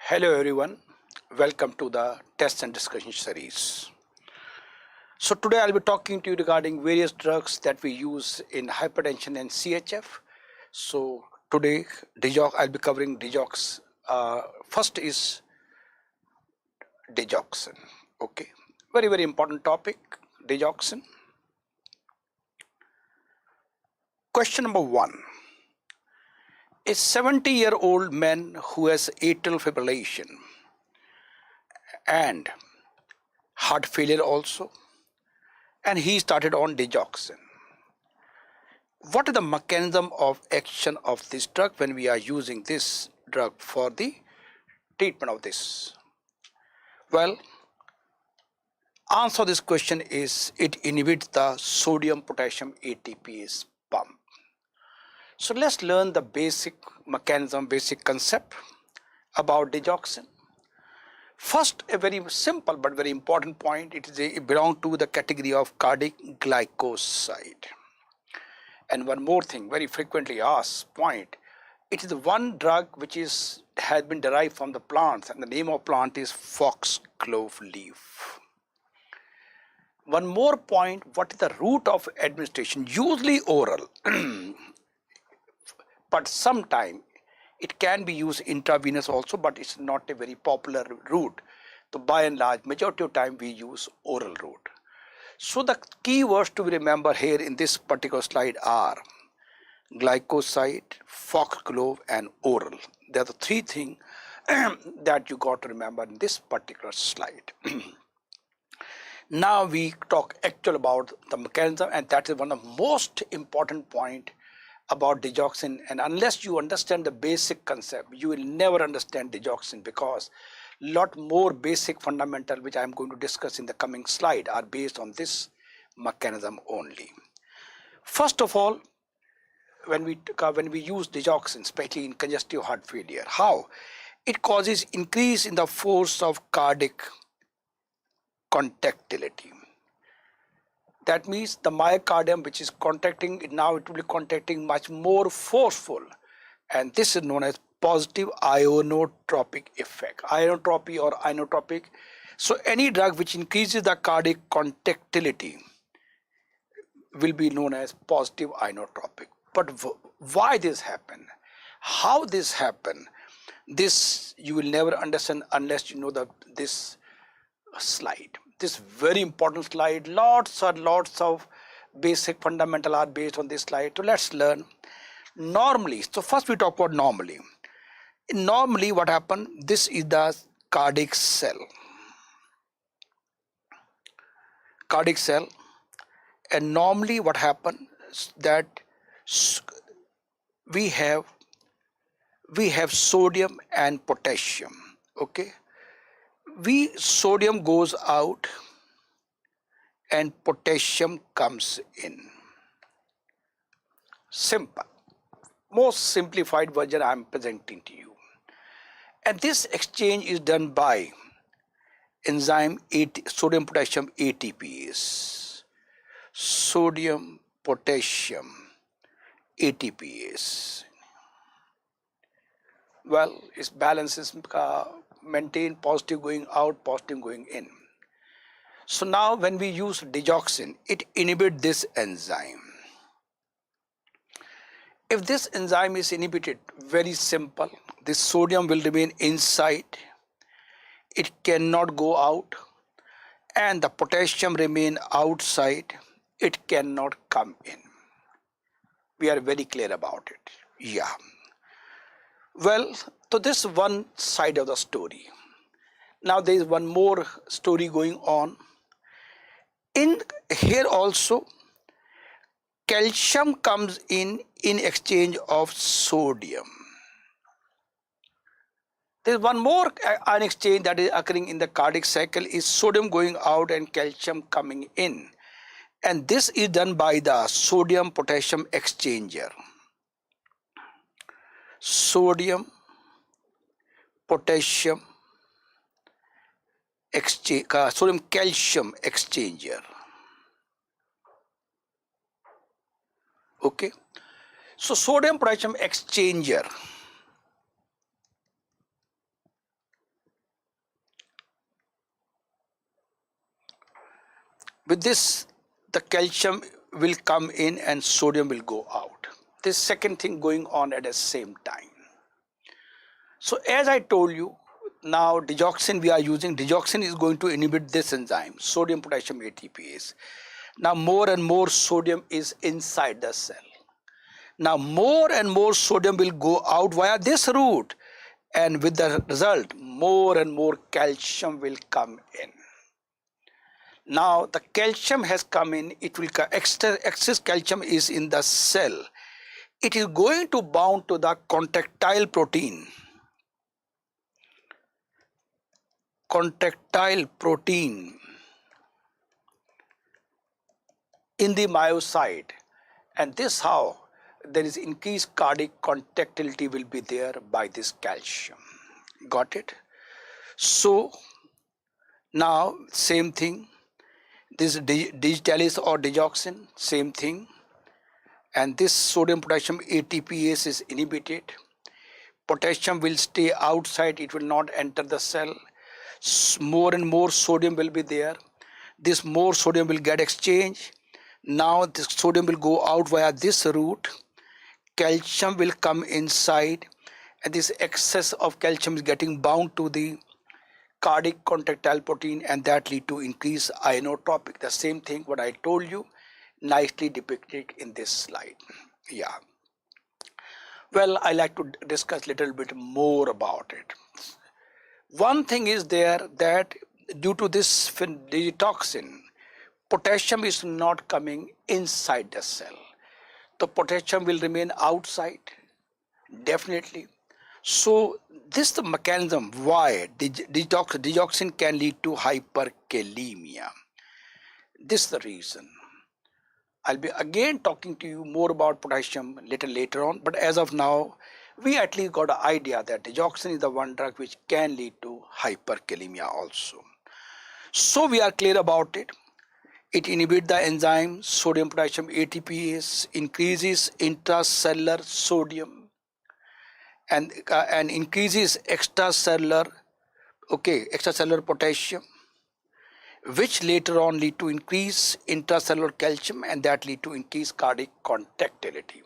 Hello everyone, welcome to the test and discussion series. So today I'll be talking to you regarding various drugs that we use in hypertension and CHF. So today I'll be covering Digox. First is Digoxin. Okay, very important topic, Digoxin. Question number 1. A 70-year-old man who has atrial fibrillation and heart failure also, and he started on Digoxin. What is the mechanism of action of this drug when we are using this drug for the treatment of this? Well, answer this question is it inhibits the sodium potassium ATPase pump. So let's learn the basic mechanism, basic concept about Digoxin. First, a very simple but very important point, it belongs to the category of cardiac glycoside. And one more thing, very frequently asked point, it is the one drug which has been derived from the plants, and the name of plant is foxglove leaf. One more point, what is the route of administration? Usually oral, but sometime it can be used intravenous also, but it's not a very popular route. So by and large, majority of time we use oral route. So the key words to remember here in this particular slide are glycoside, foxglove and oral. They are the three things that you got to remember in this particular slide. Now we talk actually about the mechanism, and that is one of the most important point about Digoxin. And unless you understand the basic concept, you will never understand Digoxin, because lot more basic fundamental which I am going to discuss in the coming slide are based on this mechanism only. First of all, when we use Digoxin, especially in congestive heart failure, how it causes increase in the force of cardiac contractility. That means the myocardium which is contracting, now it will be contracting much more forceful, and this is known as positive ionotropic effect. Ionotropy or inotropic. So any drug which increases the cardiac contractility will be known as positive inotropic. But why this happen? How this happen? This you will never understand unless you know this slide. This very important slide. Lots of basic fundamental are based on this slide. So let's learn. Normally, so first we talk about normally. Normally what happens, this is the cardiac cell. Cardiac cell, and normally what happens that we have sodium and potassium. Okay, sodium goes out and potassium comes in. Simple, most simplified version I am presenting to you. And this exchange is done by enzyme sodium potassium ATPase. Sodium potassium ATPase. Well, its balance is maintained, positive going out, positive going in. So now when we use Digoxin, it inhibits this enzyme. If this enzyme is inhibited, very simple, this sodium will remain inside, it cannot go out, and the potassium remain outside, it cannot come in. We are very clear about it. Yeah. Well, so this is one side of the story. Now there is one more story going on. In here also, calcium comes in exchange of sodium. There is one more ion exchange that is occurring in the cardiac cycle, is sodium going out and calcium coming in. And this is done by the sodium potassium exchanger. Sodium potassium sodium calcium exchanger. Okay, So sodium potassium exchanger, with this the calcium will come in and sodium will go out. This second thing going on at the same time. So as I told you, now digoxin we are using, digoxin is going to inhibit this enzyme, sodium potassium ATPase. Now more and more sodium is inside the cell. Now more and more sodium will go out via this route, and with the result more and more calcium will come in. Now the calcium has come in, it will excess calcium is in the cell. It is going to bound to the contractile protein. Contractile protein in the myocyte, and this how there is increased cardiac contractility will be there by this calcium. Got it? So now same thing, this digitalis or digoxin, same thing, and this sodium potassium ATPase is inhibited. Potassium will stay outside, it will not enter the cell. More and more sodium will be there. This more sodium will get exchanged. Now this sodium will go out via this route. Calcium will come inside, and this excess of calcium is getting bound to the cardiac contractile protein, and that lead to increased inotropic. The same thing what I told you, nicely depicted in this slide. Yeah. Well, I like to discuss a little bit more about it. One thing is there that due to this toxin, potassium is not coming inside the cell. The potassium will remain outside, definitely. So this is the mechanism why digoxin can lead to hyperkalemia. This is the reason. I'll be again talking to you more about potassium little later on, but as of now, we at least got an idea that digoxin is the one drug which can lead to hyperkalemia also. So we are clear about it. It inhibits the enzyme sodium potassium ATPase, increases intracellular sodium, and increases extracellular potassium, which later on lead to increase intracellular calcium, and that lead to increased cardiac contractility.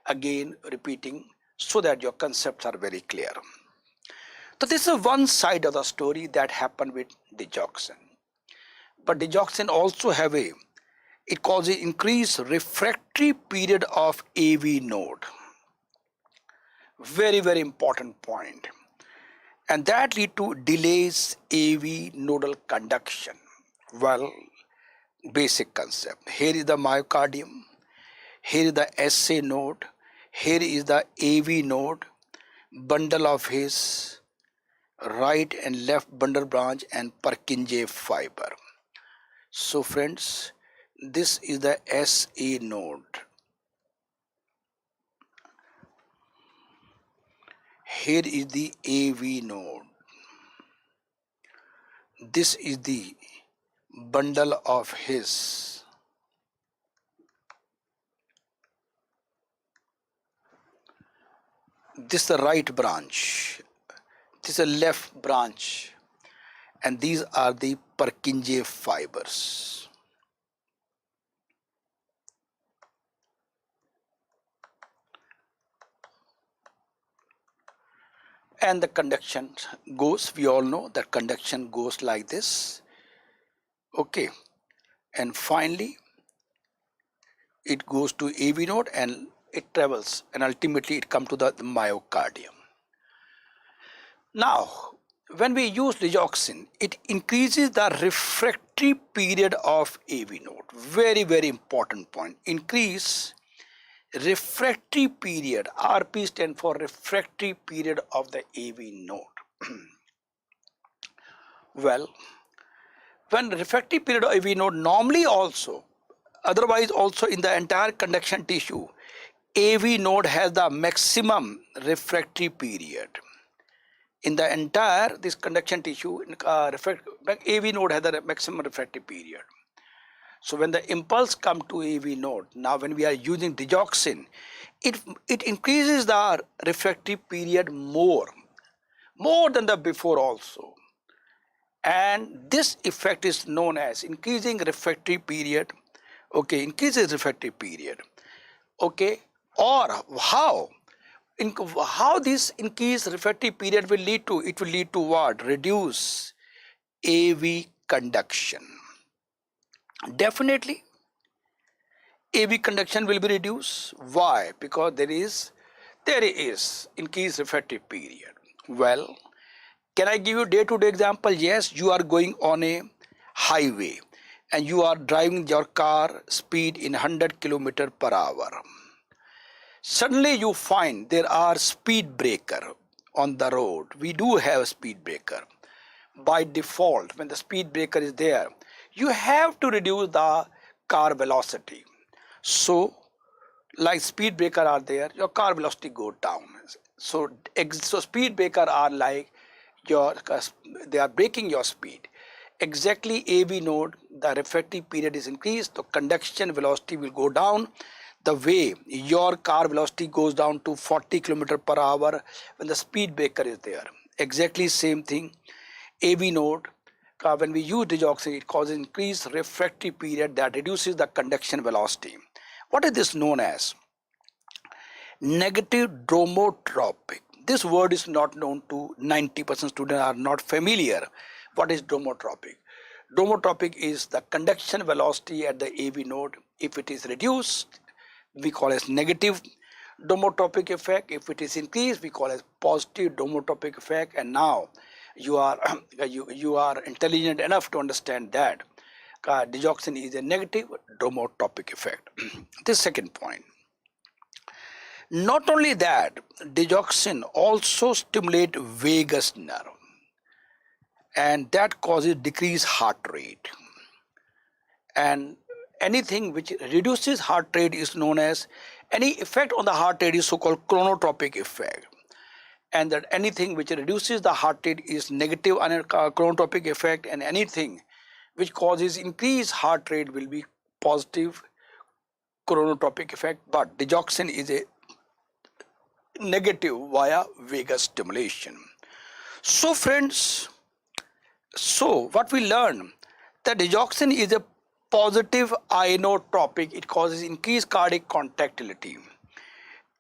Again repeating so that your concepts are very clear. So this is one side of the story that happened with digoxin. But digoxin also have it causes increased refractory period of AV node. Very, very important point. And that lead to delays AV nodal conduction. Well, basic concept. Here is the myocardium. Here is the Acei node. Here is the AV node. Bundle of his right and left bundle branch and Purkinje fiber. So friends, this is the Acei node. Here is the AV node. This is the bundle of his. This is the right branch. This is the left branch. And these are the Purkinje fibers. And the conduction goes, we all know that conduction goes like this. Okay. And finally, it goes to AV node and it travels, and ultimately it comes to the myocardium. Now, when we use digoxin, it increases the refractory period of AV node. Very, very important point. Increase refractory period. RP stands for refractory period of the AV node. Well, when refractory period of AV node normally also, otherwise also in the entire conduction tissue, AV node has the maximum refractory period. In the entire this conduction tissue, AV node has the maximum refractory period. So when the impulse come to AV node, now when we are using digoxin, it increases the refractory period more than the before also. And this effect is known as increasing refractory period. Okay, increases refractory period. Okay, or how this increased refractory period will lead to? It will lead to what? Reduce AV conduction. Definitely AV conduction will be reduced. Why? Because there is increased refractory period. Well, can I give you day-to-day example? Yes, you are going on a highway and you are driving your car speed in 100 km per hour. Suddenly you find there are speed breaker on the road. We do have a speed breaker. By default, when the speed breaker is there, you have to reduce the car velocity. So like speed breaker are there, your car velocity go down. So speed breaker are like they are breaking your speed. Exactly AV node, the refractory period is increased, the conduction velocity will go down. The way your car velocity goes down to 40 km per hour when the speed breaker is there. Exactly same thing. AV node, when we use digoxin, it causes increased refractory period that reduces the conduction velocity. What is this known as? Negative dromotropic. This word is not known to 90% students are not familiar. What is dromotropic? Dromotropic is the conduction velocity at the AV node. If it is reduced, we call as negative dromotropic effect. If it is increased, we call as positive dromotropic effect. And now you are you are intelligent enough to understand that digoxin is a negative dromotropic effect. This second point. Not only that, digoxin also stimulates vagus nerve, and that causes decreased heart rate. And anything which reduces heart rate is known as, any effect on the heart rate is so-called chronotropic effect. And that anything which reduces the heart rate is negative chronotropic effect, and anything which causes increased heart rate will be positive chronotropic effect. But digoxin is a negative via vagus stimulation. So friends, so what we learn, that digoxin is a positive inotropic. It causes increased cardiac contractility.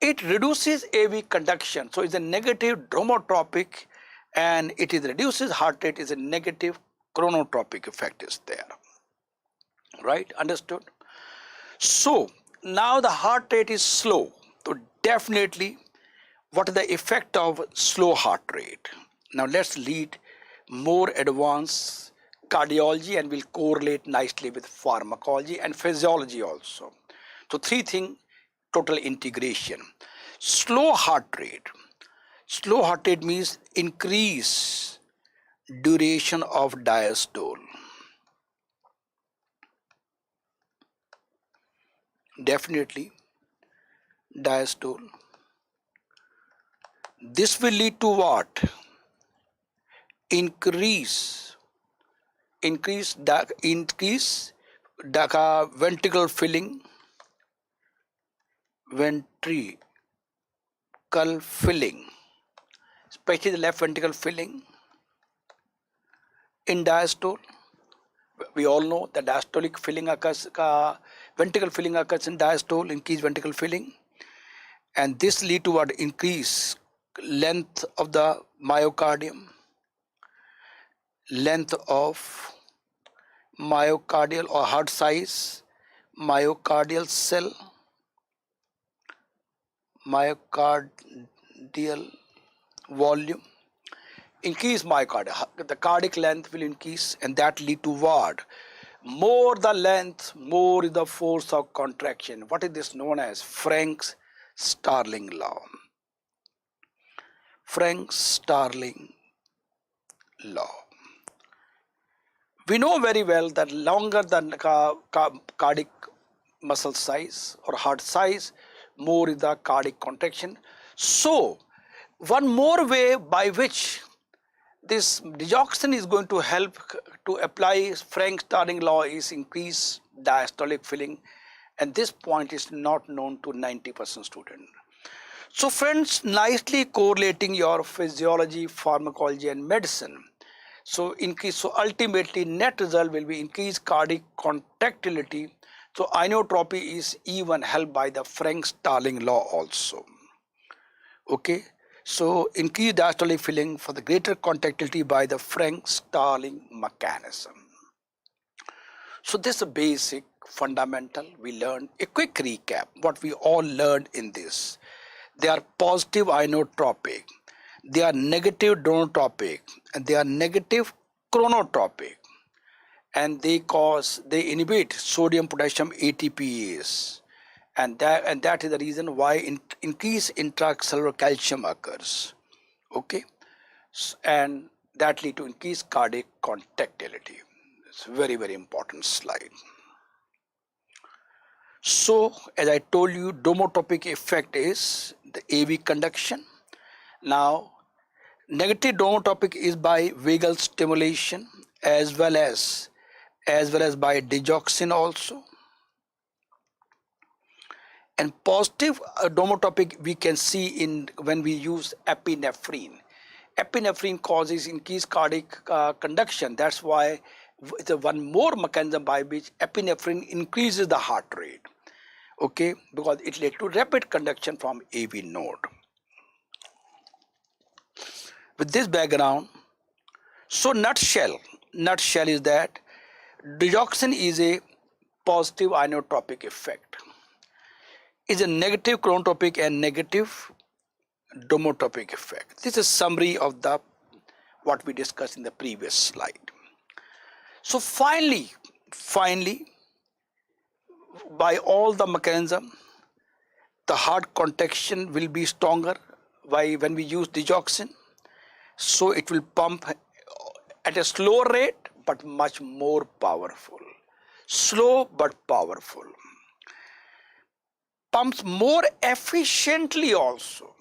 It reduces AV conduction, so it's a negative dromotropic, and it is reduces heart rate, is a negative chronotropic effect is there. Right? Understood? So now the heart rate is slow. So definitely, what is the effect of slow heart rate? Now let's lead more advanced cardiology and will correlate nicely with pharmacology and physiology also. So three things, total integration. Slow heart rate. Slow heart rate means increase duration of diastole. Definitely diastole. This will lead to what? Increase the ventricular filling, especially the left ventricle filling in diastole. We all know that diastolic filling occurs, ventricle filling occurs in diastole, increased ventricle filling, and this lead to what? Increase length of the myocardium, length of myocardial or heart size, myocardial cell, myocardial volume, increase myocardial, the cardiac length will increase, and that lead to what? More the length, more is the force of contraction. What is this known as? Frank-Starling law. Frank-Starling law. We know very well that longer the cardiac muscle size or heart size, more is the cardiac contraction. So one more way by which this digoxin is going to help to apply Frank-Starling law is increase diastolic filling, and this point is not known to 90% student. So friends, nicely correlating your physiology, pharmacology and medicine. So ultimately net result will be increased cardiac contractility. So inotropy is even helped by the Frank-Starling law also. Okay, so increased diastolic filling for the greater contractility by the Frank-Starling mechanism. So this is a basic fundamental we learned. A quick recap what we all learned in this. They are positive inotropic, they are negative donotropic, and they are negative chronotropic, and they inhibit sodium potassium ATPase, and that is the reason why increased intracellular calcium occurs. Okay, and that lead to increased cardiac contractility. It's a very, very important slide. So as I told you, domotropic effect is the AV conduction. Now negative domotropic is by vagal stimulation as well as by digoxin also. And positive domotropic we can see in when we use epinephrine. Epinephrine causes increased cardiac conduction. That's why it's one more mechanism by which epinephrine increases the heart rate. Okay, because it led to rapid conduction from AV node. With this background, so nutshell is that digoxin is a positive inotropic effect, is a negative chronotropic and negative domotropic effect. This is a summary of the what we discussed in the previous slide. So finally, by all the mechanism, the heart contraction will be stronger when we use digoxin. So it will pump at a slower rate but much more powerful. Slow but powerful. Pumps more efficiently also.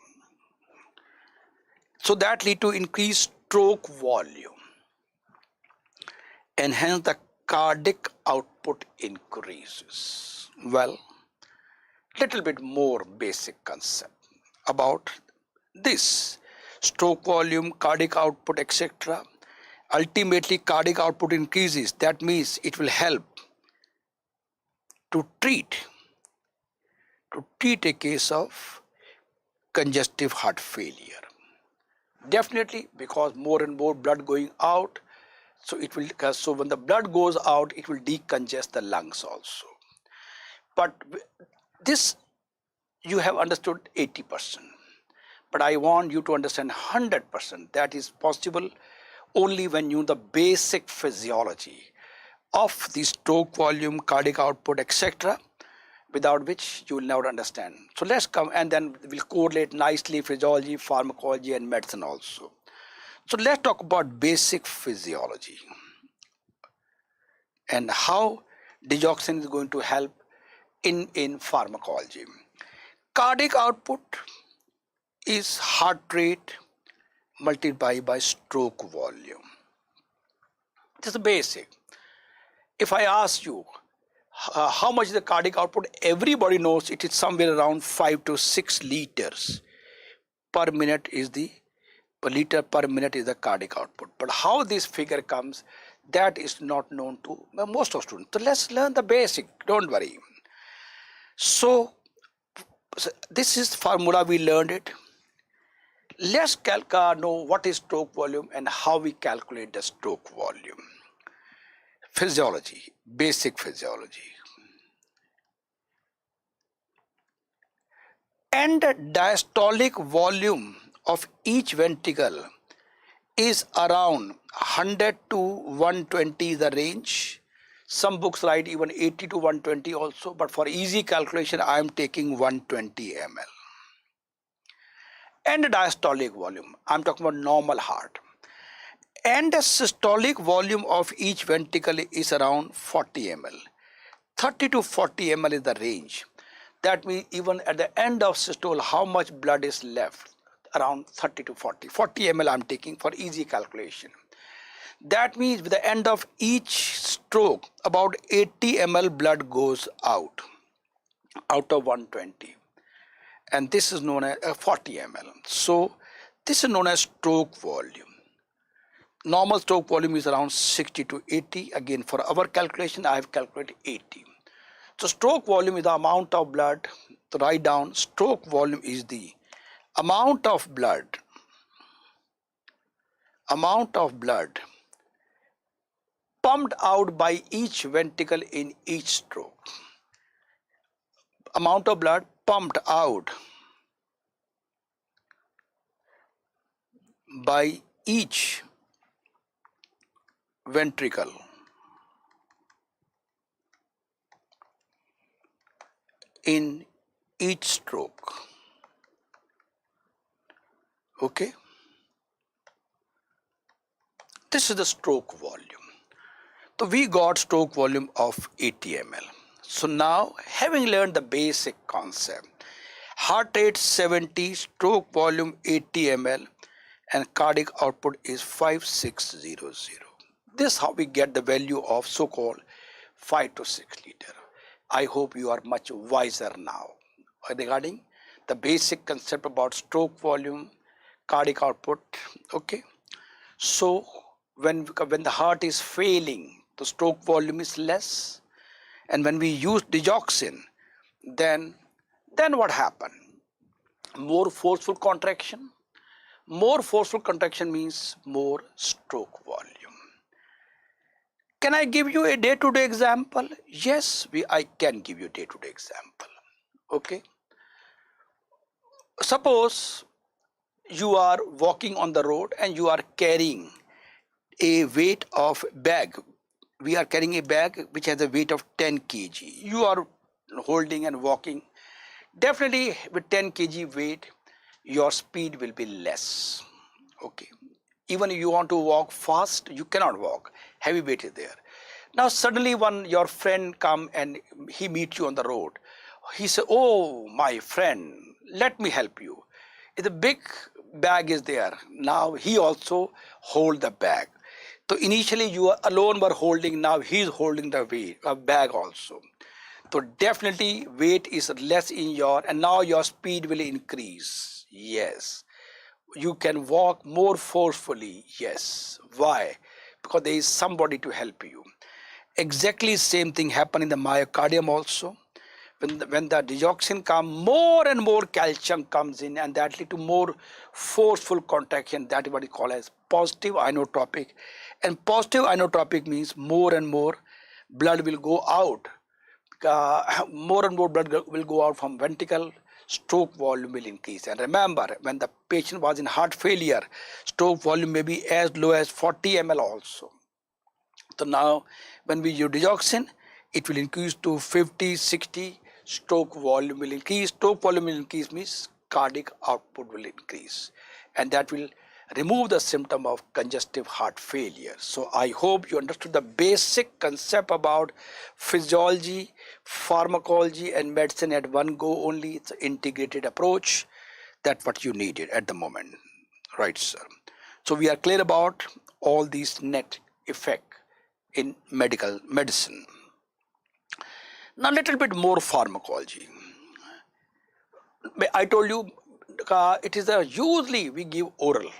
So that lead to increased stroke volume. And hence the cardiac output increases. Well, little bit more basic concept about this. Stroke volume, cardiac output, etc. Ultimately cardiac output increases. That means it will help to treat a case of congestive heart failure. Definitely, because more and more blood going out, so when the blood goes out, it will decongest the lungs also. But this you have understood 80%, but I want you to understand 100%. That is possible only when you know the basic physiology of the stroke volume, cardiac output, etc., without which you will never understand. So let's come and then we'll correlate nicely physiology, pharmacology and medicine also. So let's talk about basic physiology and how digoxin is going to help in pharmacology. Cardiac output is heart rate multiplied by stroke volume. This is basic. If I ask you how much is the cardiac output, everybody knows it is somewhere around 5 to 6 liters per minute is the liter per minute is the cardiac output. But how this figure comes, that is not known to most of students. So let's learn the basic, don't worry. So this is formula, we learned it. Let's know what is stroke volume and how we calculate the stroke volume. Physiology, basic physiology. And the diastolic volume of each ventricle is around 100 to 120 the range. Some books write even 80 to 120 also, but for easy calculation I am taking 120 ml. And the diastolic volume, I am talking about normal heart. And the systolic volume of each ventricle is around 40 ml. 30 to 40 ml is the range. That means even at the end of systole, how much blood is left? Around 30 to 40. 40 ml I am taking for easy calculation. That means with the end of each stroke, about 80 ml blood goes out of 120. And this is known as 40 ml. So this is known as stroke volume. Normal stroke volume is around 60 to 80. Again, for our calculation, I have calculated 80. So stroke volume is the amount of blood. To write down, stroke volume is the amount of blood pumped out by each ventricle in each stroke. Amount of blood pumped out by each ventricle in each stroke. Okay, this is the stroke volume. So we got stroke volume of 80 ml. So now, having learned the basic concept, heart rate 70, stroke volume 80 ml, and cardiac output is 5600. This is how we get the value of so-called 5 to 6 liter. I hope you are much wiser now regarding the basic concept about stroke volume, cardiac output. Okay, so when the heart is failing, the stroke volume is less, and when we use digoxin, then what happened? More forceful contraction. More forceful contraction means more stroke volume. Can I give you a day-to-day example? Yes, I can give you a day-to-day example. Okay. Suppose you are walking on the road and you are carrying a weight of bag. We are carrying a bag which has a weight of 10 kg. You are holding and walking. Definitely with 10 kg weight, your speed will be less. Okay. Even if you want to walk fast, you cannot walk. Heavy weight is there. Now suddenly your friend come and he meets you on the road. He said, "Oh, my friend, let me help you." The big bag is there. Now he also hold the bag. So initially you alone were holding, now he is holding the weight, a bag also. So definitely weight is less in and now your speed will increase. Yes. You can walk more forcefully. Yes. Why? Because there is somebody to help you. Exactly same thing happen in the myocardium also. When the digoxin comes, more and more calcium comes in, and that lead to more forceful contraction. That is what we call as positive inotropic. And positive inotropic means more and more blood will go out. More and more blood will go out from ventricle. Stroke volume will increase. And remember, when the patient was in heart failure, stroke volume may be as low as 40 ml also. So now, when we use digoxin, it will increase to 50, 60. Stroke volume will increase. Stroke volume will increase means cardiac output will increase, and that will remove the symptom of congestive heart failure. So I hope you understood the basic concept about physiology, pharmacology, and medicine at one go only. It's an integrated approach. That's what you needed at the moment, right, sir? So we are clear about all these net effect in medicine. Now, a little bit more pharmacology. I told you it is usually we give oral,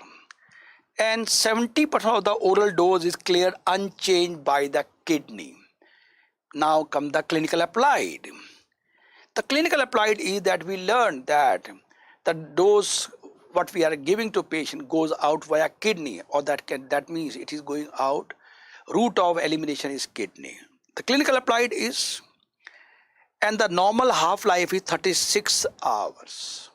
and 70% of the oral dose is cleared unchanged by the kidney. Now come the clinical applied. The clinical applied is that we learn that the dose what we are giving to patient goes out via kidney, or that means it is going out. Route of elimination is kidney. The clinical applied is, and the normal half-life is 36 hours.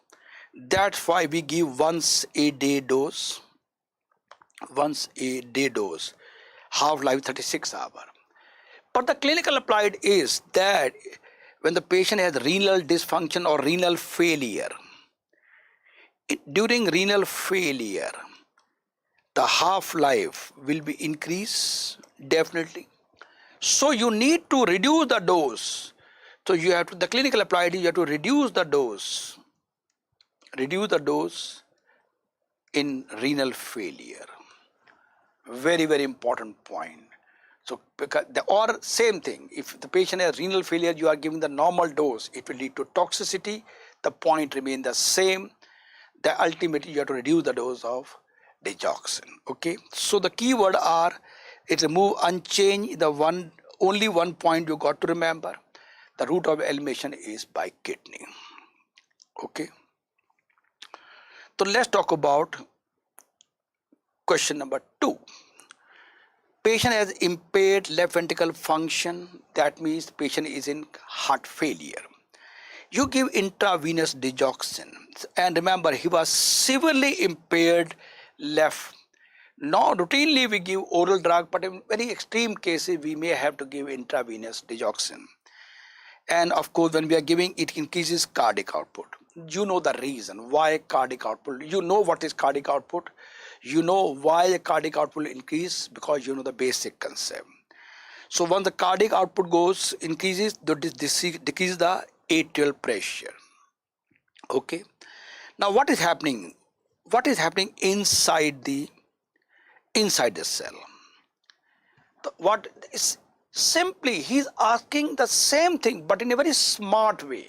That's why we give once a day dose. Half-life 36 hours. But the clinical applied is that when the patient has renal dysfunction or renal failure, during renal failure, the half-life will be increased definitely. So you need to reduce the dose. So you have to, the clinical applied, you have to reduce the dose in renal failure. Very, very important point. So, because or same thing, if the patient has renal failure, you are giving the normal dose, it will lead to toxicity. The point remain the same. The ultimately you have to reduce the dose of digoxin. Okay. So the keyword are it remove unchanged. The only one point you got to remember. The route of elimination is by kidney. Okay. So let's talk about question number 2. Patient has impaired left ventricle function. That means patient is in heart failure. You give intravenous digoxin, and remember he was severely impaired left. Now routinely we give oral drug, but in very extreme cases we may have to give intravenous digoxin. And of course when we are giving, it increases cardiac output. You know the reason why cardiac output. You know what is cardiac output. You know why the cardiac output will increase, because you know the basic concept. So once the cardiac output increases, decreases the atrial pressure. Okay. Now what is happening? What is happening inside the cell? What is simply he's asking the same thing, but in a very smart way.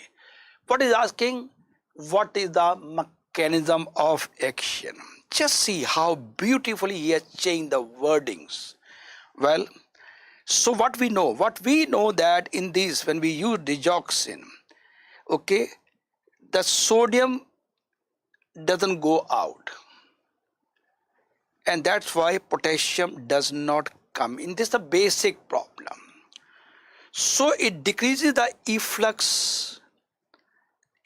What is asking? What is the mechanism of action? Just see how beautifully he has changed the wordings. Well, so what we know that in this, when we use digoxin, okay, the sodium doesn't go out, and that's why potassium does not come in. This is the basic problem. So it decreases the efflux.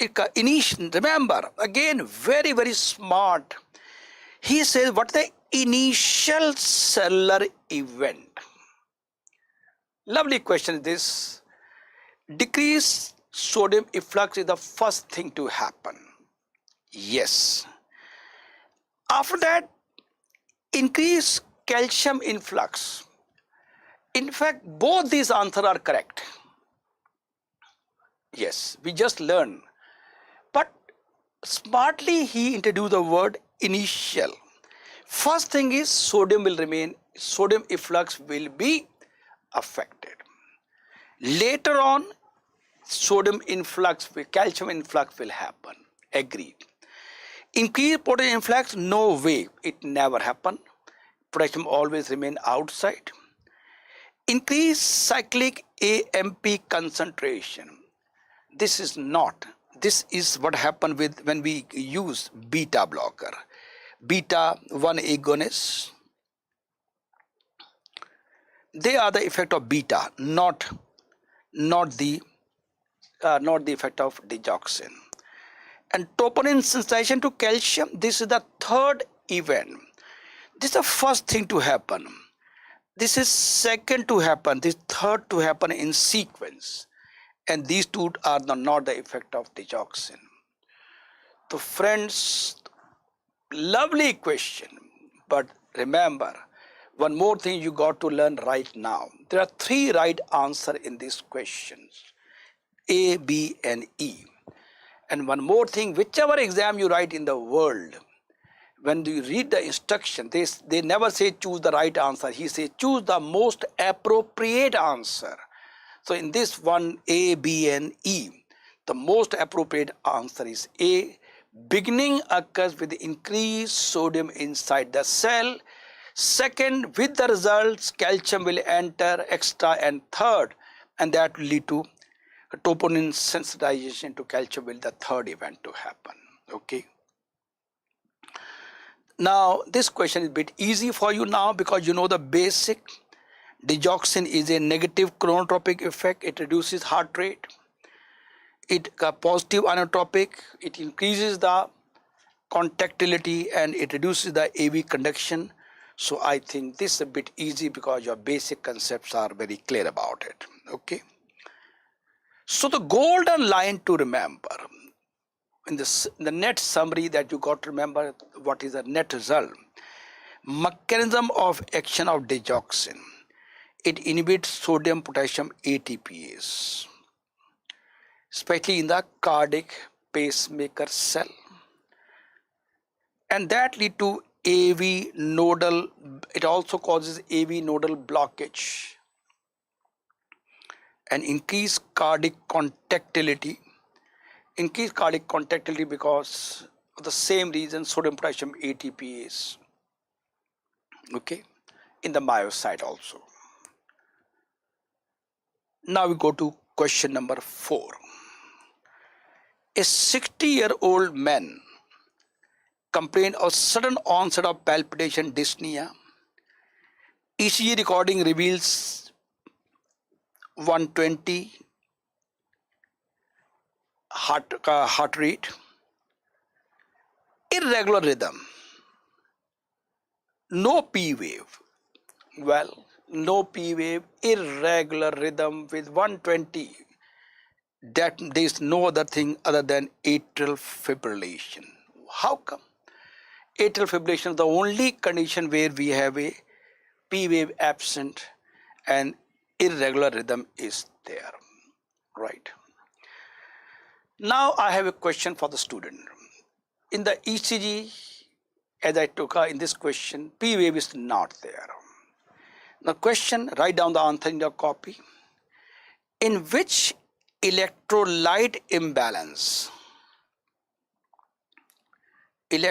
Remember again, very, very smart. He says what the initial cellular event. Lovely question is this. Decrease sodium efflux is the first thing to happen. Yes. After that, increase calcium influx. In fact, both these answers are correct. Yes, we just learned. But smartly he introduced the word initial. First thing is sodium will remain, sodium efflux will be affected. Later on, sodium influx, calcium influx will happen. Agreed. Increased potassium influx, no way, it never happen. Potassium always remain outside. Increase cyclic AMP concentration. This is not. This is what happened with when we use beta blocker, beta 1 agonists. They are the effect of beta, not the effect of digoxin. And troponin sensitization to calcium. This is the third event. This is the first thing to happen. This is second to happen. This third to happen in sequence. And these two are not the effect of digoxin. So friends, lovely question. But remember, one more thing you got to learn right now. There are 3 right answers in these questions. A, B, and E. And one more thing, whichever exam you write in the world, when you read the instruction, they never say choose the right answer. He says choose the most appropriate answer. So in this one, A, B, and E, the most appropriate answer is A. Beginning occurs with increased sodium inside the cell. Second, with the results, calcium will enter extra. And third, and that will lead to troponin sensitization to calcium will the third event to happen. Okay. Now this question is a bit easy for you now because you know the basic. Digoxin is a negative chronotropic effect. It reduces heart rate. It positive inotropic. It increases the contractility and it reduces the AV conduction. So I think this is a bit easy because your basic concepts are very clear about it. Okay. So the golden line to remember in the net summary that you got to remember, what is the net result? Mechanism of action of digoxin. It inhibits sodium potassium ATPase, especially in the cardiac pacemaker cell, and that lead to AV nodal, it also causes AV nodal blockage and increased cardiac contractility. Increased cardiac contractility because of the same reason, sodium potassium ATPase, okay, in the myocyte also. Now we go to question number 4. A 60-year-old man complained of sudden onset of palpitation dyspnea. ECG recording reveals 120 heart rate, irregular rhythm, no P wave. Well, no P wave, irregular rhythm with 120. That there is no other thing other than atrial fibrillation. How come? Atrial fibrillation is the only condition where we have a P wave absent and irregular rhythm is there, right? Now I have a question for the student. In the ECG, as I took in this question, P wave is not there. Now question, write down the answer in your copy. In which electrolyte imbalance in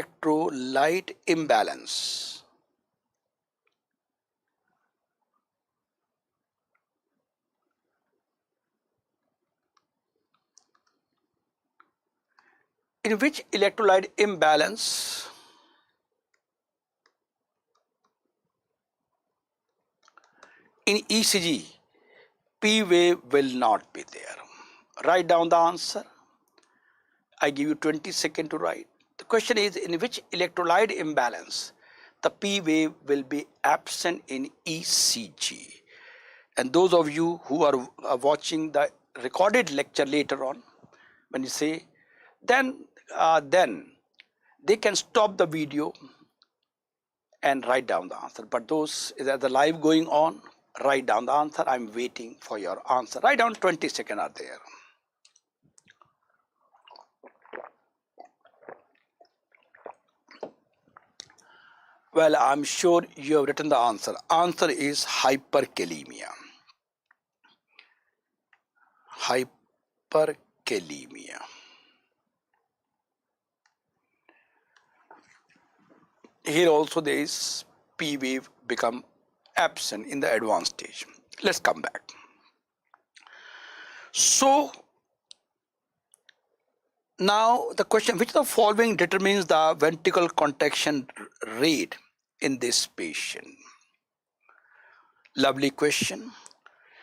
which electrolyte imbalance in ECG P wave will not be there? Write down the answer. I give you 20 seconds to write. The question is, in which electrolyte imbalance the P wave will be absent in ECG? And those of you who are watching the recorded lecture later on, when you say, then they can stop the video and write down the answer. But those that the live going on, write down the answer. I'm waiting for your answer. Write down. 20 seconds are there. Well, I'm sure you have written the answer. Answer is hyperkalemia. Hyperkalemia. Here also there is P wave become absent in the advanced stage. Let's come back. So now the question, which of the following determines the ventricular contraction rate in this patient? Lovely question.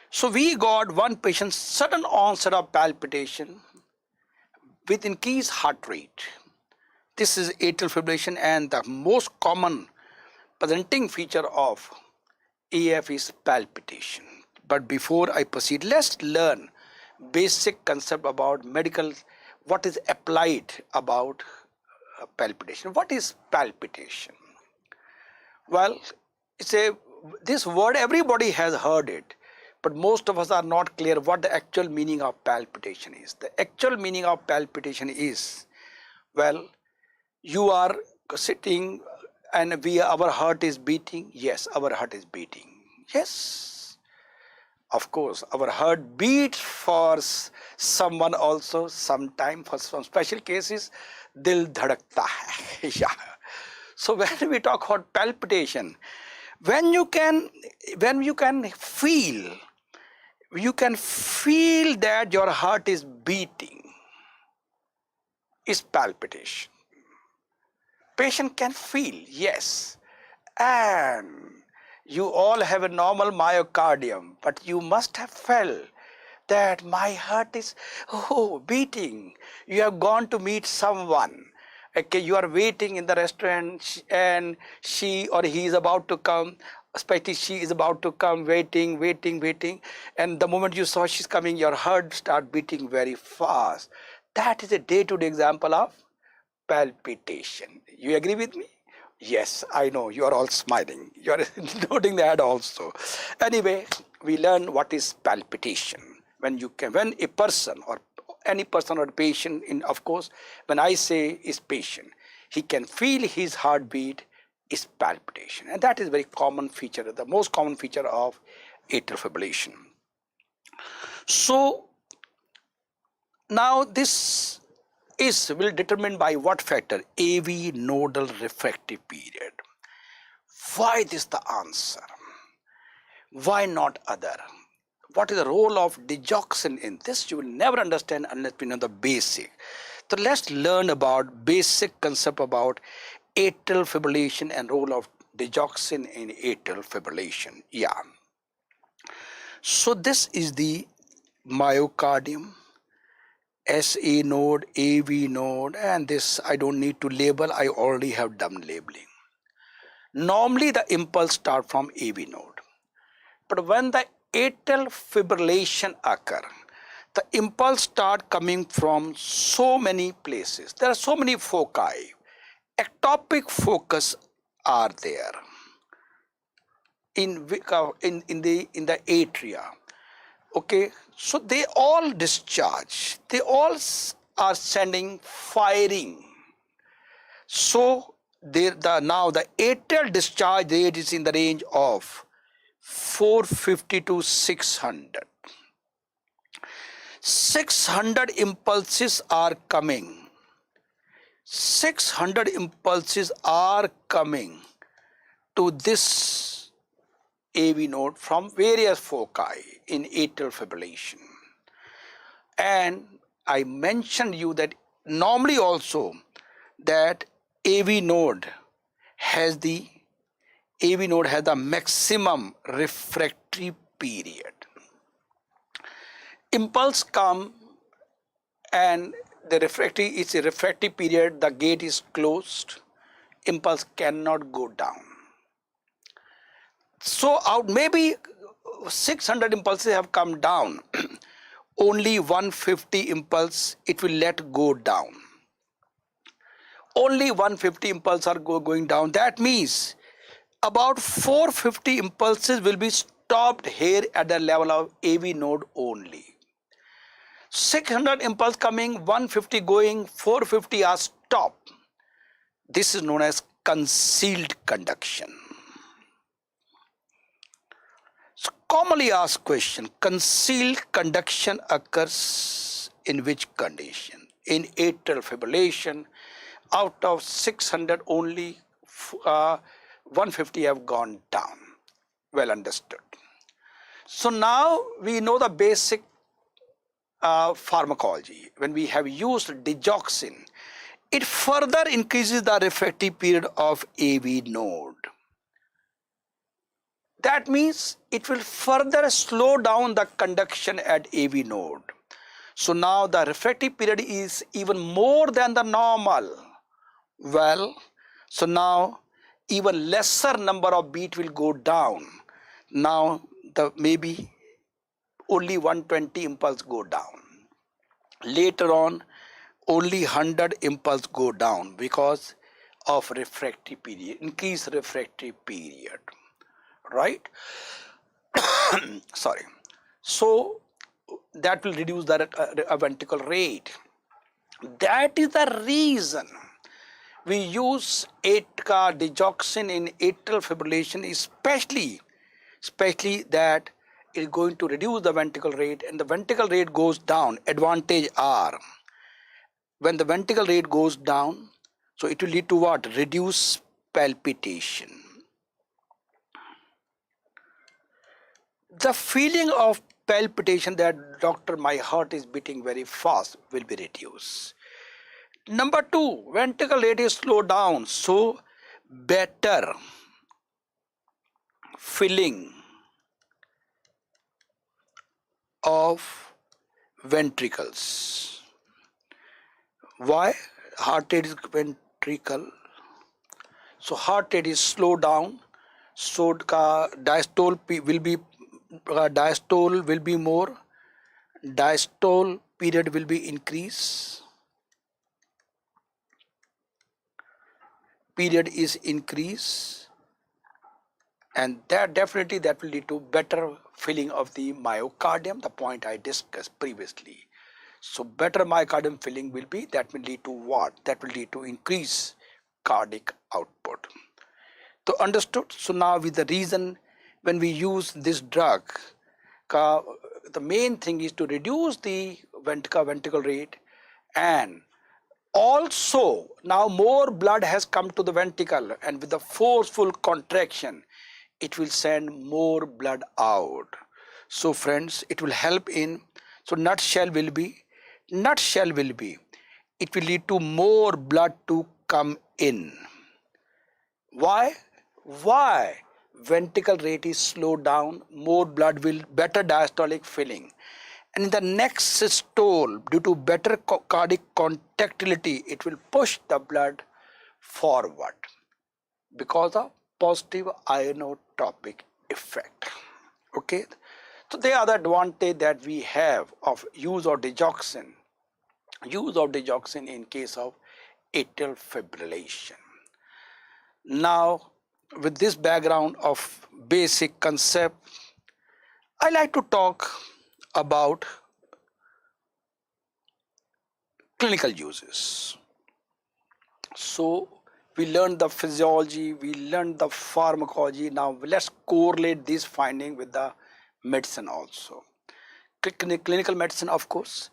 So we got one patient, sudden onset of palpitation with increased heart rate. This is atrial fibrillation, and the most common presenting feature of AF is palpitation. But before I proceed, let's learn basic concept about medical, what is applied about palpitation. What is palpitation? Well, this word everybody has heard it, but most of us are not clear what the actual meaning of palpitation is. The actual meaning of palpitation is, well, you are sitting and our heart is beating. Yes, our heart is beating. Yes, of course, our heart beats for someone also. Sometime for some special cases, dil dhadakta hai. Yeah. So when we talk about palpitation, when you can feel that your heart is beating, is palpitation. Patient can feel, yes, and you all have a normal myocardium, but you must have felt that my heart is beating. You have gone to meet someone. Okay, you are waiting in the restaurant and she or he is about to come, especially she is about to come, waiting, and the moment you saw she's coming, your heart start beating very fast. That is a day-to-day example of palpitation. You agree with me? Yes, I know, you are all smiling. You are noting that also. Anyway, we learn what is palpitation. When a person or any person or patient, of course, when I say is patient, he can feel his heartbeat is palpitation, and that is very common feature, the most common feature of atrial fibrillation. So now this will determined by what factor? AV nodal refractive period. Why this the answer? Why not other? What is the role of digoxin in this? You will never understand unless we know the basic. So let's learn about basic concept about atrial fibrillation and role of digoxin in atrial fibrillation. Yeah. So this is the myocardium, Sa node, Av node, and this I don't need to label, I already have done labeling. Normally the impulse start from Av node, but when the atrial fibrillation occur, the impulse start coming from so many places. There are so many foci. Ectopic focus are there in the atria. Okay, so they all discharge. They all are sending firing. So now the atrial discharge rate is in the range of 450 to 600. 600 impulses are coming. 600 impulses are coming to this AV node from various foci in atrial fibrillation. And I mentioned you that normally also that AV node has the maximum refractory period. Impulse come and the refractory period, the gate is closed, impulse cannot go down. So out maybe 600 impulses have come down, only 150 impulse it will let go down. Only 150 impulses are going down. That means about 450 impulses will be stopped here at the level of AV node only. 600 impulse coming, 150 going, 450 are stopped. This is known as concealed conduction. So commonly asked question, concealed conduction occurs in which condition? In atrial fibrillation. Out of 600 only 150 have gone down. Well understood. So now we know the basic pharmacology. When we have used digoxin, it further increases the refractory period of AV node. That means it will further slow down the conduction at AV node. So now the refractory period is even more than the normal. Well, so now even lesser number of beat will go down. Now the maybe only 120 impulse go down. Later on only 100 impulse go down because of refractory period, increased refractory period, right? Sorry. So that will reduce the ventricular rate. That is the reason we use digoxin in atrial fibrillation, especially that it is going to reduce the ventricular rate, and the ventricular rate goes down. Advantage are when the ventricular rate goes down, so it will lead to what? Reduce palpitation. The feeling of palpitation that doctor, my heart is beating very fast, will be reduced. Number two, ventricular rate is slowed down, so better filling of ventricles. Why? Heart rate is ventricle, so heart rate is slowed down, so diastole will be more, diastole period will be increased. Period is increased, and that definitely that will lead to better filling of the myocardium, the point I discussed previously. So better myocardium filling that will lead to what? That will lead to increased cardiac output. So understood? So now with the reason when we use this drug, the main thing is to reduce the ventricle rate, and also now more blood has come to the ventricle, and with the forceful contraction it will send more blood out. So friends, it will help in, so nutshell will be, it will lead to more blood to come in. Why? Ventricle rate is slowed down, more blood will, better diastolic filling. And in the next systole, due to better cardiac contractility, it will push the blood forward because of positive ionotropic effect. Okay, so they are the advantage that we have of use of digoxin in case of atrial fibrillation. Now, with this background of basic concept, I like to talk about clinical uses. So we learned the physiology, we learned the pharmacology. Now let's correlate this finding with the medicine also. Clinical medicine, of course,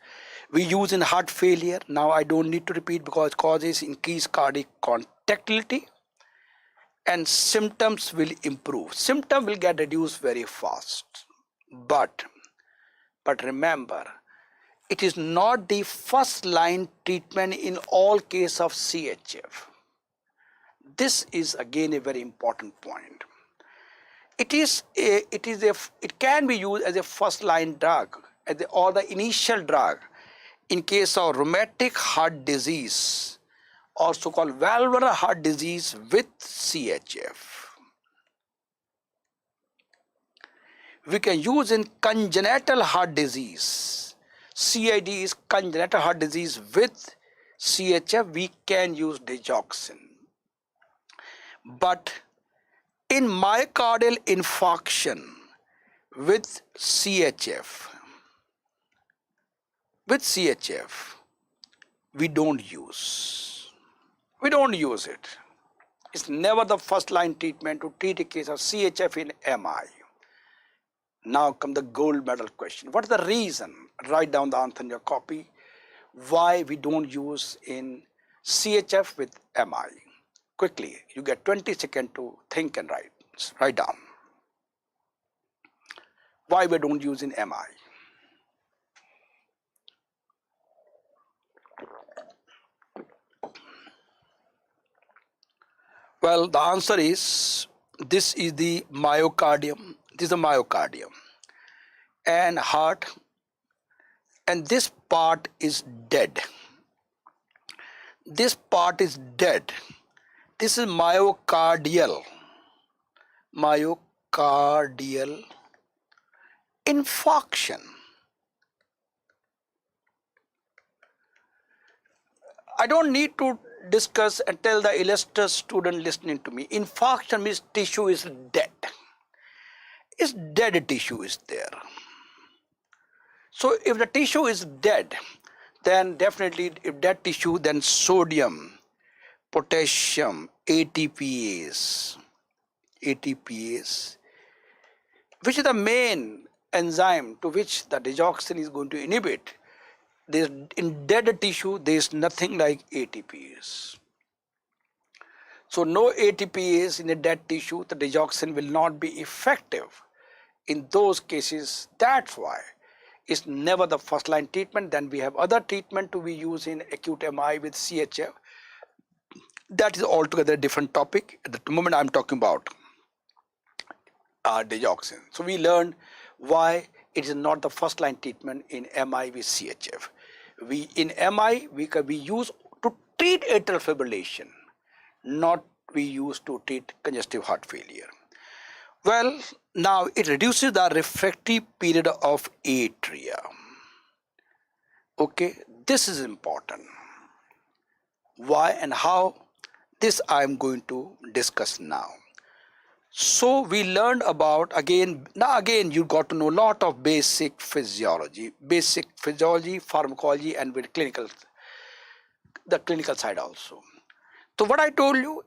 we use in heart failure. Now I don't need to repeat because it causes increased cardiac contractility and symptoms will improve. Symptom will get reduced very fast. But remember, it is not the first line treatment in all cases of CHF. This is again a very important point. It can be used as a first line drug or the initial drug in case of rheumatic heart disease or so-called valvular heart disease with CHF. We can use in congenital heart disease. CID is congenital heart disease with CHF. We can use digoxin. But in myocardial infarction with CHF, we don't use it. It's never the first line treatment to treat a case of CHF in MI. Now come the gold medal question. What is the reason? Write down the answer in your copy. Why we don't use in CHF with MI? Quickly, you get 20 seconds to think and write down. Why we don't use in MI? Well, the answer is, this is the myocardium. This is the myocardium and heart, and this part is dead. This part is dead. This is myocardial infarction. I don't need to discuss and tell the illustrious student listening to me. Infarction means tissue is dead. Is dead tissue is there. So if the tissue is dead, then definitely, if dead tissue, then sodium, potassium, ATPase, which is the main enzyme to which the digoxin is going to inhibit. In dead tissue, there is nothing like ATPase. So no ATPase in a dead tissue, the digoxin will not be effective in those cases. That's why it's never the first line treatment. Then we have other treatment to be used in acute MI with CHF. That is altogether a different topic. At the moment I'm talking about digoxin. So we learned why it is not the first line treatment in MI with CHF. In MI we use to treat atrial fibrillation, not we use to treat congestive heart failure. Well, now it reduces the refractory period of atria. Okay, this is important. Why and how? This I am going to discuss now. So we learned about, again you got to know a lot of basic physiology, pharmacology, and with the clinical side also. So what I told you,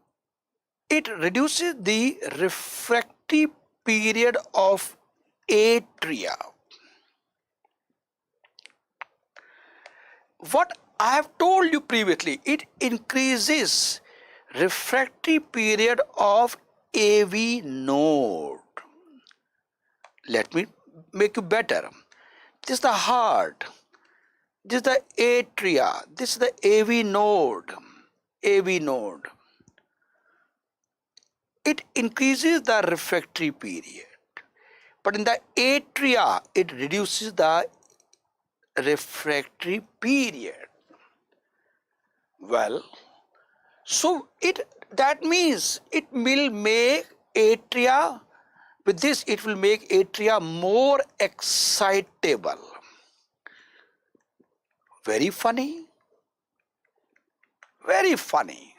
It reduces the refractory period of atria. What I have told you previously, it increases refractory period of AV node. Let me make you better. This is the heart, this is the atria, this is the AV node. AV node. It increases the refractory period, but in the atria, it reduces the refractory period. Well, so that means it will make atria, with this it will make atria more excitable. Very funny. Very funny.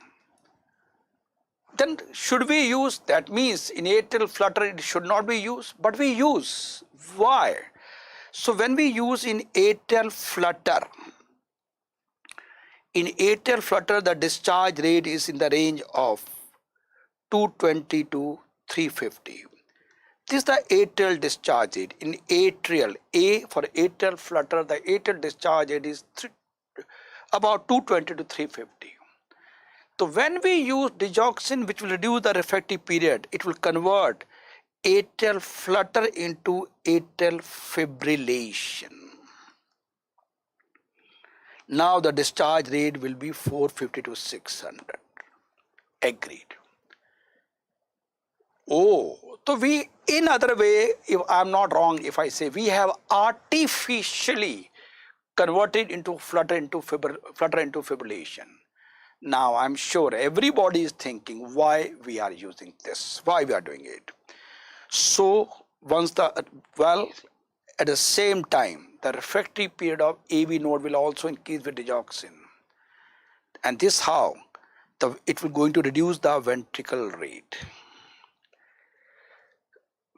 Then should we use, that means in atrial flutter it should not be used, but we use. Why? So when we use in atrial flutter, the discharge rate is in the range of 220 to 350. This is the atrial discharge rate. In atrial, A for atrial flutter, the atrial discharge rate is about 220 to 350. So when we use digoxin, which will reduce the refractory period, it will convert atrial flutter into atrial fibrillation. Now the discharge rate will be 450 to 600. Agreed. Oh, so we, in other way, if I'm not wrong, if I say we have artificially converted into flutter into fibrillation. Now I'm sure everybody is thinking why we are using this, why we are doing it. So once at the same time, the refractory period of AV node will also increase with digoxin, and this how it will going to reduce the ventricle rate.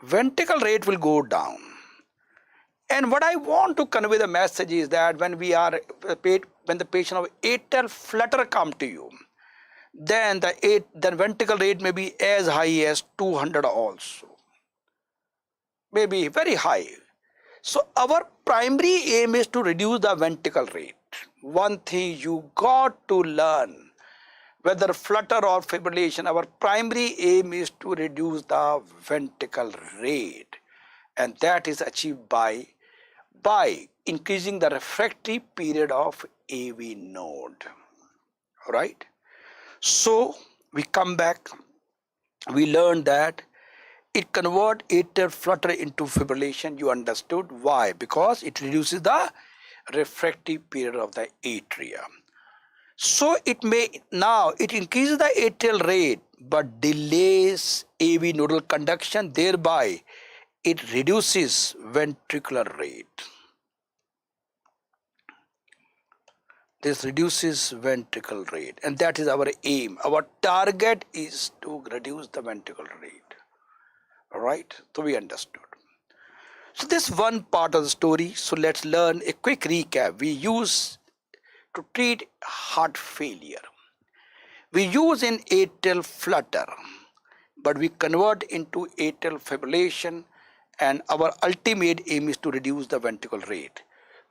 Ventricle rate will go down. And what I want to convey the message is that when the patient of atrial flutter come to you, then the ventricle rate may be as high as 200 also, maybe very high. So our primary aim is to reduce the ventricle rate. One thing you got to learn, whether flutter or fibrillation, our primary aim is to reduce the ventricle rate, and that is achieved by increasing the refractory period of AV node. Right? So we come back, we learned that it converts atrial flutter into fibrillation. You understood why? Because it reduces the refractory period of the atria. So it increases the atrial rate but delays AV nodal conduction, thereby it reduces ventricular rate. This reduces ventricle rate, and that is our aim. Our target is to reduce the ventricle rate. Alright, so we understood. So this one part of the story, so let's learn a quick recap. We use to treat heart failure. We use in atrial flutter, but we convert into atrial fibrillation, and our ultimate aim is to reduce the ventricle rate.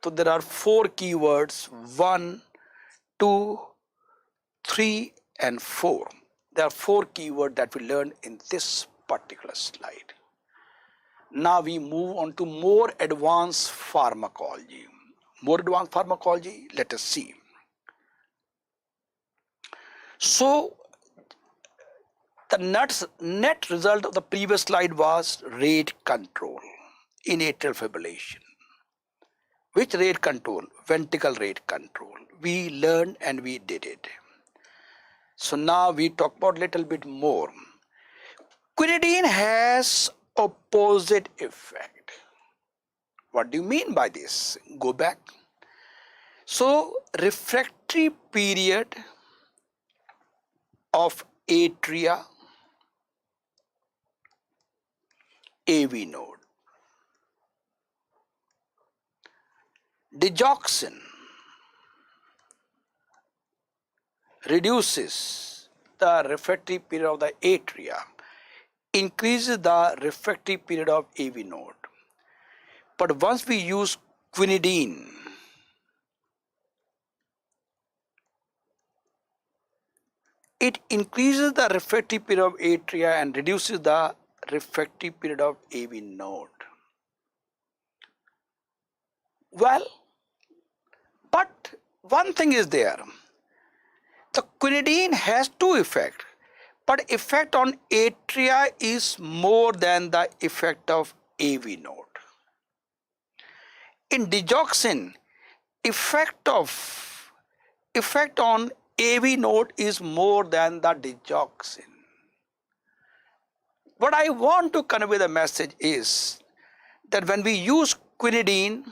So there are 4 keywords: 1, 2, 3, and 4. There are 4 keywords that we learned in this particular slide. Now we move on to more advanced pharmacology. More advanced pharmacology, let us see. So the net result of the previous slide was rate control in atrial fibrillation. Which rate control? Ventricle rate control. We learned and we did it. So now we talk about a little bit more. Quinidine has opposite effect. What do you mean by this? Go back. So refractory period of atria, AV node. Digoxin reduces the refractory period of the atria, increases the refractory period of AV node. But once we use quinidine, it increases the refractory period of atria and reduces the refractory period of AV node. Well, but one thing is there. The quinidine has two effects, but effect on atria is more than the effect of AV node. In digoxin, effect on AV node is more than the digoxin. What I want to convey the message is that when we use quinidine,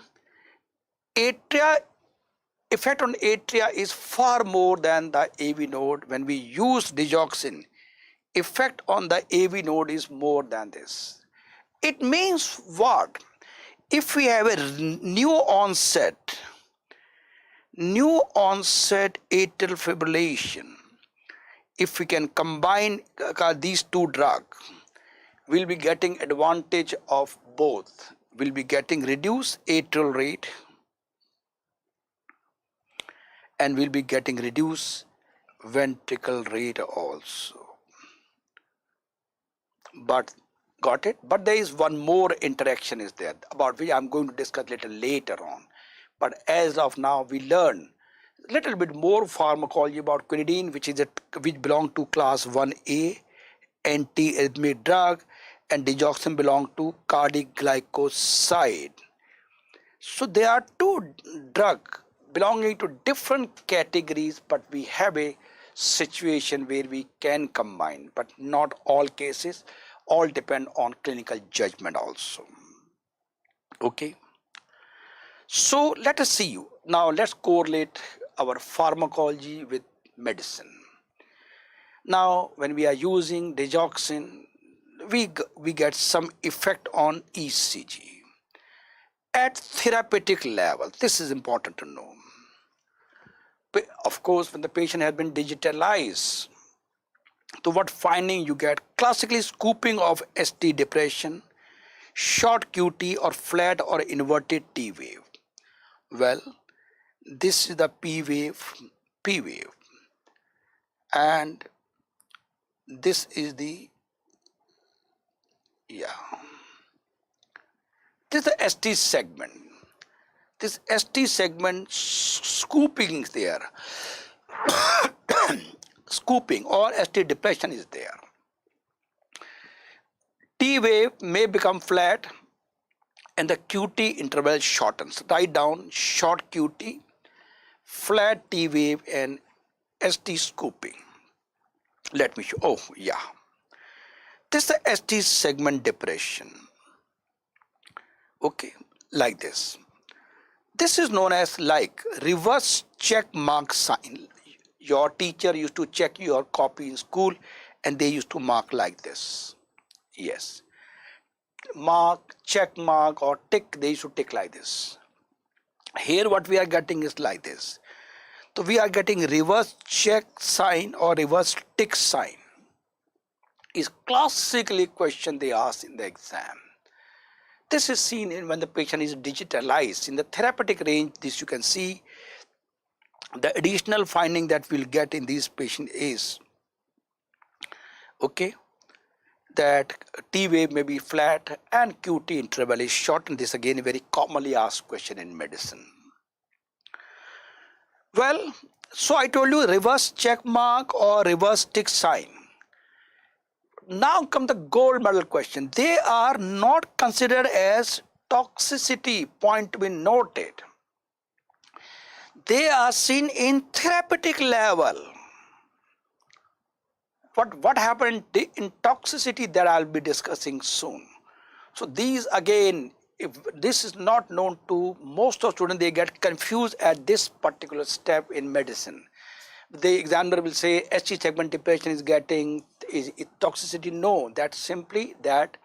effect on atria is far more than the AV node. When we use digoxin, effect on the AV node is more than this. It means what? If we have a new onset atrial fibrillation, if we can combine these two drugs, we'll be getting advantage of both. We'll be getting reduced atrial rate and we'll be getting reduced ventricle rate also. But got it? But there is one more interaction is there about which I'm going to discuss little later on. But as of now, we learn a little bit more pharmacology about quinidine, which belong to class 1A, anti-arrhythmic drug, and digoxin belong to cardiac glycoside. So there are two drugs belonging to different categories, but we have a situation where we can combine, but not all cases. All depend on clinical judgment also. Okay. So let us see you. Now let's correlate our pharmacology with medicine. Now when we are using digoxin, we get some effect on ECG. At therapeutic level, this is important to know. Of course, when the patient has been digitalized, so what finding you get? Classically, scooping of ST depression, short QT or flat or inverted T wave. Well, this is the P wave, and this is the, this is the ST segment. This ST segment scooping is there. Scooping or ST depression is there. T wave may become flat and the QT interval shortens. Write down short QT, flat T wave, and ST scooping. Let me show. Oh, yeah. This is the ST segment depression. Okay, like this. This is known as like reverse check mark sign. Your teacher used to check your copy in school and they used to mark like this. Yes. Mark, check mark or tick, they used to tick like this. Here what we are getting is like this. So we are getting reverse check sign or reverse tick sign. Is classically question they ask in the exam. This is seen in when the patient is digitalized. In the therapeutic range, this you can see. The additional finding that we'll get in this patient is, okay, that T wave may be flat and QT interval is shortened. This again a very commonly asked question in medicine. Well, so I told you reverse check mark or reverse tick sign. Now come the gold medal question. They are not considered as toxicity, point to be noted. They are seen in therapeutic level. What happened in toxicity that I'll be discussing soon. So these again, if this is not known to most of students, they get confused at this particular step in medicine. The examiner will say ST segment depression is getting is toxicity. No, that's simply that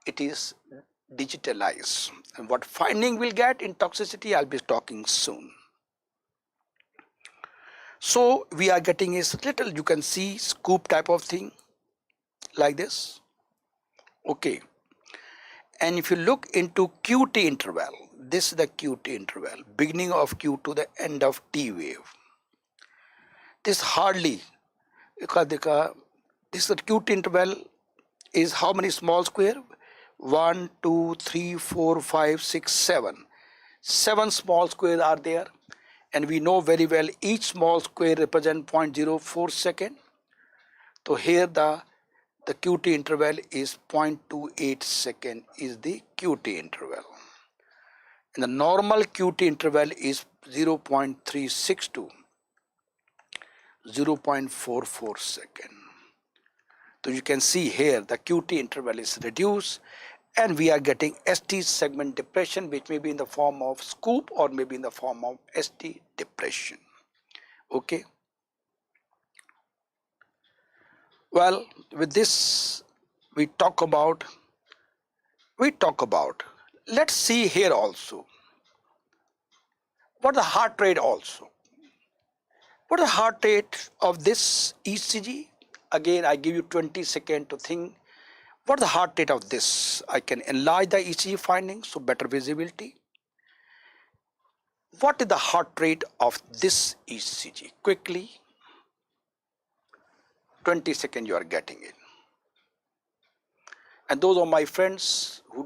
it is digitalized. And what finding we'll get in toxicity, I'll be talking soon. So we are getting is little, you can see scoop type of thing like this. Okay. And if you look into QT interval, this is the QT interval, beginning of Q to the end of T wave. This hardly, because this QT interval is how many small square? 1, 2, 3, 4, 5, 6, 7. 7 small squares are there. And we know very well each small square represents 0.04 second. So here the QT interval is 0.28 second is the QT interval. And the normal QT interval is 0.36 to 0.44 second. So you can see here the QT interval is reduced and we are getting ST segment depression, which may be in the form of scoop or maybe in the form of ST depression. Okay. Well, with this we talk about, let's see here also. What the heart rate also? What is the heart rate of this ECG? Again, I give you 20 seconds to think. What is the heart rate of this? I can enlarge the ECG findings, so better visibility. What is the heart rate of this ECG? Quickly, 20 seconds you are getting it. And those are my friends who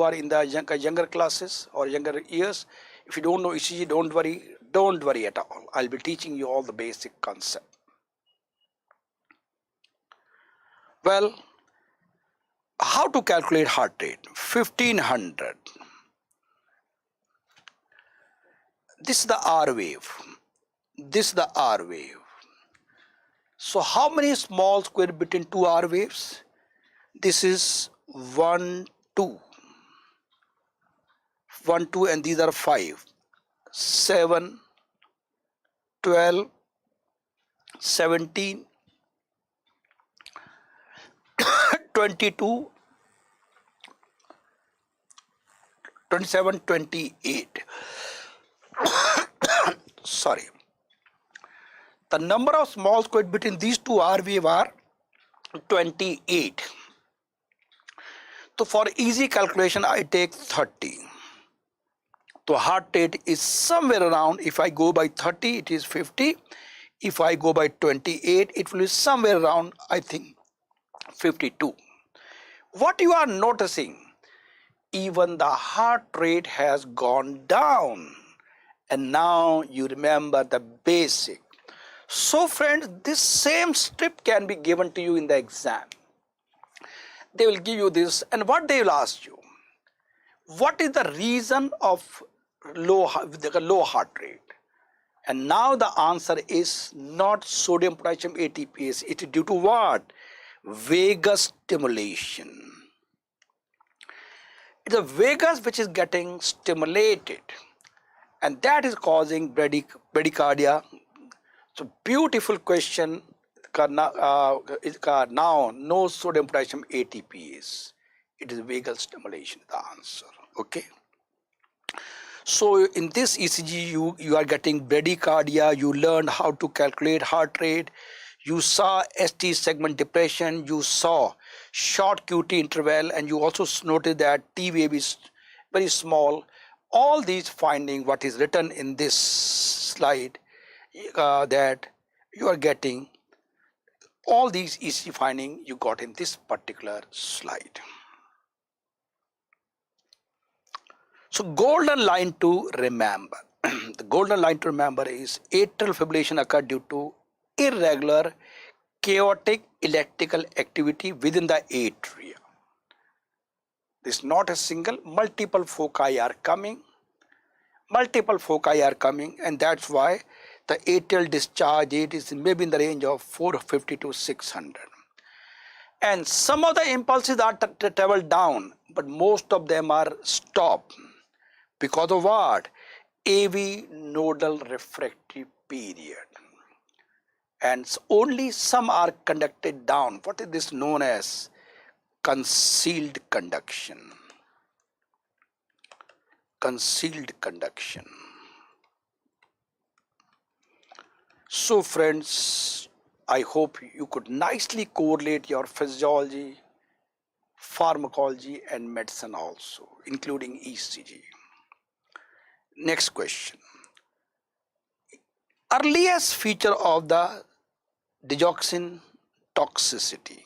are in the younger classes or younger years. If you don't know ECG, don't worry at all. I'll be teaching you all the basic concept. Well, how to calculate heart rate? 1500. This is the R wave. This is the R wave. So how many small square between two R waves? This is 1, 2. 1, 2 and these are 5. 7, 12, 17, 22, 27, 28. Sorry. The number of small square between these two R wave are 28. So for easy calculation, I take 30. So heart rate is somewhere around, if I go by 30, it is 50. If I go by 28, it will be somewhere around, I think, 52. What you are noticing, even the heart rate has gone down. And now you remember the basic. So friends, this same strip can be given to you in the exam. They will give you this, and what they will ask you, what is the reason of low heart rate? And now the answer is not sodium potassium ATPase. It is due to what? Vagus stimulation. It's a vagus which is getting stimulated, and that is causing bradycardia. So beautiful question. Now no sodium potassium ATPase. It is vagal stimulation, the answer. Okay. So in this ECG, you are getting bradycardia. You learned how to calculate heart rate. You saw ST segment depression. You saw short QT interval, and you also noted that T wave is very small. All these findings, what is written in this slide, that you are getting all these ECG findings you got in this particular slide. So golden line to remember. The golden line to remember is atrial fibrillation occurred due to irregular chaotic electrical activity within the atria. This is not a single, multiple foci are coming. And that's why the atrial discharge rate is maybe in the range of 450 to 600. And some of the impulses are travel down, but most of them are stopped. Because of what? AV nodal refractory period. And only some are conducted down. What is this known as? Concealed conduction. Concealed conduction. So friends, I hope you could nicely correlate your physiology, pharmacology and medicine also, including ECG. Next question. Earliest feature of the digoxin toxicity.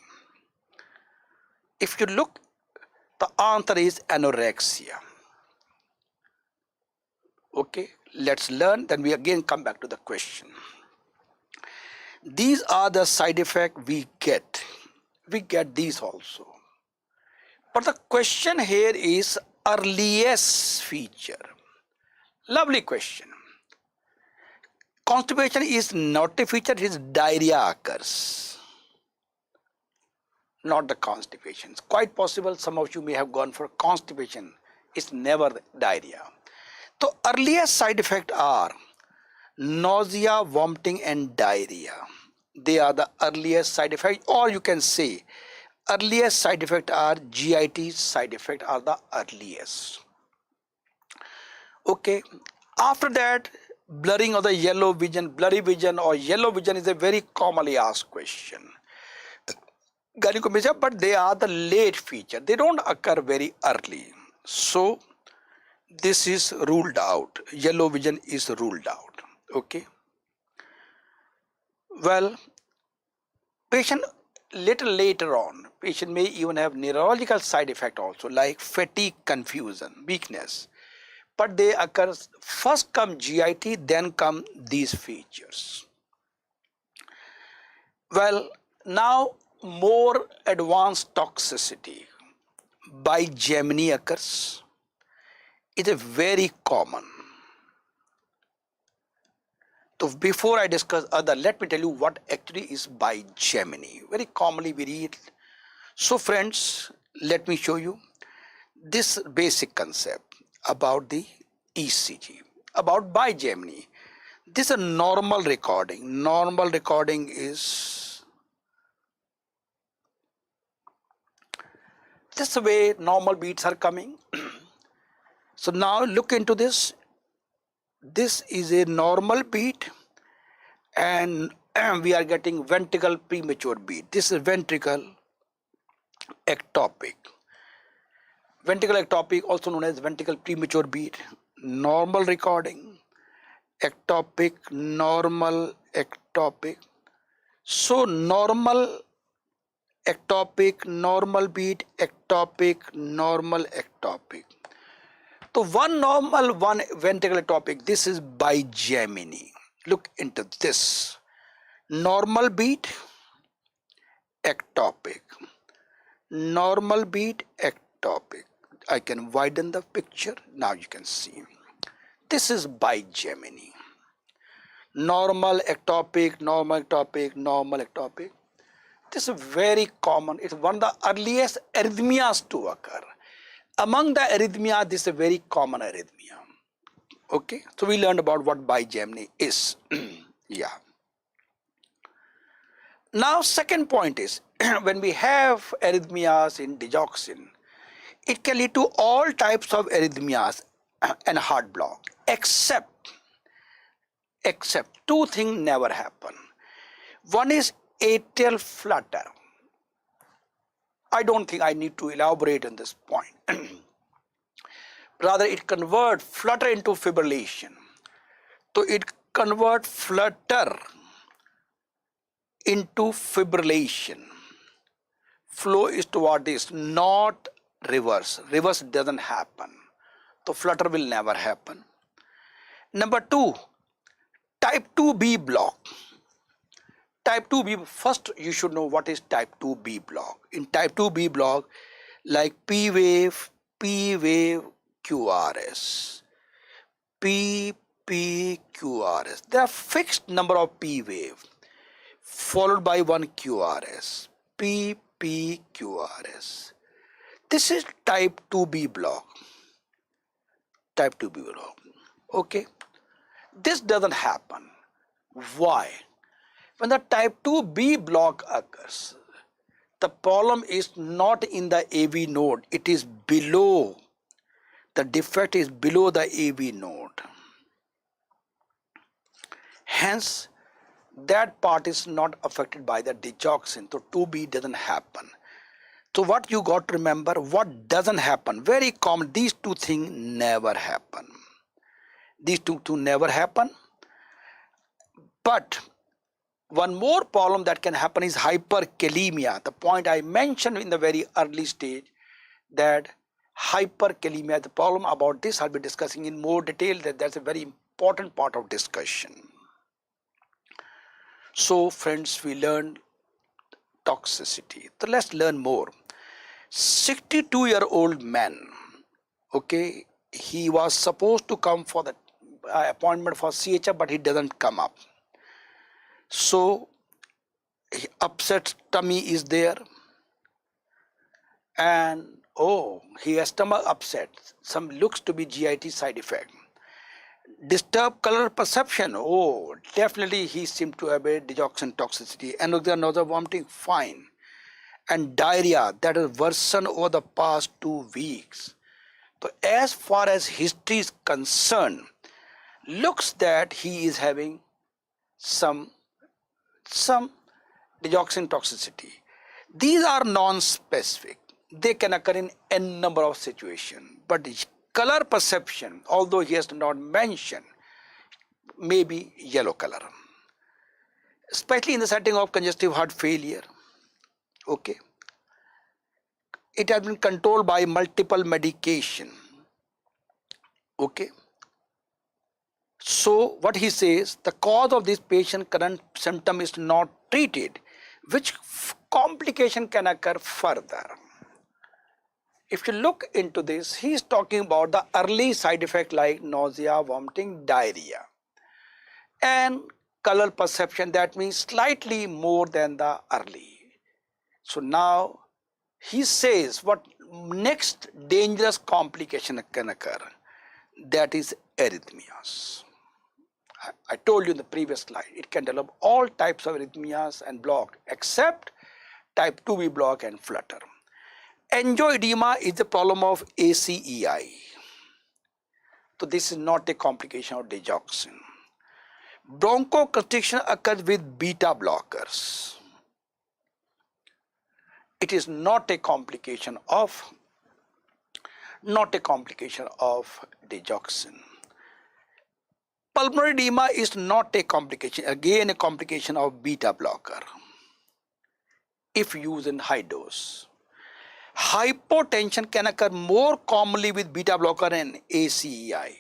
If you look, the answer is anorexia. Okay, let's learn, then we again come back to the question. These are the side effects we get. We get these also. But the question here is earliest feature. Lovely question. Constipation is not a feature, it is diarrhea occurs. Not the constipation. It's quite possible some of you may have gone for constipation. It's never diarrhea. So earliest side effects are nausea, vomiting and diarrhea. They are the earliest side effects, or you can say earliest side effects are GIT side effects are the earliest. Okay, after that, blurring of the yellow vision, blurry vision or yellow vision is a very commonly asked question. Gynecomastia, but they are the late feature. They don't occur very early. So this is ruled out. Yellow vision is ruled out. Okay. Well, patient little later on, patient may even have neurological side effect also, like fatigue, confusion, weakness. But they occur, first come GIT, then come these features. Well, now more advanced toxicity by Gemini occurs. It is very common. So before I discuss other, let me tell you what actually is by Gemini. Very commonly we read. So friends, let me show you this basic concept about the ECG, about by Gemini. This is a normal recording. Normal recording is this way normal beats are coming. So now look into this. This is a normal beat and we are getting ventricle premature beat. This is ventricle ectopic. Ventricle ectopic, also known as ventricle premature beat. Normal recording, ectopic, normal, ectopic. So normal, ectopic, normal beat, ectopic, normal, ectopic. So one normal, one ventricular ectopic. This is by Gemini. Look into this. Normal beat, ectopic. Normal beat, ectopic. I can widen the picture. Now you can see. This is by Gemini. Normal, ectopic, normal, ectopic, normal, ectopic. This is very common. It's one of the earliest arrhythmias to occur. Among the arrhythmia, this is a very common arrhythmia. Okay, so we learned about what by Gemini is. Yeah. Now, second point is when we have arrhythmias in digoxin, it can lead to all types of arrhythmias and heart block, except two things never happen. One is atrial flutter. I don't think I need to elaborate on this point. Rather, it converts flutter into fibrillation. So it converts flutter into fibrillation. Flow is toward this, not reverse. Reverse doesn't happen. So flutter will never happen. Number two, type 2B block. Type 2B, first you should know what is type 2B block. In type 2B block, like P wave, QRS, P, QRS. There are fixed number of P wave followed by one QRS, P, QRS. This is type 2B block. Type 2B block. Okay. This doesn't happen. Why? When the type 2B block occurs, the problem is not in the AV node, it is below. The defect is below the AV node. Hence, that part is not affected by the digoxin. So 2B doesn't happen. So what you got to remember, what doesn't happen, very common, these two things never happen. These two never happen. But one more problem that can happen is hyperkalemia. The point I mentioned in the very early stage, that hyperkalemia, the problem about this I'll be discussing in more detail, that's a very important part of discussion. So friends, we learned toxicity. So let's learn more. 62-year-old man, okay, he was supposed to come for the appointment for CHF, but he doesn't come up. So upset tummy is there, and he has stomach upset, some looks to be GIT side effect. Disturbed color perception, definitely he seemed to have a digoxin toxicity. Nausea, vomiting, fine. And diarrhea, that has worsened over the past 2 weeks. So as far as history is concerned, looks that he is having some digoxin toxicity. These are non-specific. They can occur in n number of situations. But color perception, although he has not mentioned, may be yellow color, especially in the setting of congestive heart failure. Okay, it has been controlled by multiple medication. Okay, so what he says, the cause of this patient current symptom is not treated, which complication can occur further. If you look into this, he is talking about the early side effect like nausea, vomiting, diarrhea, and color perception, that means slightly more than the early. So now he says what next dangerous complication can occur, that is arrhythmias. I told you in the previous slide, it can develop all types of arrhythmias and block except type 2B block and flutter. Angioedema is a problem of Acei. So this is not a complication of digoxin. Bronchoconstriction occurs with beta blockers. It is not a complication of digoxin. Pulmonary edema is not a complication, again a complication of beta blocker if used in high dose. Hypotension can occur more commonly with beta blocker and Acei,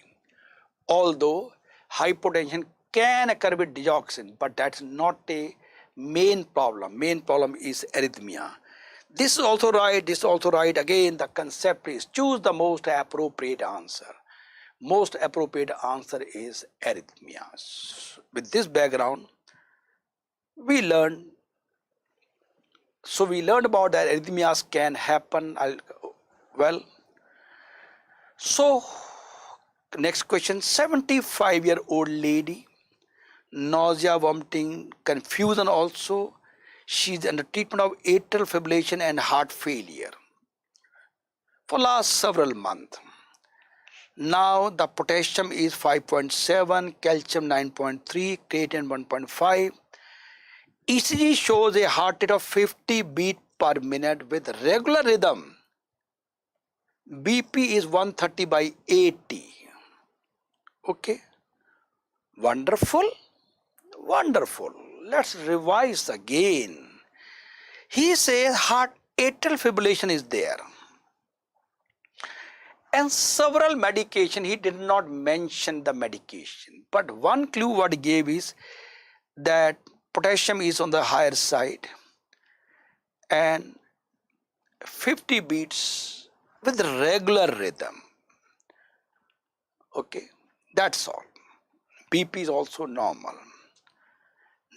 although hypotension can occur with digoxin, but that's not a main problem. Main problem is arrhythmia. This is also right, this is also right. Again, the concept is choose the most appropriate answer. Most appropriate answer is arrhythmias. With this background, we learned about that arrhythmias can happen. So next question, 75-year-old lady, nausea, vomiting, confusion also. She's under treatment of atrial fibrillation and heart failure for last several months. Now the potassium is 5.7, calcium 9.3, creatine 1.5. ECG shows a heart rate of 50 beats per minute with regular rhythm. BP is 130/80. Okay, wonderful. Let's revise again. He says heart atrial fibrillation is there, and several medication. He did not mention the medication, but one clue what he gave is that potassium is on the higher side and 50 beats with regular rhythm. Okay, that's all. BP is also normal.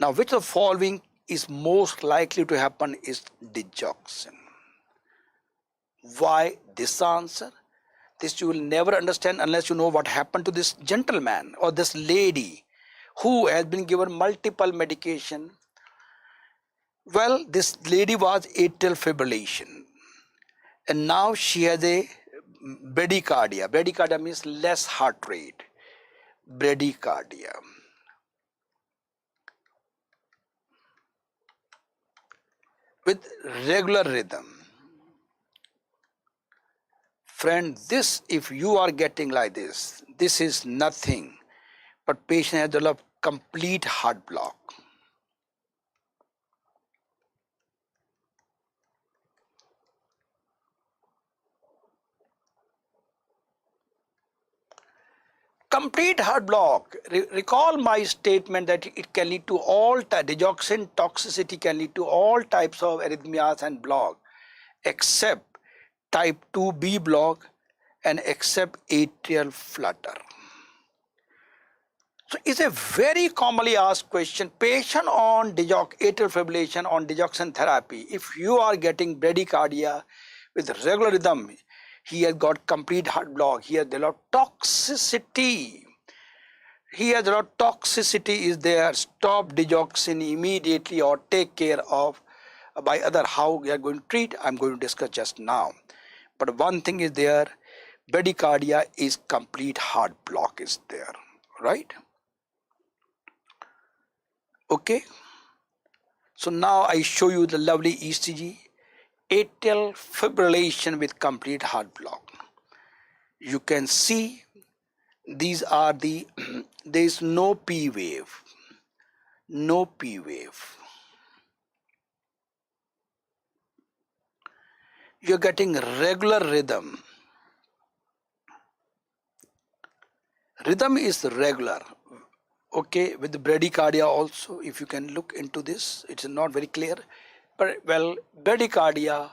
Now, which of the following is most likely to happen is digoxin? Why this answer? This you will never understand unless you know what happened to this gentleman or this lady who has been given multiple medication. Well, this lady was atrial fibrillation, and now she has a bradycardia. Bradycardia means less heart rate. Bradycardia. with regular rhythm. Friend, this, if you are getting like this is nothing but patient has developed complete heart block. Complete heart block. Recall my statement that it can lead to all digoxin toxicity can lead to all types of arrhythmias and block, except type 2B block and except atrial flutter. So it's a very commonly asked question. Patient on atrial fibrillation on digoxin therapy, if you are getting bradycardia with regular rhythm, he has got complete heart block, he has a lot of toxicity. Is there. Stop digoxin immediately or take care of by other how we are going to treat. I'm going to discuss just now. But one thing is there, bradycardia is complete heart block is there, right? Okay. So now I show you the lovely ECG, atrial fibrillation with complete heart block. You can see these are the there is no P wave, no P wave. You're getting regular rhythm. Rhythm is regular. Okay, with the bradycardia also, if you can look into this, it's not very clear. But well, bradycardia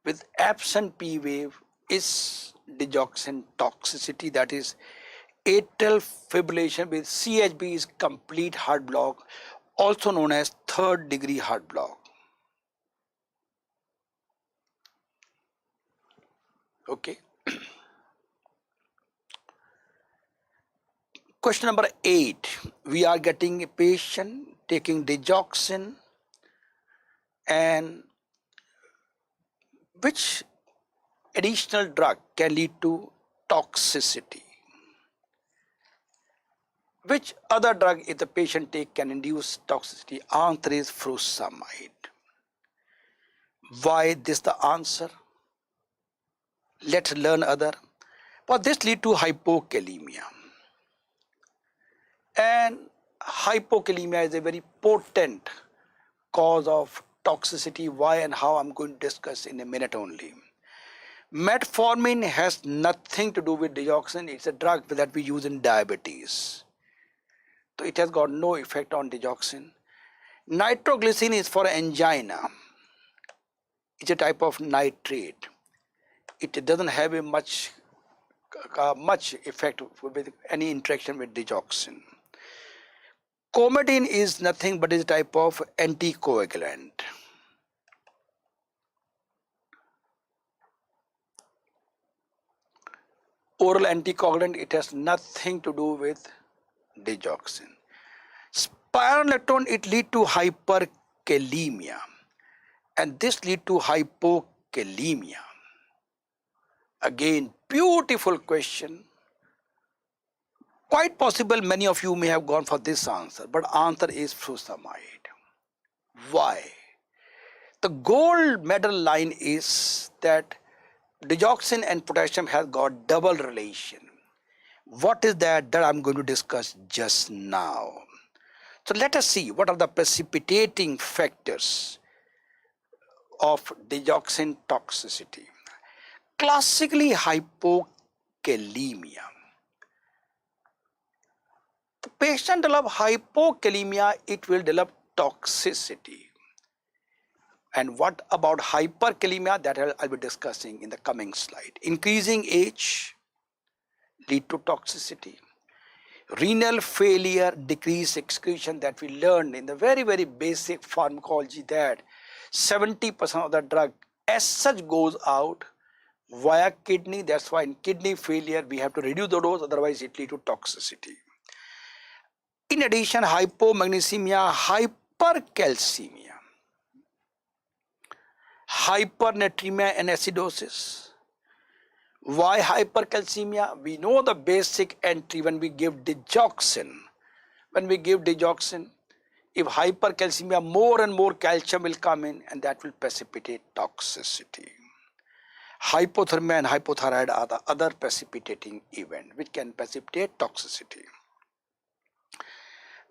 with absent P wave is digoxin toxicity, that is atrial fibrillation with CHB is complete heart block, also known as third degree heart block. Okay. Question number 8. We are getting a patient taking digoxin, and which additional drug can lead to toxicity? Which other drug if the patient take can induce toxicity? Answer is furosemide. Why this the answer? Let's learn other. But this lead to hypokalemia. And hypokalemia is a very potent cause of toxicity. Why and how I'm going to discuss in a minute only. Metformin has nothing to do with digoxin. It's a drug that we use in diabetes. So it has got no effect on digoxin. Nitroglycin is for angina. It's a type of nitrate. It doesn't have a much effect with any interaction with digoxin. Coumadin is nothing but is a type of anticoagulant. Oral anticoagulant, it has nothing to do with digoxin. Spironolactone, it lead to hyperkalemia, and this lead to hypokalemia. Again, beautiful question. Quite possible many of you may have gone for this answer, but answer is furosemide. Why? The gold medal line is that digoxin and potassium has got double relation. What is that? That I'm going to discuss just now. So let us see what are the precipitating factors of digoxin toxicity. Classically, hypokalemia. The patient develop hypokalemia, it will develop toxicity. And what about hyperkalemia? That I'll be discussing in the coming slide. Increasing age lead to toxicity. Renal failure, decreased excretion, that we learned in the very, very basic pharmacology that 70% of the drug as such goes out via kidney. That's why in kidney failure we have to reduce the dose, otherwise it leads to toxicity. In addition, hypomagnesemia, hypercalcemia, hypernatremia and acidosis. Why hypercalcemia? We know the basic entry when we give digoxin. When we give digoxin, If hypercalcemia, more and more calcium will come in and that will precipitate toxicity. Hypothermia and hypothyroid are the other precipitating event which can precipitate toxicity.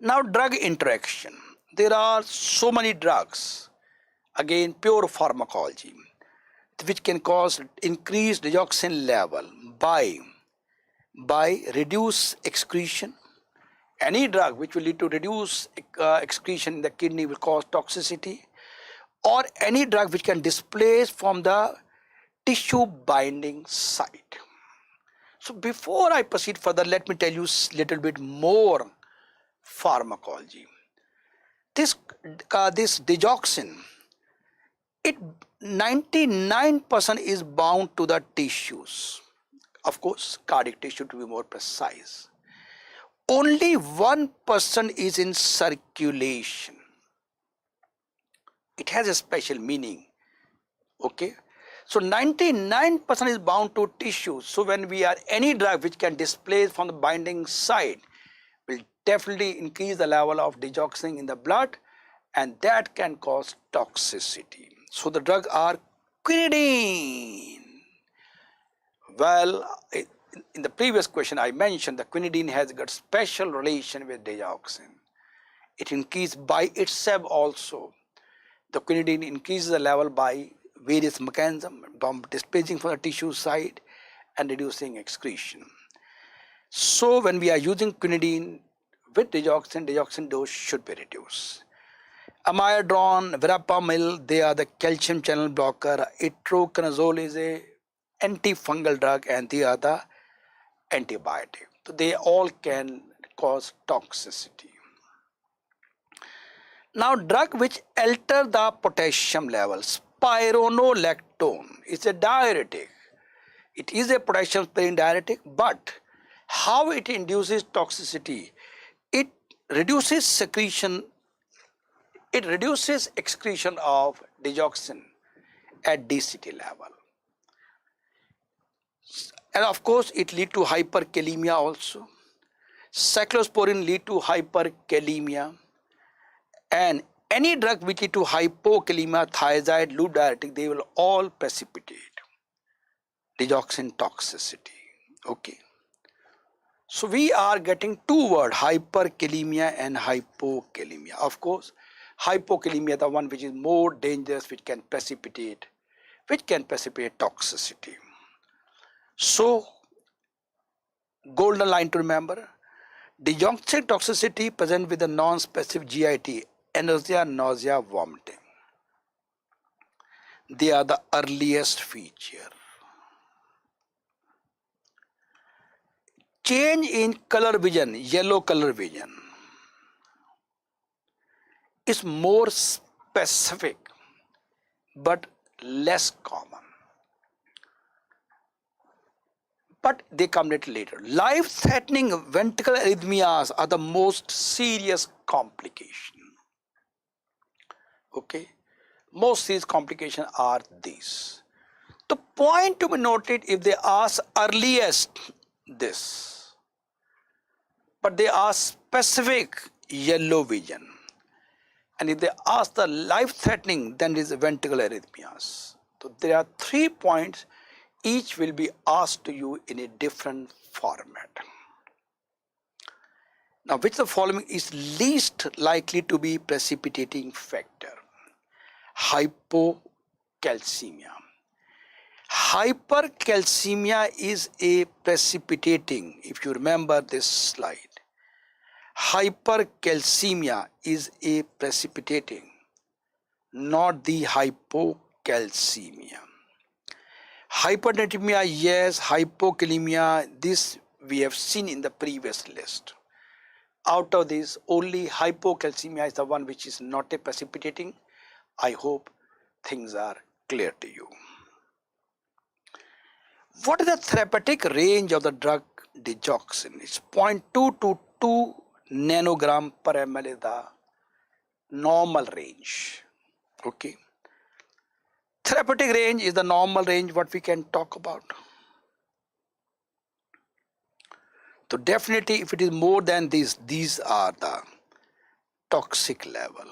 Now drug interaction. There are so many drugs, again pure pharmacology, which can cause increased digoxin level by reduced excretion. Any drug which will lead to reduced excretion in the kidney will cause toxicity, or any drug which can displace from the tissue binding site. So before I proceed further, let me tell you a little bit more pharmacology. This digoxin, it 99% is bound to the tissues. Of course, cardiac tissue to be more precise. Only 1% is in circulation. It has a special meaning. Okay. So 99% is bound to tissue. So when we are any drug which can displace from the binding site will definitely increase the level of digoxin in the blood, and that can cause toxicity. So the drugs are quinidine. Well, in the previous question I mentioned the quinidine has got special relation with digoxin. It increases by itself also. The quinidine increases the level by various mechanisms, displacing from the tissue side and reducing excretion. So when we are using quinidine with digoxin dose should be reduced. Amiodarone, verapamil, they are the calcium channel blocker. Itraconazole is a antifungal drug and they are the antibiotic. So they all can cause toxicity. Now drug which alter the potassium levels, spironolactone is a diuretic. It is a potassium sparing diuretic, but how it induces toxicity? It reduces secretion, it reduces excretion of digoxin at DCT level. And of course, it leads to hyperkalemia also. Cyclosporine lead to hyperkalemia. And any drug which lead to hypokalemia, thiazide, loop diuretic, they will all precipitate digoxin toxicity. Okay. So we are getting two words, hyperkalemia and hypokalemia. Of course, hypokalemia, the one which is more dangerous, which can precipitate toxicity. So, golden line to remember, digoxin toxicity present with a non-specific GIT, anorexia, nausea, vomiting. They are the earliest feature. Change in color vision, yellow color vision, is more specific but less common. But they come little later. Life-threatening ventricular arrhythmias are the most serious complication. Okay, most serious complications are these. The point to be noted, if they ask earliest this, but they ask specific yellow vision, and if they ask the life-threatening, then it is ventricular arrhythmias. So there are 3 points. Each will be asked to you in a different format. Now, which of the following is least likely to be precipitating factor? Hypocalcemia. Hypercalcemia is a precipitating, if you remember this slide. Hypercalcemia is a precipitating, not the hypocalcemia. Hypernatremia, yes. Hypokalemia, this we have seen in the previous list. Out of this, only hypocalcemia is the one which is not a precipitating. I hope things are clear to you. What is the therapeutic range of the drug digoxin? It's 0.2 to 2 nanogram per ml is the normal range. Okay. Therapeutic range is the normal range what we can talk about. So definitely if it is more than this, these are the toxic level.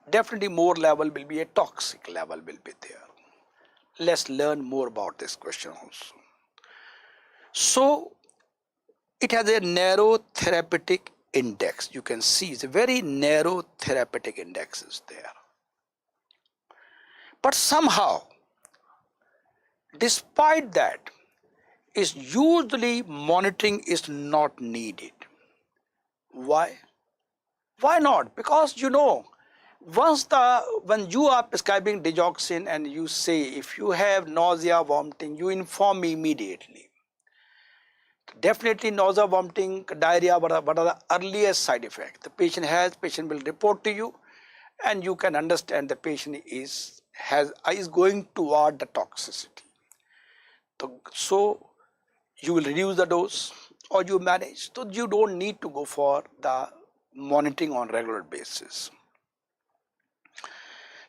Definitely more level will be a toxic level will be there. Let's learn more about this question also. So it has a narrow therapeutic index. You can see it's a very narrow therapeutic index is there. But somehow, despite that, is usually monitoring is not needed. Why? Why not? Because when you are prescribing digoxin and you say if you have nausea, vomiting, you inform me immediately. Definitely nausea, vomiting, diarrhea, what are the earliest side effects the patient will report to you, and you can understand the patient is going toward the toxicity. So you will reduce the dose or you manage. So you don't need to go for the monitoring on regular basis.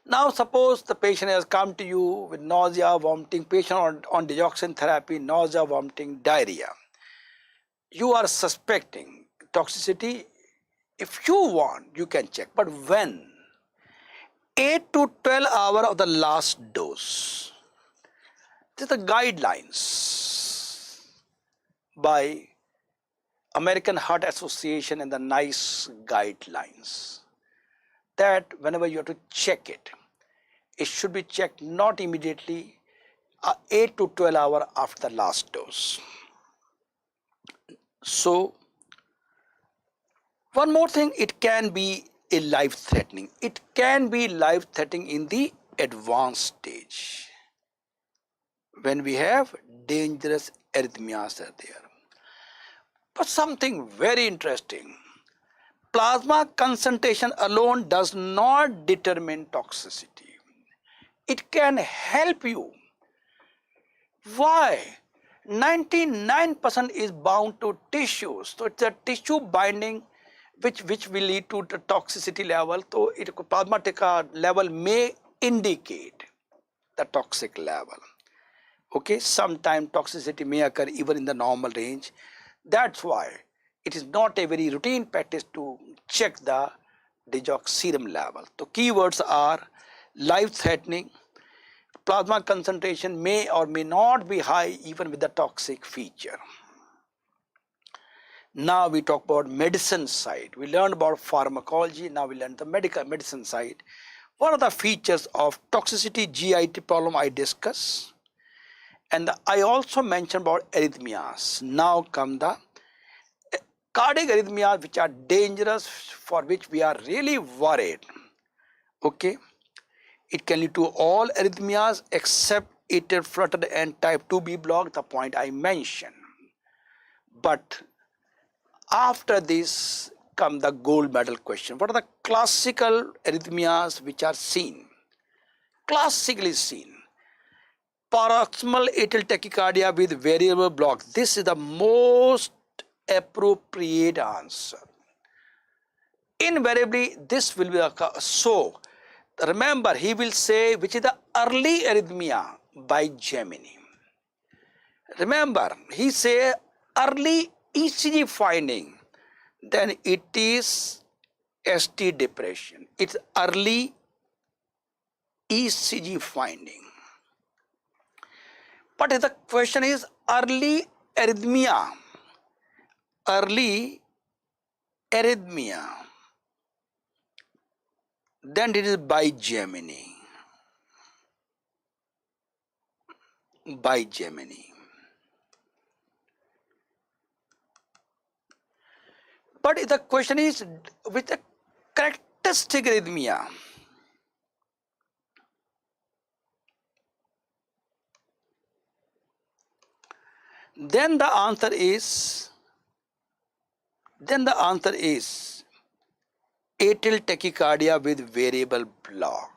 Now suppose the patient has come to you with nausea, vomiting, patient on digoxin therapy, nausea, vomiting, diarrhea. You are suspecting toxicity. If you want, you can check. But when? 8 to 12 hours of the last dose. These are the guidelines by American Heart Association and the NICE guidelines that whenever you have to check it, it should be checked not immediately, 8 to 12 hours after the last dose. So one more thing, it can be a life-threatening. It can be life-threatening in the advanced stage when we have dangerous arrhythmias are there. But something very interesting, plasma concentration alone does not determine toxicity. It can help you. Why? 99% is bound to tissues. So it's a tissue binding which will lead to the toxicity level. So plasma level may indicate the toxic level. Okay, sometimes toxicity may occur even in the normal range. That's why it is not a very routine practice to check the digoxin level. So keywords are life-threatening, plasma concentration may or may not be high even with the toxic feature. Now we talk about medicine side. We learned about pharmacology, now we learn the medicine side. What are the features of toxicity GIT problem I discuss? And I also mentioned about arrhythmias. Now come the cardiac arrhythmias which are dangerous, for which we are really worried. Okay, it can lead to all arrhythmias except atrial flutter and type 2B block, the point I mentioned. But after this come the gold medal question. What are the classical arrhythmias which are seen? Classically seen. Paroxysmal atrial tachycardia with variable block. This is the most appropriate answer. Invariably, this will be occur. So, remember, he will say which is the early arrhythmia by Gemini. Remember, he say early ECG finding, then it is ST depression. It's early ECG finding. But if the question is early arrhythmia, then it is by Gemini. By Gemini. But if the question is with a characteristic arrhythmia, then the answer is atrial tachycardia with variable block.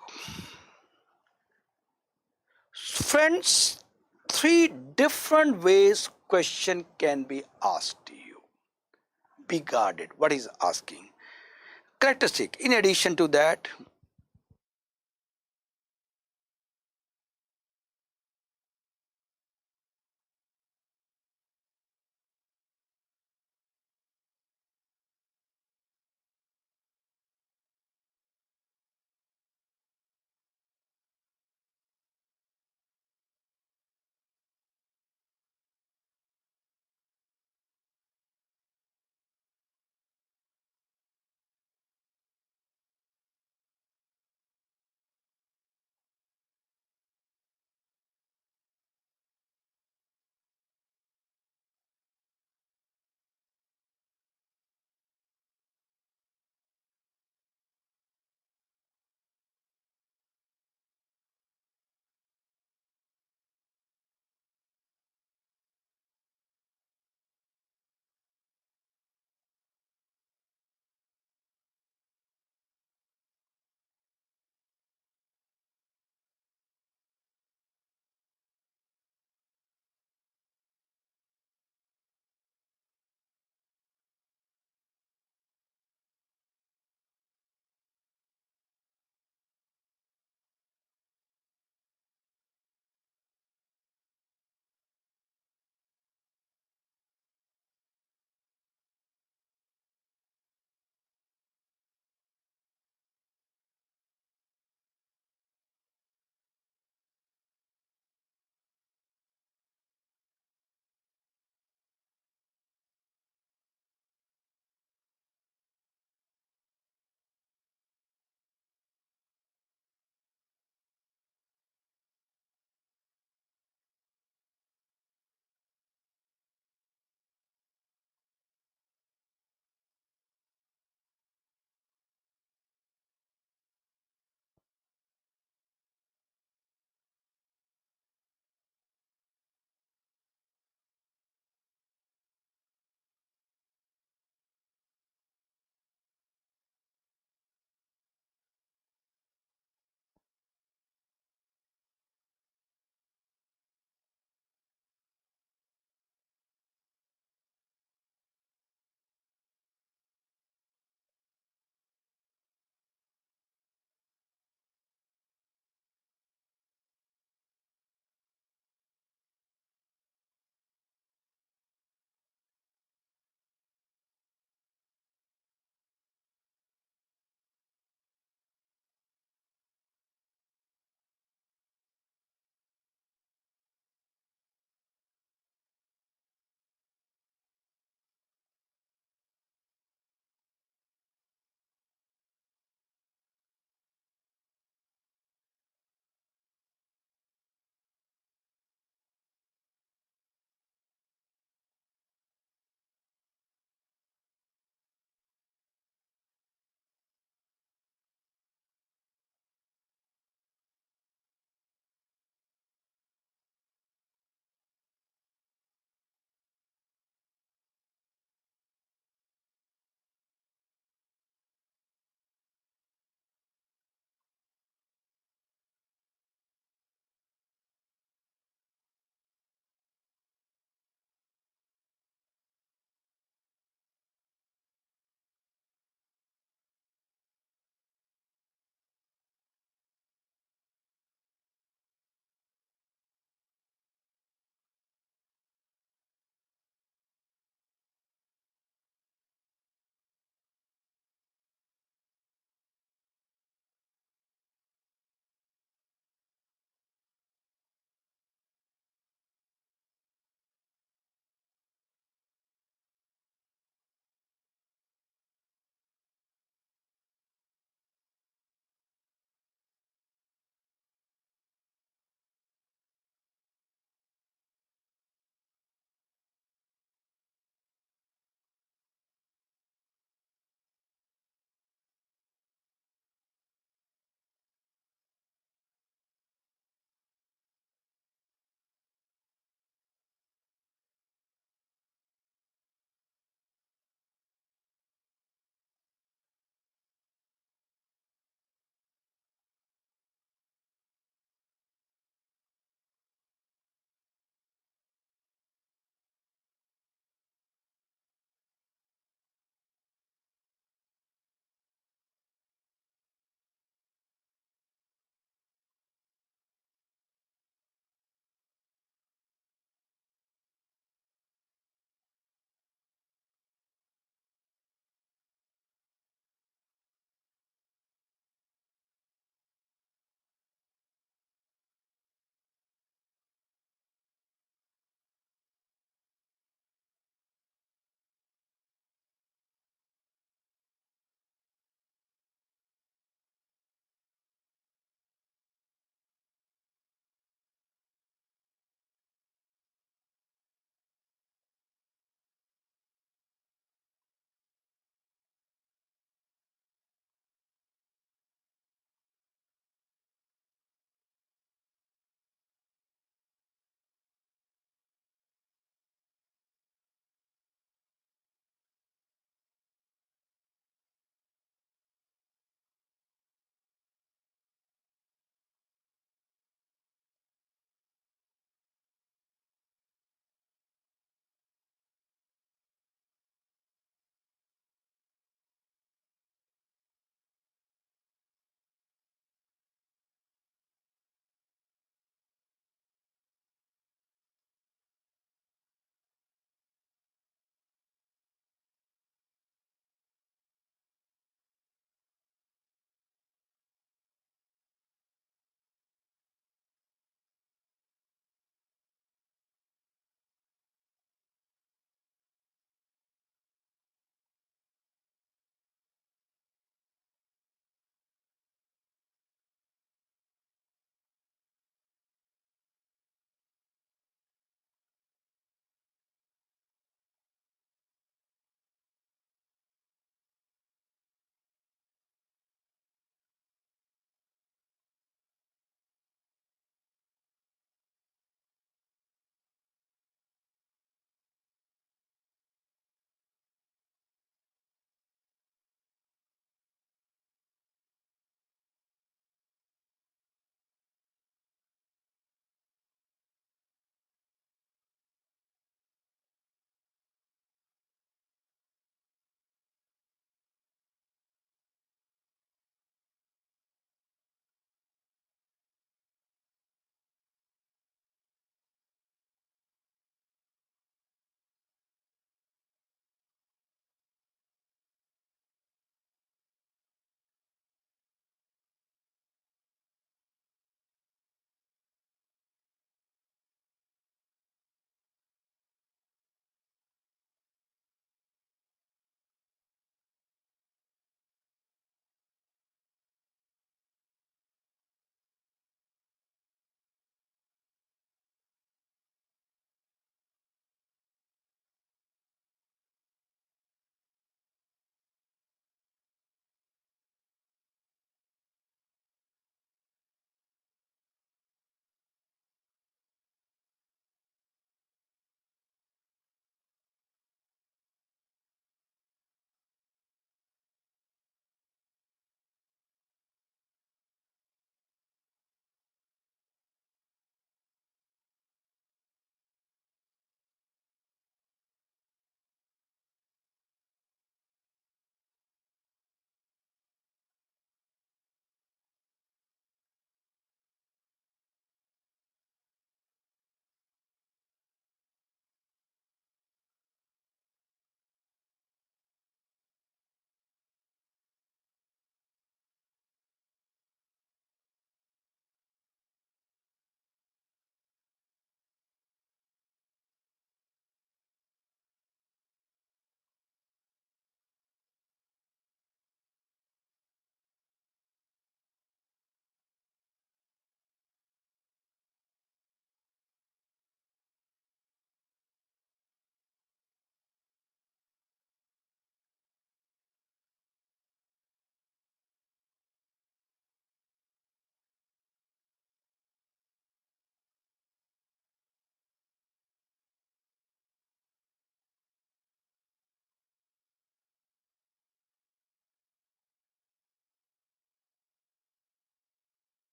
Friends, 3 different ways question can be asked to you. Be guarded. What is asking? Characteristic. In addition to that,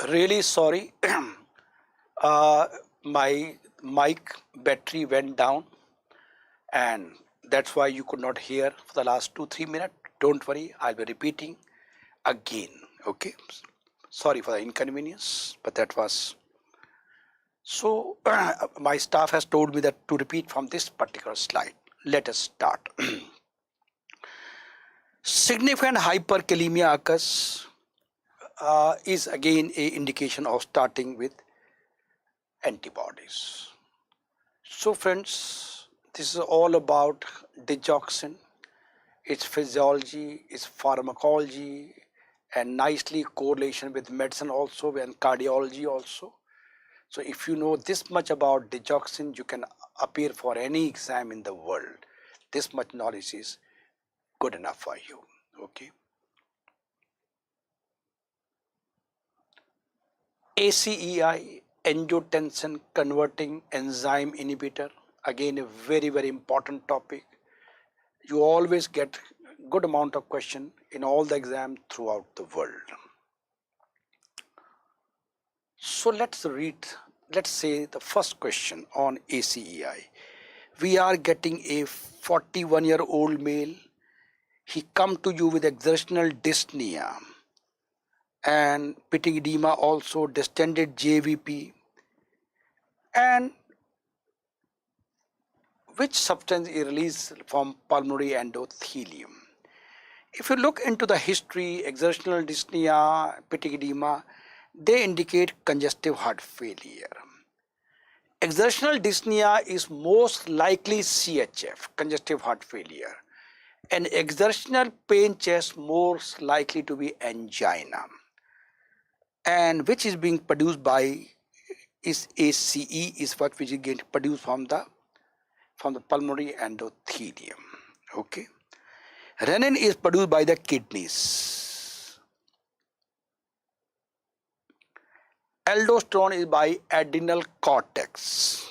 Really sorry. uh, my mic battery went down, and that's why you could not hear for the last 2 3 minutes. Don't worry, I'll be repeating again. Okay, sorry for the inconvenience, but that was so. My staff has told me that to repeat from this particular slide. Let us start. Significant hyperkalemia occurs is again a indication of starting with antibodies. So friends, this is all about digoxin, its physiology, its pharmacology, and nicely correlation with medicine also and cardiology also. So if you know this much about digoxin, you can appear for any exam in the world. This much knowledge is good enough for you. Okay. ACEI, angiotensin converting enzyme inhibitor, again a very important topic. You always get good amount of question in all the exams throughout the world. So let's say the first question on ACEI. We are getting a 41-year-old male. He come to you with exertional dyspnea and pitting edema, also distended JVP, and which substance is released from pulmonary endothelium. If you look into the history, exertional dyspnea, pitting edema, they indicate congestive heart failure. Exertional dyspnea is most likely CHF, congestive heart failure, and exertional pain chest most likely to be angina, and which is being produced by is ACE, is what which is getting produced from the pulmonary endothelium. Okay, renin is produced by the kidneys. Aldosterone is by adrenal cortex.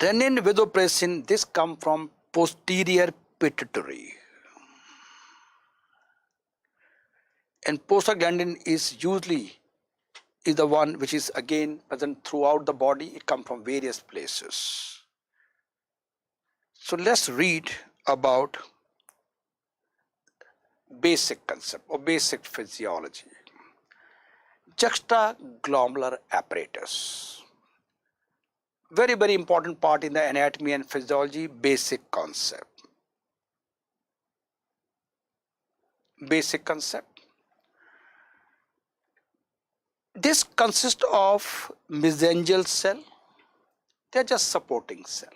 Renin, vasopressin, this come from posterior pituitary. And prostaglandin is usually the one which is again present throughout the body. It comes from various places. So let's read about basic concept or basic physiology. Juxtaglomeral apparatus. Very important part in the anatomy and physiology. Basic concept. This consists of mesangial cell. They are just supporting cell.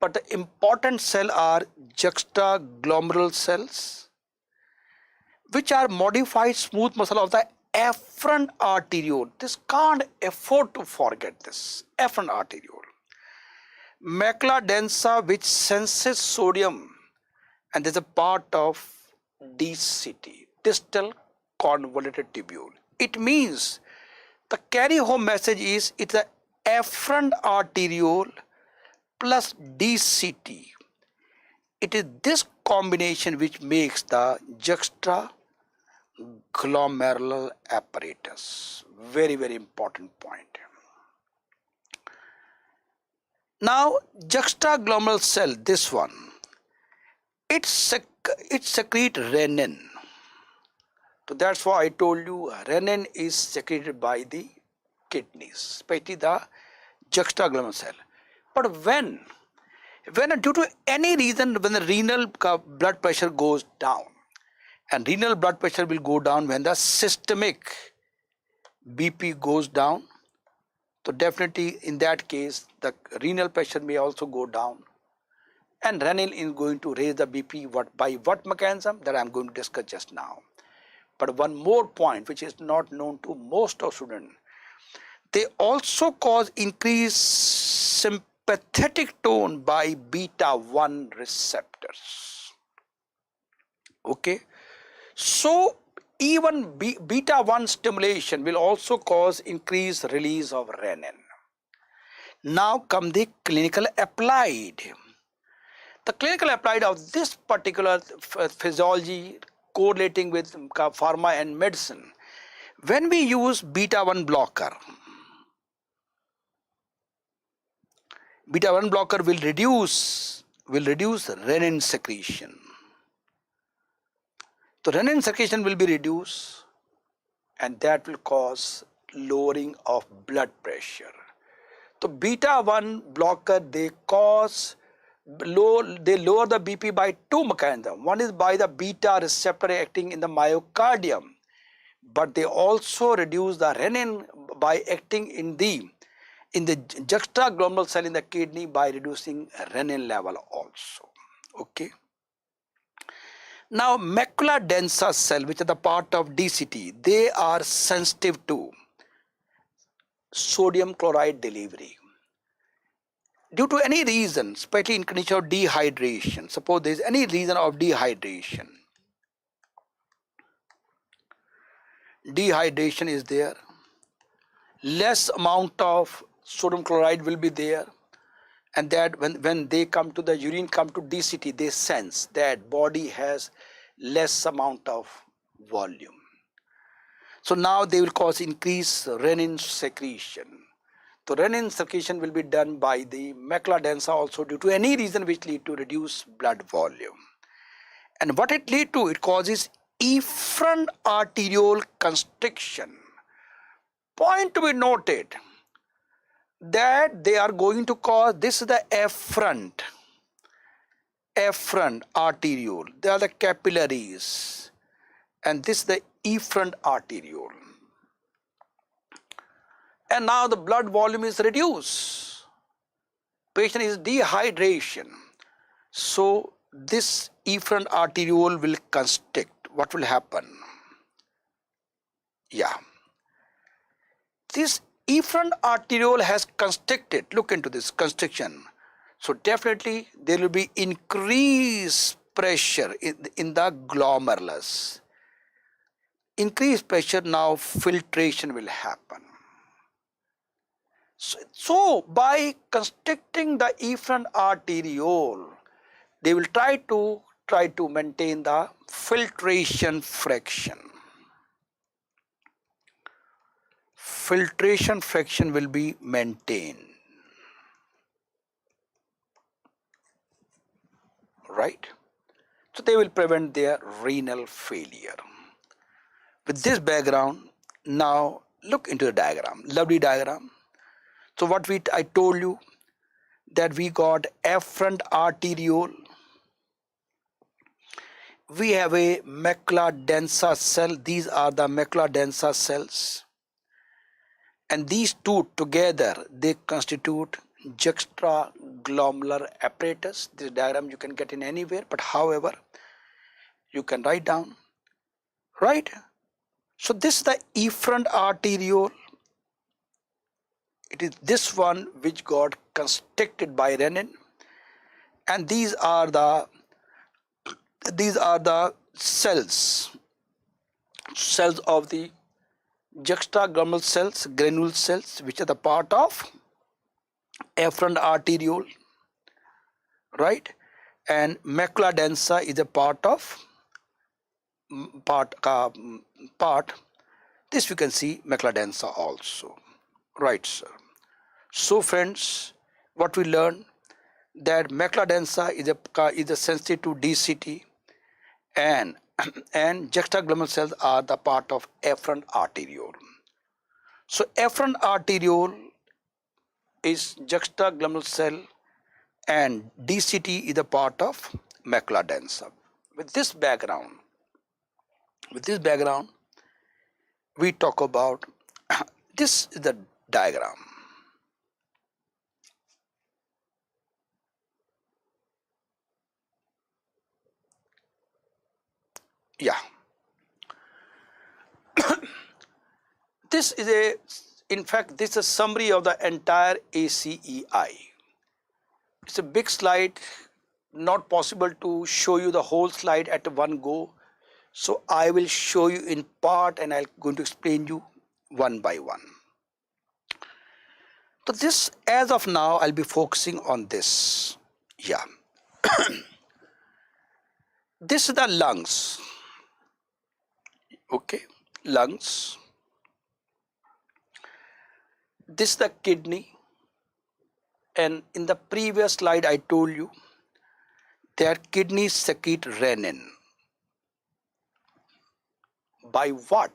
But the important cell are juxtaglomeral cells, which are modified smooth muscle of the afferent arteriole. This can't afford to forget this. Afferent arteriole. Macula densa, which senses sodium, and there's a part of DCT, distal convoluted tubule. It means the carry home message is it's the afferent arteriole plus DCT. It is this combination which makes the juxtaglomeral apparatus. Very important point. Now juxtaglomeral cell, this one, it secretes renin. So that's why I told you renin is secreted by the kidneys, especially the juxtaglomeral cell. But when due to any reason, when the renal blood pressure goes down, and renal blood pressure will go down when the systemic BP goes down, so definitely in that case the renal pressure may also go down, and renin is going to raise the BP. By what mechanism, that I am going to discuss just now. But one more point which is not known to most of students, they also cause increased sympathetic tone by beta 1 receptors. Okay, so even beta 1 stimulation will also cause increased release of renin. Now come the clinical applied. The clinical applied of this particular physiology correlating with pharma and medicine. When we use beta 1 blocker, beta 1 blocker will reduce renin secretion. So renin secretion will be reduced, and that will cause lowering of blood pressure. So beta 1 blocker, they lower the BP by two mechanisms. One is by the beta receptor acting in the myocardium, but they also reduce the renin by acting in the juxtaglomeral cell in the kidney by reducing renin level also. Okay. Now macula densa cell, which are the part of DCT, they are sensitive to sodium chloride delivery. Due to any reason, especially in condition of dehydration, suppose there is any reason of dehydration is there, less amount of sodium chloride will be there, and that when they come to the urine, come to DCT, they sense that body has less amount of volume. So now they will cause increased renin secretion. So renin secretion will be done by the macula densa also due to any reason which lead to reduced blood volume. And what it lead to? It causes efferent arteriole constriction. Point to be noted that they are going to cause, this is the efferent arteriole, they are the capillaries, and this is the efferent arteriole. And now the blood volume is reduced, patient is dehydration, so this efferent arteriole will constrict. What will happen? Yeah, this efferent arteriole has constricted. Look into this constriction. So definitely there will be increased pressure in the glomerulus. Increased pressure, now filtration will happen. So by constricting the efferent arteriole, they will try to maintain the filtration fraction. Filtration fraction will be maintained, right? So they will prevent their renal failure. With this background, now look into the diagram, lovely diagram. So what I told you that we got efferent arteriole, we have a macula densa cell, these are the macula densa cells, and these two together they constitute juxtaglomerular apparatus. This diagram you can get in anywhere, but however you can write down, right? So this is the efferent arteriole. It is this one which got constricted by renin, and these are the cells of the juxtaglomerular cells, granule cells, which are the part of efferent arteriole, right? And macula densa is a part of this we can see macula densa also, right, sir? So friends, what we learned that macula densa is a sensitive to DCT, and juxtaglomerular cells are the part of efferent arteriole. So efferent arteriole is juxtaglomerular cell, and DCT is a part of macula densa. With this background, we talk about this is the diagram. Yeah. This is in fact, this is a summary of the entire ACEI. It's a big slide, not possible to show you the whole slide at one go. So I will show you in part, and I'm going to explain you one by one. So this, as of now, I'll be focusing on this. Yeah. This is the lungs. Okay, lungs. This is the kidney, and in the previous slide I told you that kidneys secrete renin. By what?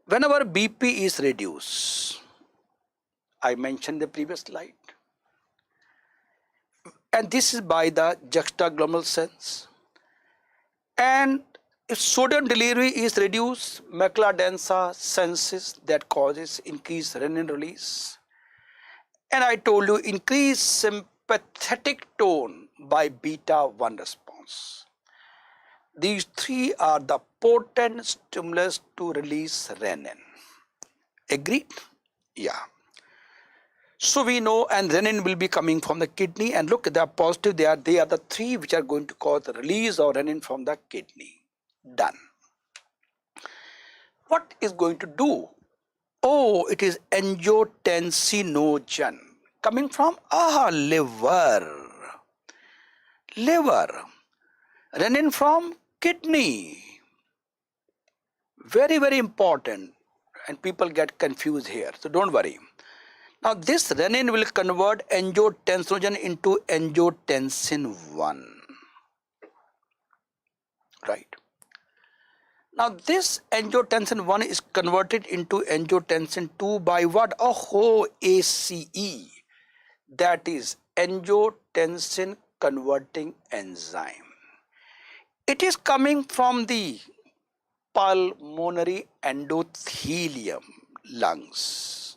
Whenever BP is reduced, I mentioned the previous slide, and this is by the juxtaglomeral cells. And if sodium delivery is reduced, macula densa senses that causes increased renin release. And I told you increased sympathetic tone by beta 1 response. These three are the potent stimulus to release renin. Agreed? Yeah. So we know, and renin will be coming from the kidney, and look, they are positive. They are the three which are going to cause the release of renin from the kidney. Done. What is going to do? Oh, it is angiotensinogen coming from liver. Liver. Renin from kidney. Very, very important, and people get confused here, so don't worry. Now this renin will convert angiotensinogen into angiotensin 1, right? Now this angiotensin 1 is converted into angiotensin 2 by what? Oh, ACE, that is angiotensin converting enzyme. It is coming from the pulmonary endothelium, lungs.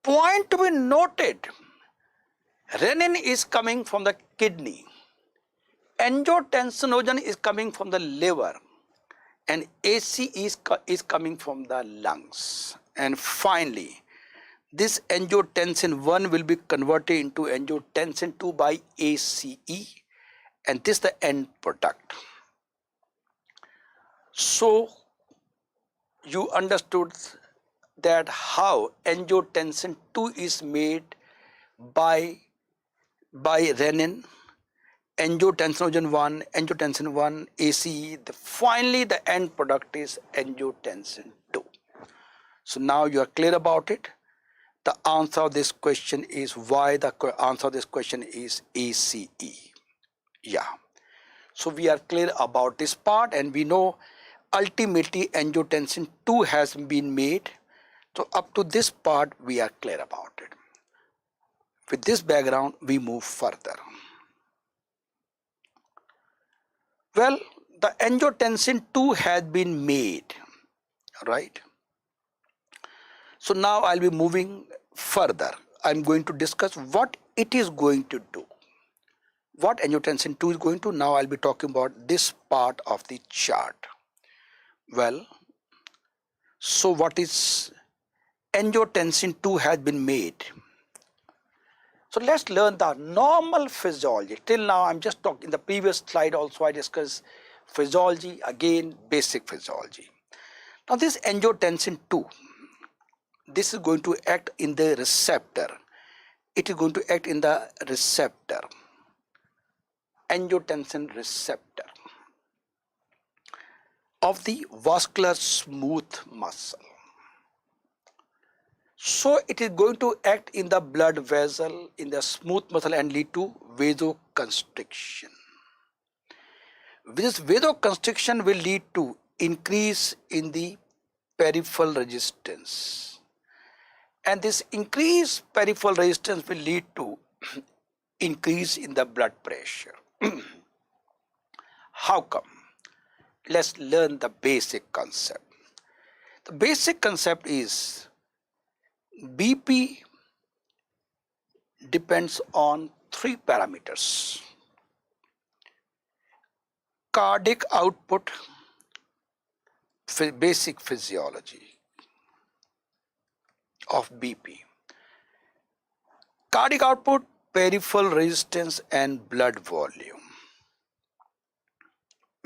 Point to be noted, renin is coming from the kidney, angiotensinogen is coming from the liver, and AC is coming from the lungs. And finally, this angiotensin 1 will be converted into angiotensin 2 by ACE, and this is the end product. So you understood that how angiotensin 2 is made by renin, angiotensin 1, ACE. Finally, the end product is angiotensin 2. So now you are clear about it. The answer of this question is why. The answer of this question is ACE. Yeah. So we are clear about this part, and we know ultimately angiotensin 2 has been made. So up to this part we are clear about it. With this background we move further. Well, the angiotensin 2 has been made, right? So now I'll be moving further. I'm going to discuss what it is going to do. What angiotensin 2 is going to. Now I'll be talking about this part of the chart. Well, so what is angiotensin 2 has been made. So let's learn the normal physiology. Till now I'm just talking, in the previous slide also I discussed physiology, again basic physiology. Now this angiotensin 2, this is going to act in the receptor. It is going to act in the receptor, angiotensin receptor of the vascular smooth muscle. So it is going to act in the blood vessel, in the smooth muscle, and lead to vasoconstriction. This vasoconstriction will lead to increase in the peripheral resistance, and this increased peripheral resistance will lead to increase in the blood pressure. How come? Let's learn the basic concept. The basic concept is BP depends on three parameters: cardiac output, basic physiology of BP, cardiac output, peripheral resistance, and blood volume.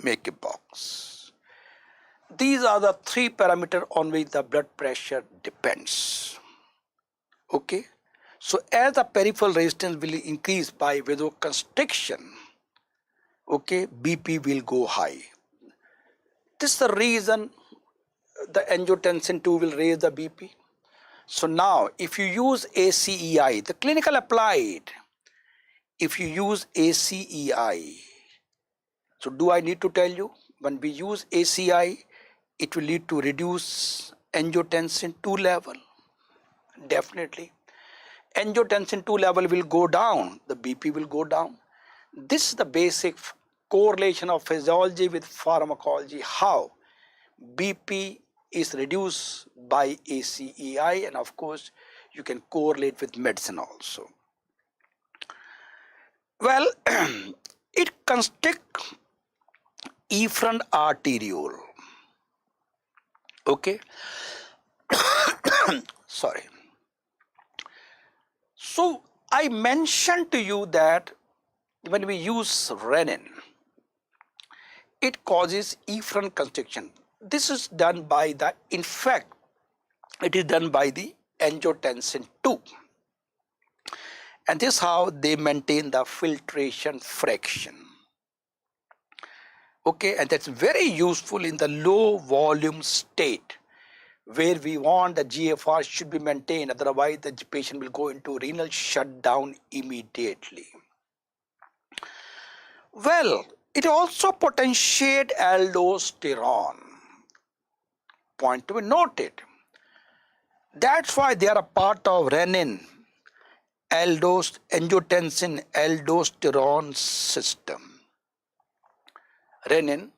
Make a box. These are the three parameters on which the blood pressure depends. Okay, so as the peripheral resistance will increase by vasoconstriction, okay, BP will go high. This is the reason the angiotensin 2 will raise the BP. So now if you use ACEI, the clinical applied, if you use ACEI, so do I need to tell you, when we use ACI, it will lead to reduce angiotensin 2 level? Definitely. Angiotensin 2 level will go down, the BP will go down. This is the basic correlation of physiology with pharmacology, how BP is reduced by ACEI, and of course you can correlate with medicine also. Well, it constricts efferent arteriole. Okay. Sorry. So I mentioned to you that when we use renin, it causes efferent constriction. This is done by the, in fact, it is done by the angiotensin 2. And this is how they maintain the filtration fraction. Okay, and that's very useful in the low volume state where we want the GFR should be maintained, otherwise the patient will go into renal shutdown immediately. Well, it also potentiates aldosterone. Point to be noted. That's why they are a part of renin, angiotensin, aldosterone system. Renin,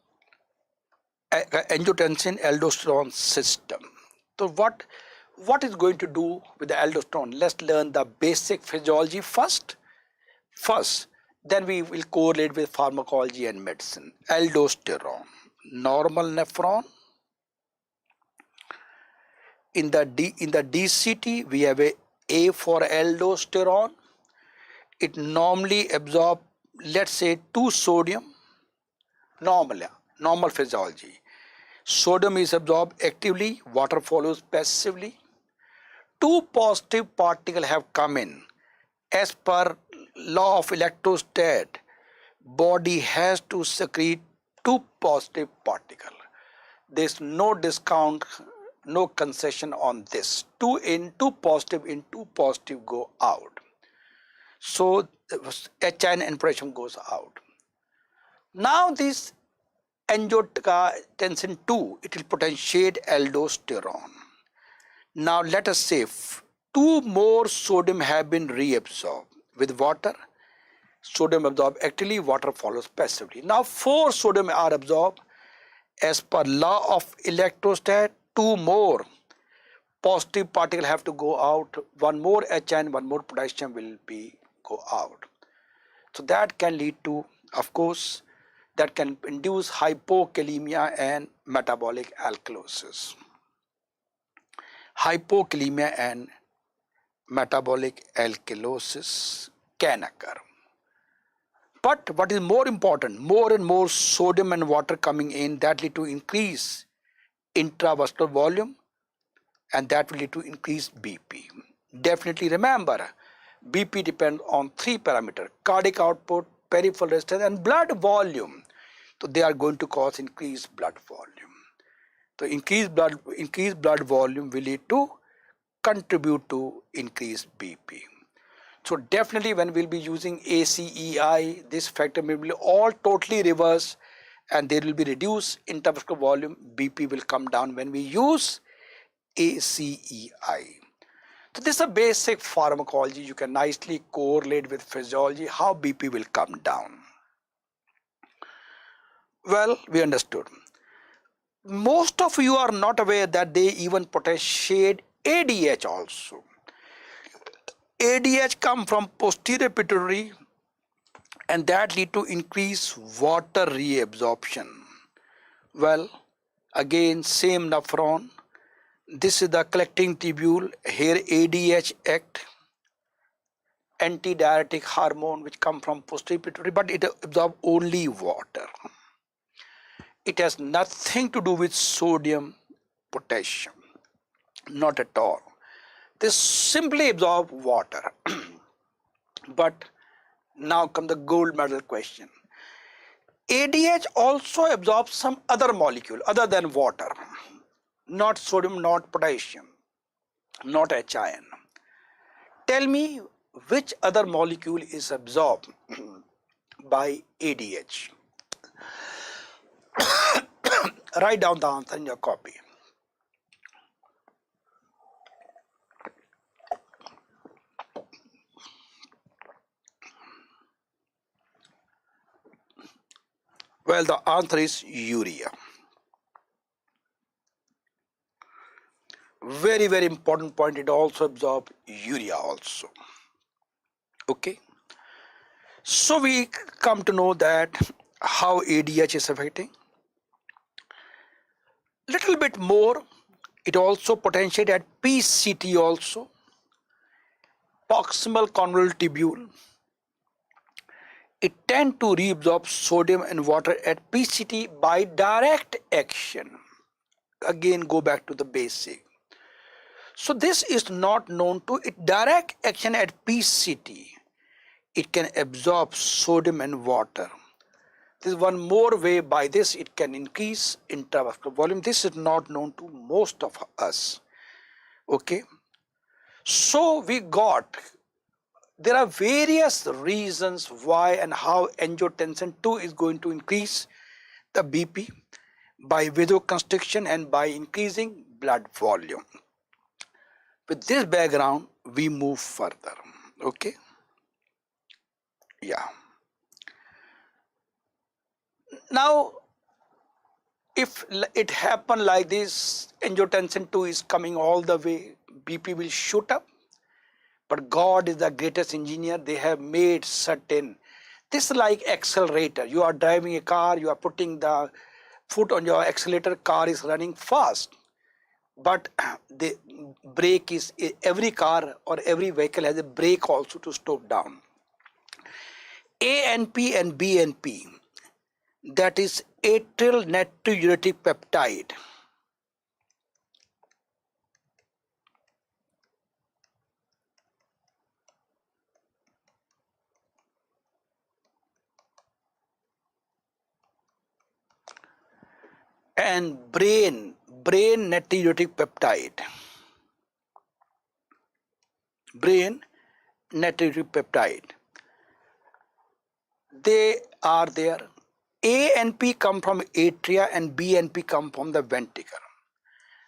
angiotensin, aldosterone system. So what is going to do with the aldosterone? Let's learn the basic physiology first. Then we will correlate with pharmacology and medicine. Aldosterone, normal nephron. In the DCT, we have A for aldosterone. It normally absorbs, let's say, 2 sodium. Normal physiology. Sodium is absorbed actively, water follows passively. 2 positive particles have come in. As per law of electrostat, body has to secrete 2 positive particles. There's no discount, no concession on this. 2 in, 2 positive in, 2 positive go out. So HN impression goes out. Now this angiotensin 2, it will potentiate aldosterone. Now let us say 2 more sodium have been reabsorbed with water. Sodium absorbed actively, water follows passively. Now 4 sodium are absorbed. As per law of electrostat, 2 more positive particles have to go out. 1 more HN, 1 more potassium will go out. So that can lead to, of course, that can induce hypokalemia and metabolic alkalosis. Hypokalemia and metabolic alkalosis can occur. But what is more important, more and more sodium and water coming in, that lead to increase intravascular volume, and that will lead to increased BP. Definitely remember, BP depends on 3 parameters: cardiac output, peripheral resistance, and blood volume. So they are going to cause increased blood volume. So increased blood volume will lead to contribute to increased BP. So definitely when we'll be using ACEI, this factor will be all totally reversed, and there will be reduced intravascular volume. BP will come down when we use ACEI. So this is a basic pharmacology. You can nicely correlate with physiology how BP will come down. Well, we understood. Most of you are not aware that they even potentiate ADH also. ADH come from posterior pituitary, and that lead to increased water reabsorption. Well, again, same nephron. This is the collecting tubule. Here ADH act, antidiuretic hormone which come from posterior pituitary, but it absorbs only water. It has nothing to do with sodium, potassium, not at all. They simply absorb water. But now comes the gold medal question. ADH also absorbs some other molecule other than water, not sodium, not potassium, not H ion. Tell me which other molecule is absorbed by ADH. Write down the answer in your copy. Well, the answer is urea. Very, very important point. It also absorbs urea also. Okay. So we come to know that how ADH is affecting. Little bit more. It also potentiate at PCT also. Proximal convoluted tubule. It tend to reabsorb sodium and water at PCT by direct action. Again, go back to the basic. So this is not known to it. Direct action at PCT. It can absorb sodium and water. This is one more way. By this it can increase intravascular volume. This is not known to most of us. Okay. So we got, there are various reasons why and how angiotensin 2 is going to increase the BP by vasoconstriction and by increasing blood volume. With this background, we move further. Okay. Yeah. Now, if it happen like this, angiotensin 2 is coming all the way, BP will shoot up. But God is the greatest engineer. They have made certain, this is like accelerator. You are driving a car, you are putting the foot on your accelerator, car is running fast. But the brake is, every car or every vehicle has a brake also to stop down. ANP and BNP, that is atrial natriuretic peptide. And brain natriuretic peptide. Brain natriuretic peptide. They are there. A and P come from atria and B and P come from the ventricle.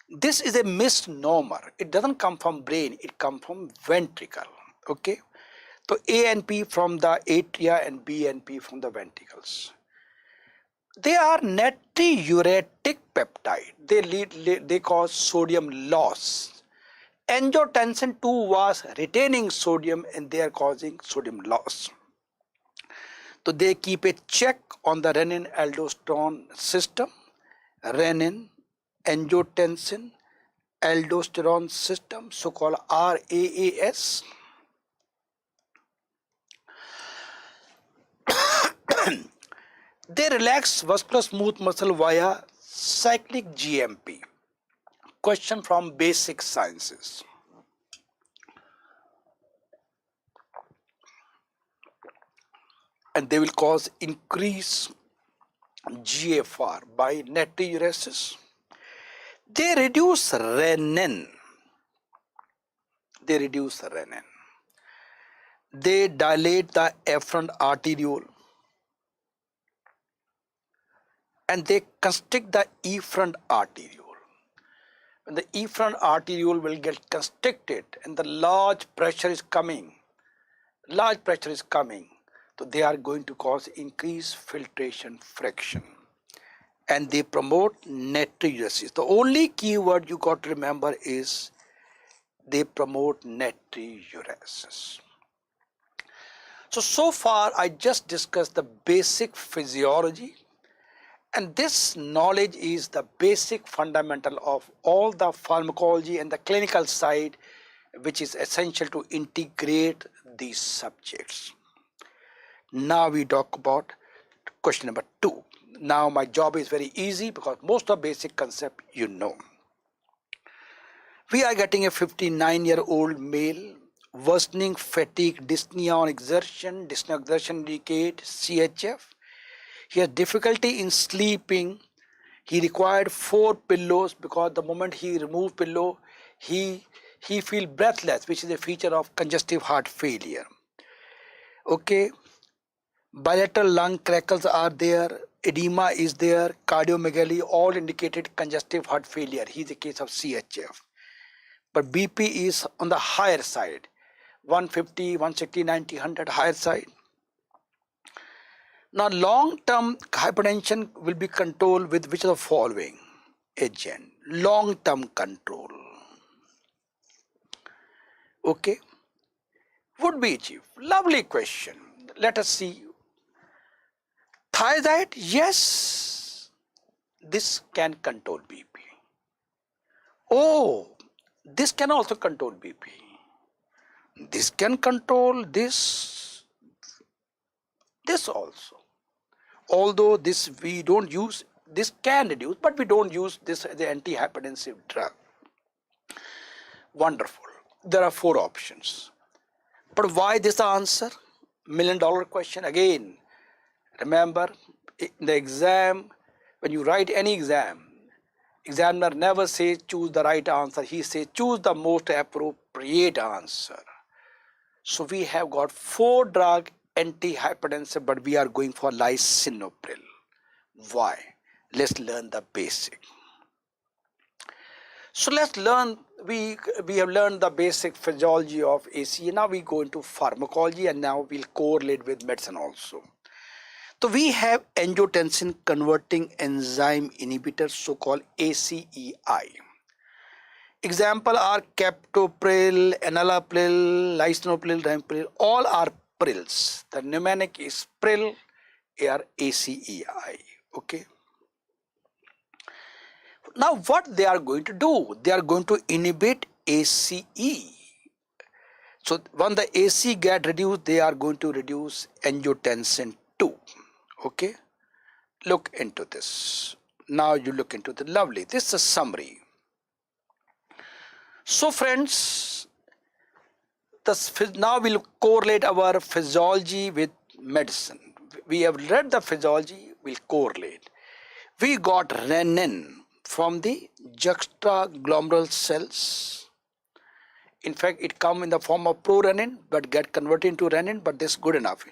This is a misnomer. It doesn't come from brain, it comes from ventricle. Okay. So A and P from the atria and B and P from the ventricles. They are natriuretic peptide. They cause sodium loss. Angiotensin 2 was retaining sodium and they are causing sodium loss. So they keep a check on the renin-aldosterone system, renin, angiotensin, aldosterone system, so-called RAAS. They relax vascular smooth muscle via cyclic GMP. Question from basic sciences. And they will cause increase GFR by natriuresis. They reduce renin. They dilate the afferent arteriole. And they constrict the efferent arteriole. When the efferent arteriole will get constricted and the large pressure is coming, so they are going to cause increased filtration fraction. And they promote natriuresis. The only key word you got to remember is they promote natriuresis. So far I just discussed the basic physiology. And this knowledge is the basic fundamental of all the pharmacology and the clinical side, which is essential to integrate these subjects. Now we talk about question number 2. Now my job is very easy because most of basic concept you know. We are getting a 59-year-old male, worsening fatigue, dyspnea on exertion, dyspnea exertion indicate CHF. He has difficulty in sleeping. He required 4 pillows because the moment he removed pillow, he feel breathless, which is a feature of congestive heart failure. Okay, bilateral lung crackles are there, edema is there, cardiomegaly, all indicated congestive heart failure. He is a case of CHF. But BP is on the higher side, 150, 160, 90, 100, higher side. Now, long-term hypertension will be controlled with which of the following agent? Long-term control. Okay, would be achieved. Lovely question. Let us see. Thiazide, yes, this can control BP. Oh, this can also control BP. This can control this also. Although this we don't use, this can reduce, but we don't use this as an antihypertensive drug. Wonderful. There are 4 options. But why this answer? $1,000,000 question again. Remember, in the exam, when you write any exam, examiner never says choose the right answer. He says choose the most appropriate answer. So we have got 4 drug antihypertensive, but we are going for lisinopril. Why? Let's learn the basic. So let's learn, we have learned the basic physiology of Acei. Now we go into pharmacology, and now we'll correlate with medicine also. So we have angiotensin converting enzyme inhibitors, so-called ACEI. Example are captopril, enalapril, lisinopril, ramipril, all are prils. The mnemonic is pril, are ACEI. Okay. Now what they are going to do? They are going to inhibit ACE. So when the AC get reduced, they are going to reduce angiotensin 2. Okay. Look into this. Now you look into the lovely. This is a summary. So friends, now we'll correlate our physiology with medicine. We have read the physiology, we'll correlate. We got renin from the juxtaglomeral cells. In fact, it comes in the form of prorenin, but get converted into renin, but this is good enough.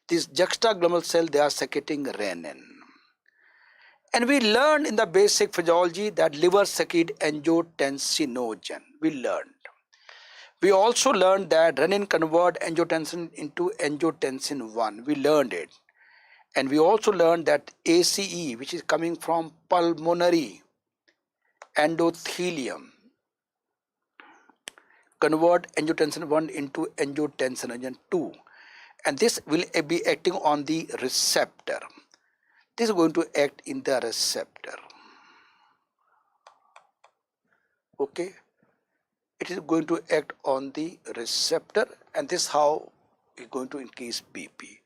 This juxtaglomeral cell, they are secreting renin. And we learned in the basic physiology that liver secrete angiotensinogen. We learned. We also learned that renin convert angiotensin into angiotensin 1. We learned it. And we also learned that ACE, which is coming from pulmonary endothelium, convert angiotensin 1 into angiotensinogen 2. And this will be acting on the receptor. This is going to act in the receptor. Okay. It is going to act on the receptor, and this is how it's going to increase BP.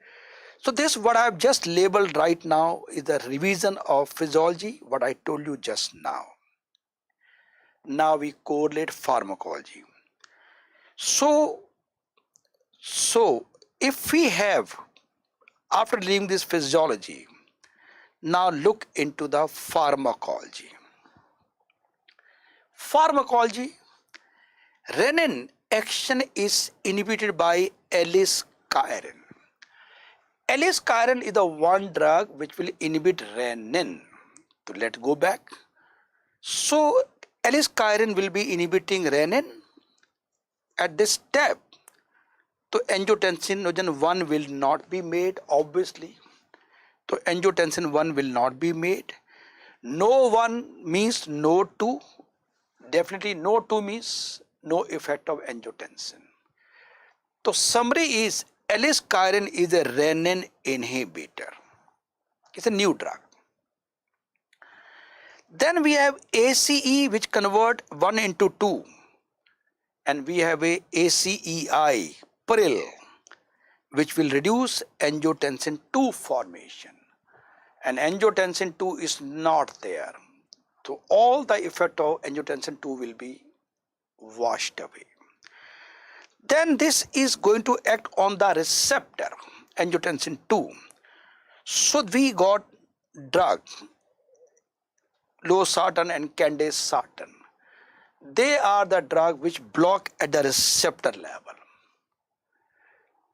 So this, what I have just labeled right now, is the revision of physiology, what I told you just now. Now we correlate pharmacology. So if we have, after leaving this physiology, now look into the pharmacology. Pharmacology, renin action is inhibited by aliskiren. Aliskiren is the one drug which will inhibit renin. So let's go back. So aliskiren will be inhibiting renin at this step. So angiotensin 1 will not be made, obviously. So angiotensin 1 will not be made. No 1 means no 2. Definitely no 2 means no effect of angiotensin. So summary is aliskiren is a renin inhibitor. It's a new drug. Then we have ACE, which convert 1 into 2. And we have a ACEI, pril, which will reduce angiotensin 2 formation. And angiotensin 2 is not there. So all the effect of angiotensin 2 will be washed away. Then this is going to act on the receptor, angiotensin 2. So we got drug, losartan and candesartan. They are the drug which block at the receptor level.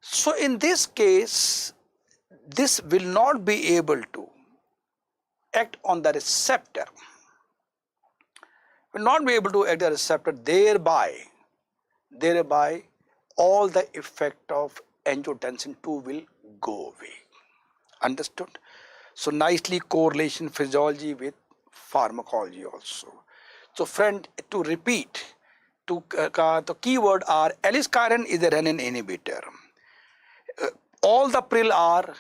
So in this case, this will not be able to act on the receptor, will not be able to act the receptor, thereby all the effect of angiotensin 2 will go away. Understood? So nicely correlation physiology with pharmacology also. So friend, to repeat, the keyword are aliskiren is a renin inhibitor. All the pril are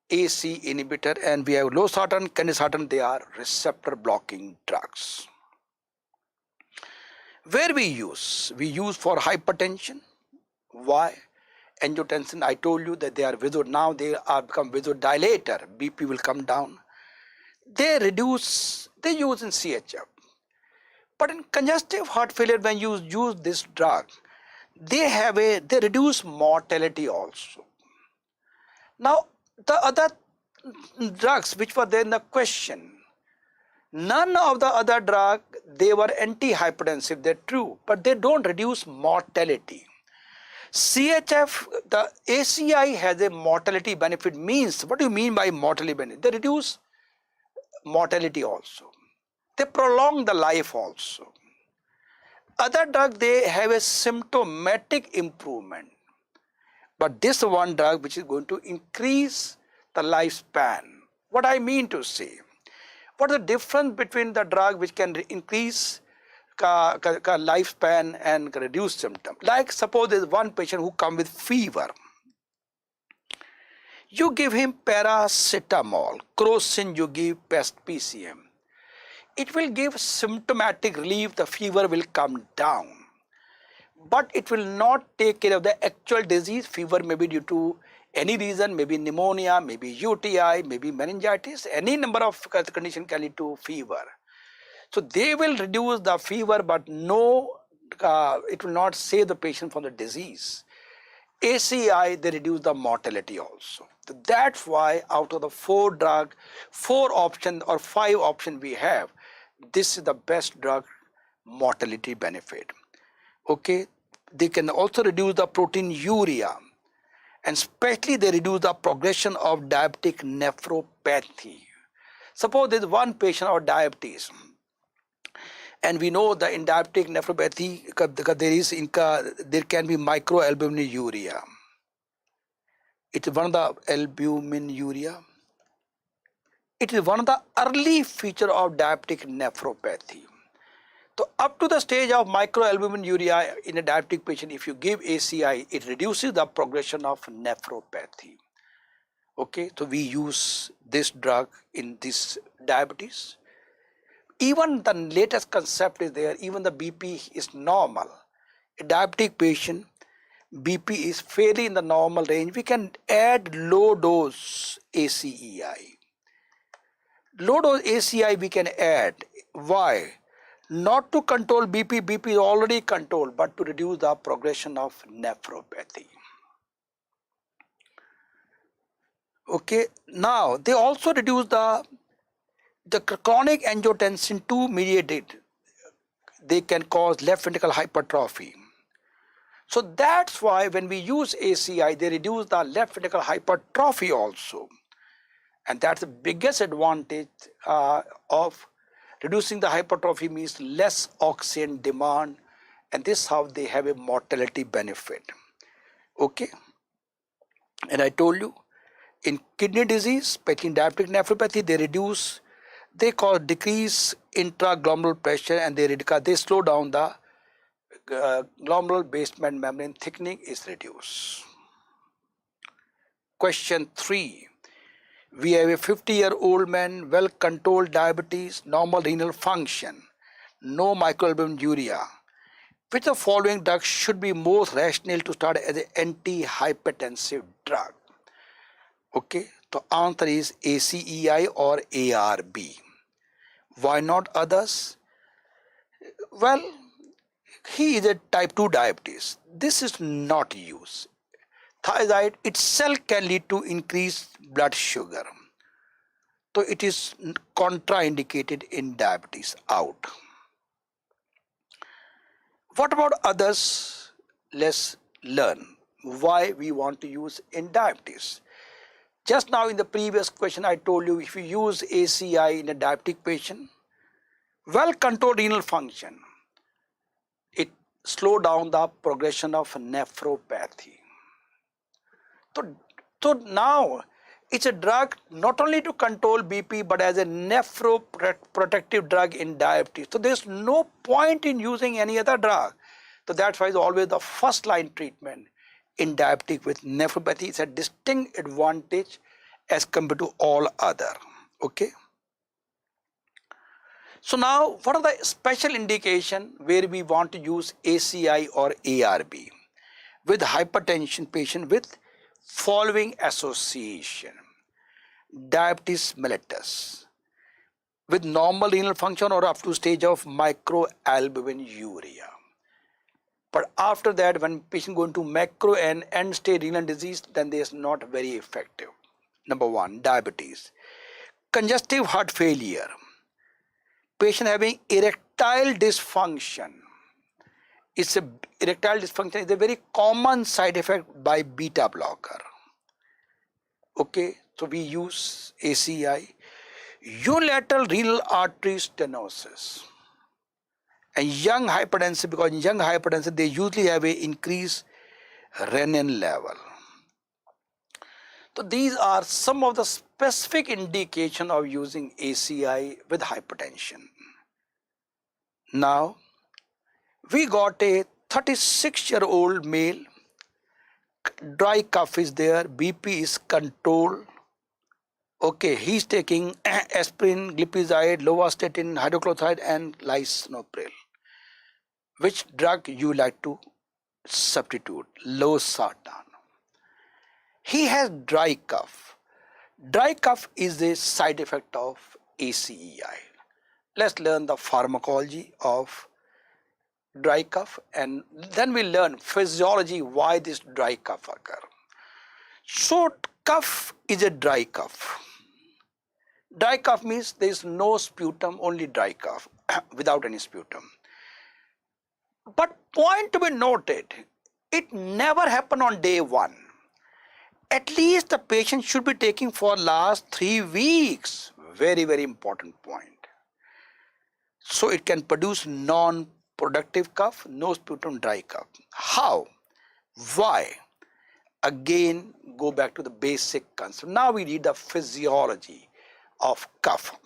AC inhibitor, and we have losartan, candesartan, they are receptor blocking drugs. Where we use for hypertension. Why? Angiotensin, I told you that they are now they are become vasodilator, BP will come down. They use in CHF. But in congestive heart failure, when you use this drug, they reduce mortality also. Now, the other drugs which were there in the question, none of the other drugs, they were antihypertensive, they're true, but they don't reduce mortality. CHF, the ACI has a mortality benefit. Means, what do you mean by mortality benefit? They reduce mortality also. They prolong the life also. Other drugs, they have a symptomatic improvement. But this one drug which is going to increase the lifespan. What I mean to say, what is the difference between the drug which can increase lifespan and reduce symptoms? Like suppose there is one patient who comes with fever. You give him paracetamol, crocin you give PCM. It will give symptomatic relief, the fever will come down. But it will not take care of the actual disease. Fever may be due to any reason, maybe pneumonia, maybe UTI, maybe meningitis, any number of conditions can lead to fever. So they will reduce the fever, but it will not save the patient from the disease. ACI, they reduce the mortality also. So that's why out of the 4 options or 5 options we have, this is the best drug mortality benefit. Okay, they can also reduce the proteinuria, and especially they reduce the progression of diabetic nephropathy. Suppose there is one patient of diabetes, and we know that in diabetic nephropathy there can be microalbuminuria. It is one of the albuminuria. It is one of the early features of diabetic nephropathy. So up to the stage of microalbuminuria in a diabetic patient, if you give ACI, it reduces the progression of nephropathy. Okay, so we use this drug in this diabetes. Even the latest concept is there, even the BP is normal. A diabetic patient, BP is fairly in the normal range. We can add low dose ACEI. Low dose ACI we can add. Why? Not to control BP, BP is already controlled, but to reduce the progression of nephropathy. Okay, now they also reduce the chronic angiotensin 2 mediated, they can cause left ventricular hypertrophy. So that's why when we use ACI, they reduce the left ventricular hypertrophy also. And that's the biggest advantage of reducing the hypertrophy, means less oxygen demand, and this is how they have a mortality benefit. Okay, and I told you in kidney disease, especially in diabetic nephropathy, they cause decrease intraglomerular pressure, and they slow down the glomerular basement membrane thickening is reduced. Question 3. We have a 50-year-old man, well-controlled diabetes, normal renal function, no microalbuminuria. Which of the following drugs should be most rational to start as an antihypertensive drug? Okay, the answer is ACEI or ARB. Why not others? Well, he is a type 2 diabetes. This is not used. Thiazide itself can lead to increased blood sugar. So it is contraindicated in diabetes, out. What about others? Let's learn why we want to use in diabetes. Just now in the previous question I told you, if you use ACI in a diabetic patient, well controlled renal function, it slow down the progression of nephropathy. So now it's a drug not only to control BP but as a nephroprotective drug in diabetes. So there's no point in using any other drug. So that's why it's always the first line treatment in diabetic with nephropathy. It's a distinct advantage as compared to all other. Okay. So now what are the special indication where we want to use ACI or ARB with hypertension patient with following association: diabetes mellitus with normal renal function or up to stage of microalbuminuria. But after that, when patient go into macro and end stage renal disease, then they is not very effective. Number one, diabetes. Congestive heart failure. Patient having erectile dysfunction. Erectile dysfunction is a very common side effect by beta blocker. Okay, so we use ACI. Unilateral renal artery stenosis. And young hypertension, because in young hypertension they usually have a increased renin level. So these are some of the specific indication of using ACI with hypertension. Now we got a 36-year-old male, dry cough is there, BP is controlled. Okay, he's taking aspirin, glipizide, lovastatin, hydrochlorothiazide and lisinopril. Which drug you like to substitute? Losartan. He has dry cough. Dry cough is a side effect of ACEI. Let's learn the pharmacology of dry cough and then we learn physiology why this dry cough occur. So cough is a dry cough. Dry cough means there is no sputum, only dry cough without any sputum. But point to be noted, it never happened on day one. At least the patient should be taking for last 3 weeks. Very, very important point. So it can produce non-productive cough, no sputum, dry cough. How? Why? Again, go back to the basic concept. Now we need the physiology of cough.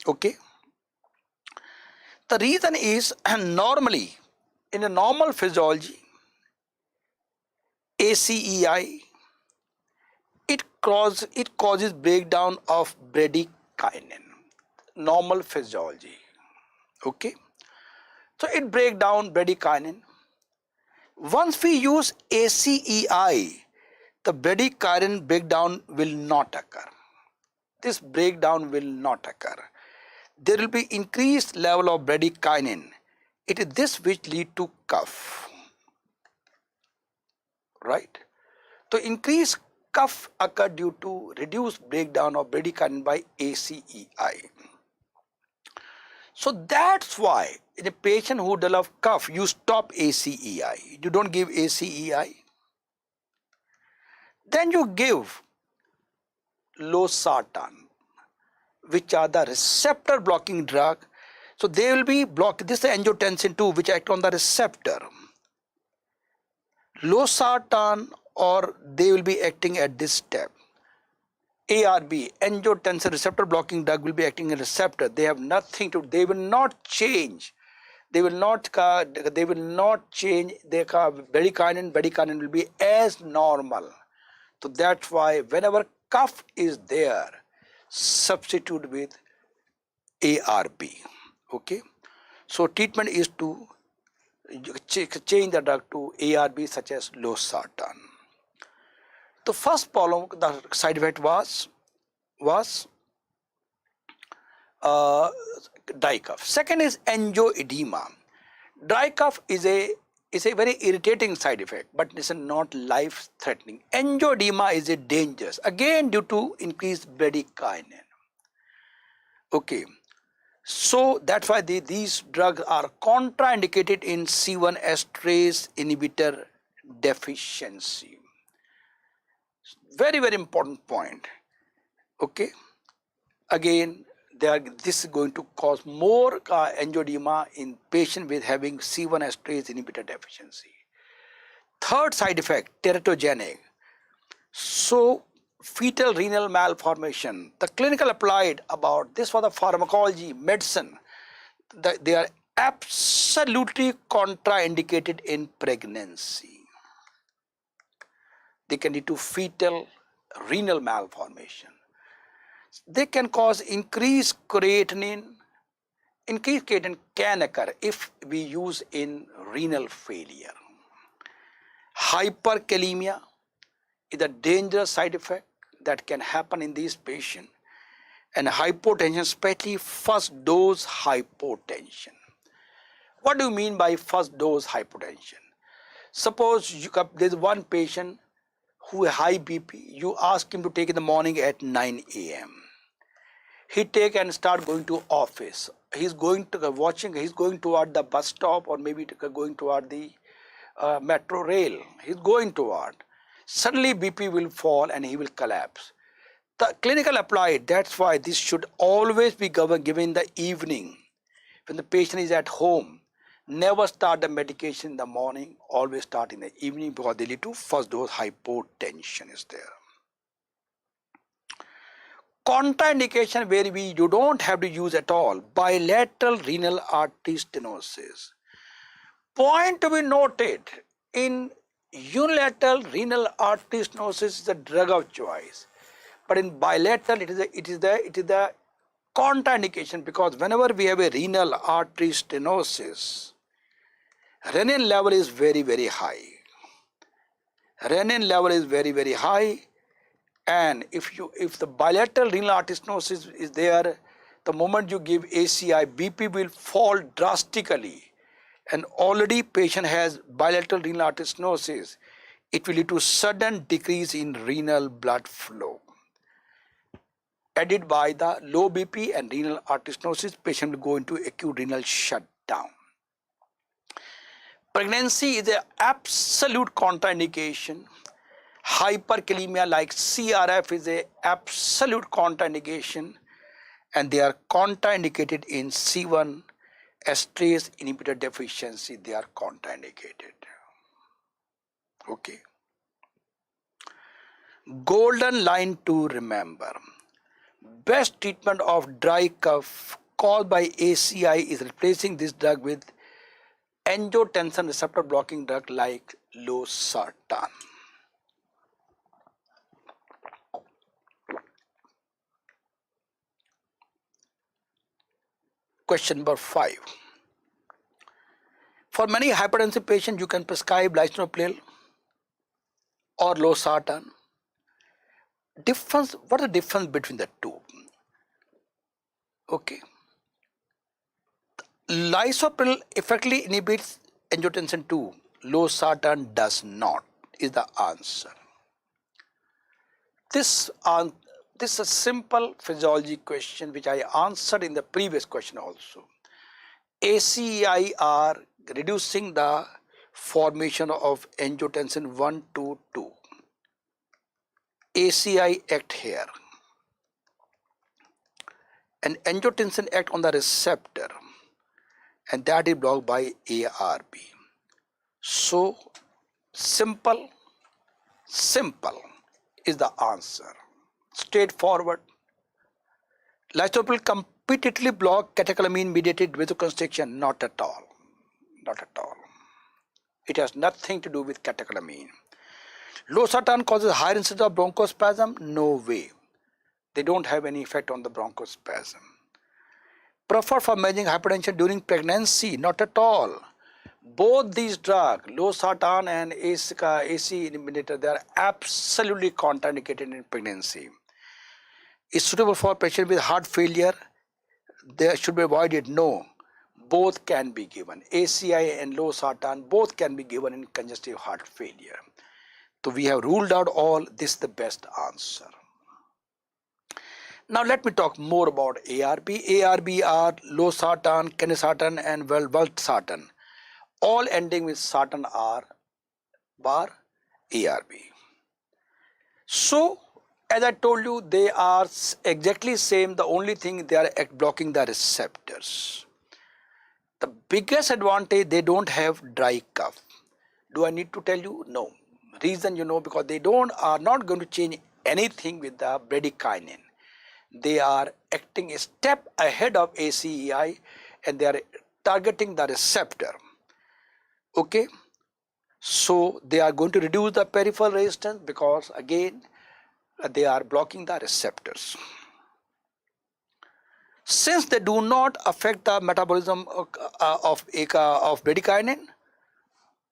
Okay. The reason is normally in a normal physiology, ACEI, it causes breakdown of bradykinin. Normal physiology. Okay. So it breaks down bradykinin. Once we use ACEI, the bradykinin breakdown will not occur. This breakdown will not occur. There will be increased level of bradykinin. It is this which lead to cough. Right? So increased cough occur due to reduced breakdown of bradykinin by ACEI. So that's why in a patient who develop cough, you stop ACEI. You don't give ACEI. Then you give losartan, which are the receptor blocking drug. So they will be blocked. This is angiotensin 2, which act on the receptor. Losartan, or they will be acting at this step. ARB, angiotensin receptor blocking drug, will be acting as a receptor. They have nothing to, they will not change. They will not change their bradykinin will be as normal. So that's why whenever cough is there, substitute with ARB. Okay. So treatment is to change the drug to ARB such as losartan. The first problem, the side effect was dry cough. Second is angioedema. Dry cough is a very irritating side effect, but it's not life-threatening. Angioedema is a dangerous, again due to increased bradykinin. Okay, so that's why these drugs are contraindicated in C1 esterase inhibitor deficiency. Very, very important point. Okay, again, this is going to cause more angioedema in patient with having C1 esterase inhibitor deficiency. Third side effect, teratogenic. So fetal renal malformation, the clinical applied about this for the pharmacology, medicine, they are absolutely contraindicated in pregnancy. They can lead to fetal renal malformation. They can cause increased creatinine. Increased creatinine can occur if we use in renal failure. Hyperkalemia is a dangerous side effect that can happen in these patients, and hypotension, especially first dose hypotension. What do you mean by first dose hypotension? Suppose there's one patient who has high BP, you ask him to take in the morning at 9 a.m. He take and start going to office. He's going toward the bus stop, or maybe going toward the metro rail. He's going toward. Suddenly BP will fall and he will collapse. The clinical applied, that's why this should always be given in the evening when the patient is at home. Never start the medication in the morning, always start in the evening, because they lead to first dose hypotension is there. Contraindication where you don't have to use at all, bilateral renal artery stenosis. Point to be noted, in unilateral renal artery stenosis is the drug of choice, but in bilateral it is the contraindication, because whenever we have a renal artery stenosis, renin level is very, very high. Renin level is very, very high, and if the bilateral renal artery stenosis is there, the moment you give ACI, BP will fall drastically, and already patient has bilateral renal artery stenosis, it will lead to sudden decrease in renal blood flow. Added by the low BP and renal artery stenosis, patient will go into acute renal shutdown. Pregnancy is an absolute contraindication. Hyperkalemia like CRF is an absolute contraindication, and they are contraindicated in C1 esterase inhibitor deficiency. They are contraindicated. Okay. Golden line to remember. Best treatment of dry cough caused by ACI is replacing this drug with angiotensin receptor blocking drug like losartan. Question number 5. For many hypertensive patients, you can prescribe lisinopril or losartan. What is the difference between the two? Okay. Lisinopril effectively inhibits angiotensin 2. Losartan does not, is the answer. This is a simple physiology question which I answered in the previous question also. ACI are reducing the formation of angiotensin 1 to 2. ACI act here, and angiotensin act on the receptor, and that is blocked by ARB. So simple is the answer. Straightforward. Lisinopril completely block catecholamine mediated vasoconstriction? Not at all. Not at all. It has nothing to do with catecholamine. Losartan causes higher incidence of bronchospasm? No way. They don't have any effect on the bronchospasm. Preferred for managing hypertension during pregnancy? Not at all. Both these drugs, losartan and Acei inhibitor, they are absolutely contraindicated in pregnancy. Is suitable for patients with heart failure? They should be avoided? No. Both can be given. ACI and losartan, both can be given in congestive heart failure. So we have ruled out all. This is the best answer. Now let me talk more about ARB. ARB are losartan, kenesartan and valsartan. All ending with sartan are bar ARB. So as I told you, they are exactly same. The only thing they are blocking the receptors. The biggest advantage, they don't have dry cough. Do I need to tell you? No. Reason you know, because they are not going to change anything with the bradykinin. They are acting a step ahead of ACEI and they are targeting the receptor. Okay. So they are going to reduce the peripheral resistance because again they are blocking the receptors. Since they do not affect the metabolism of bradykinin,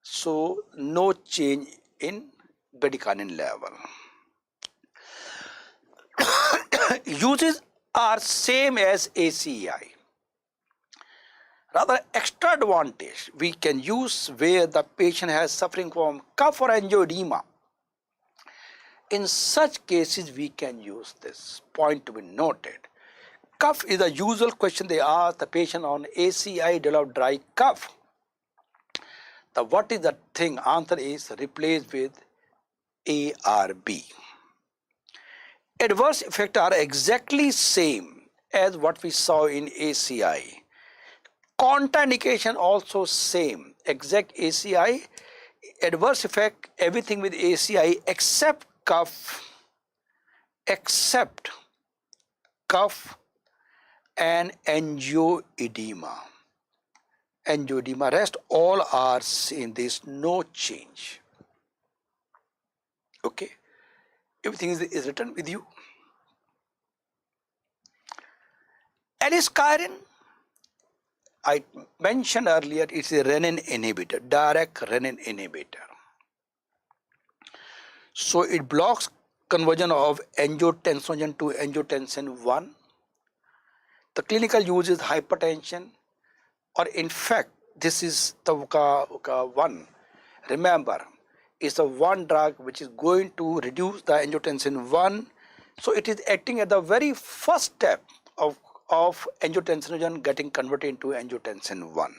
so no change in bradykinin level. Uses are same as ACEI. Rather, extra advantage we can use where the patient has suffering from cough or angioedema. In such cases, we can use this. Point to be noted. Cough is the usual question they ask the patient on ACI develop dry cough. The what is the thing? Answer is replaced with ARB. Adverse effects are exactly same as what we saw in ACI. Contraindication also same, exact ACI. Adverse effect, everything with ACI except cough and angioedema. Rest all are same. There is no change. Okay, everything is written with you. Aliskiren, I mentioned earlier, it's a renin inhibitor, direct renin inhibitor. So it blocks conversion of angiotensin to angiotensin 1. The clinical use is hypertension, or in fact, this is the one. Remember, it's the one drug which is going to reduce the angiotensin 1. So it is acting at the very first step of angiotensin getting converted into angiotensin 1.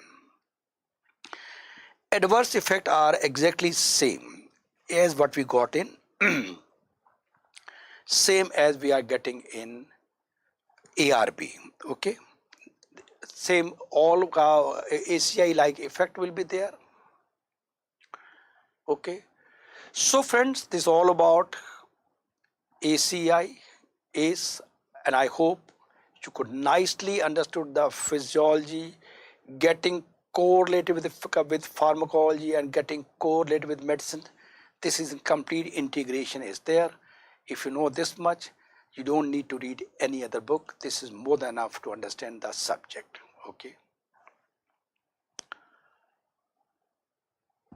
Adverse effects are exactly same as what we got in, same as we are getting in ARB. Okay, same all ACI like effect will be there. Okay, so friends, this is all about ACI, ACE, and I hope you could nicely understood the physiology, getting correlated with pharmacology and getting correlated with medicine. This is complete integration is there. If you know this much, you don't need to read any other book. This is more than enough to understand the subject. Okay.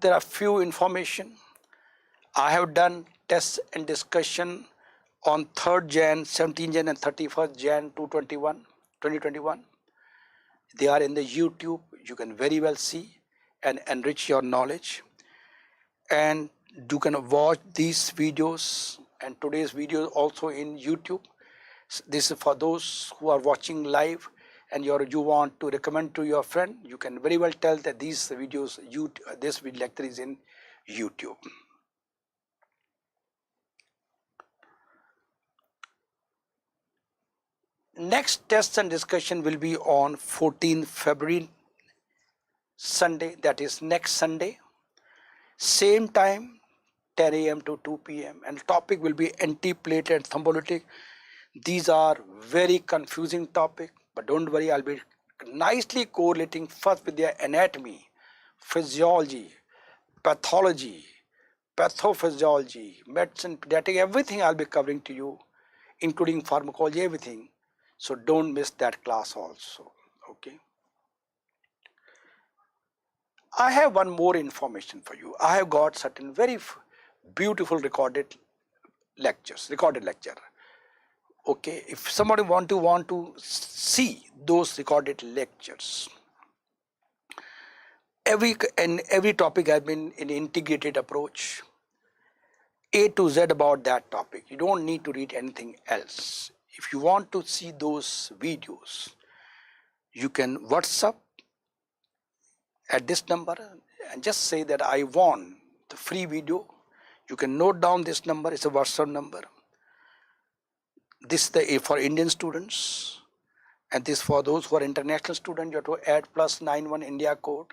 There are few information. I have done tests and discussion on 3rd Jan, 17th Jan and 31st Jan 2021. They are in the YouTube. You can very well see and enrich your knowledge. And you can watch these videos and today's video also in YouTube. This is for those who are watching live and you want to recommend to your friend. You can very well tell that these videos, this lecture is in YouTube. Next test and discussion will be on 14th February, Sunday, that is next Sunday. Same time, 10 a.m. to 2 p.m. and topic will be antiplatelet thrombolytic. These are very confusing topic, but don't worry, I'll be nicely correlating first with their anatomy, physiology, pathology, pathophysiology, medicine, pediatric, everything I'll be covering to you, including pharmacology, everything. So don't miss that class also. Okay. I have one more information for you. I have got certain very beautiful recorded lecture. Okay, if somebody want to see those recorded lectures, every topic has been an integrated approach, A to Z about that topic. You don't need to read anything else. If you want to see those videos, you can WhatsApp at this number and just say that I want the free video. You can note down this number, it's a WhatsApp number. This is the for Indian students, and this for those who are international students. You have to add +91 India code,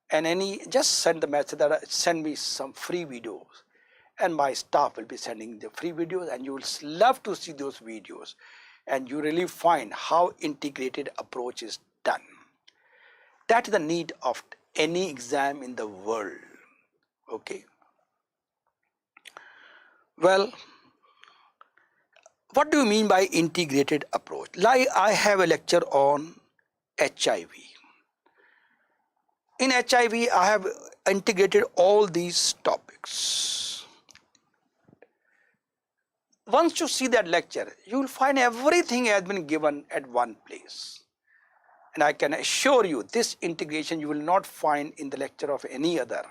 and just send the message that send me some free videos, and my staff will be sending the free videos, and you will love to see those videos, and you really find how integrated approach is done. That is the need of any exam in the world. Okay. Well, what do you mean by integrated approach? Like I have a lecture on HIV. In HIV, I have integrated all these topics. Once you see that lecture, you will find everything has been given at one place. And I can assure you, this integration you will not find in the lecture of any other.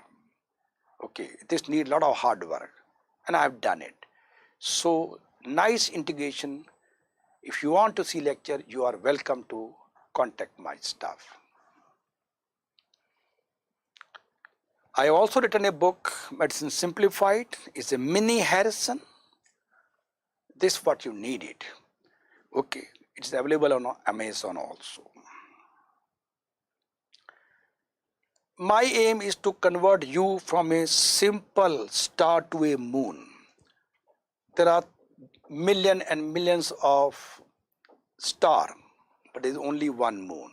Okay, this needs a lot of hard work, and I have done it. So, nice integration. If you want to see lecture, you are welcome to contact my staff. I have also written a book, Medicine Simplified. It's a mini Harrison. This is what you need it. Okay, it's available on Amazon also. My aim is to convert you from a simple star to a moon. There are millions and millions of stars, but there is only one moon.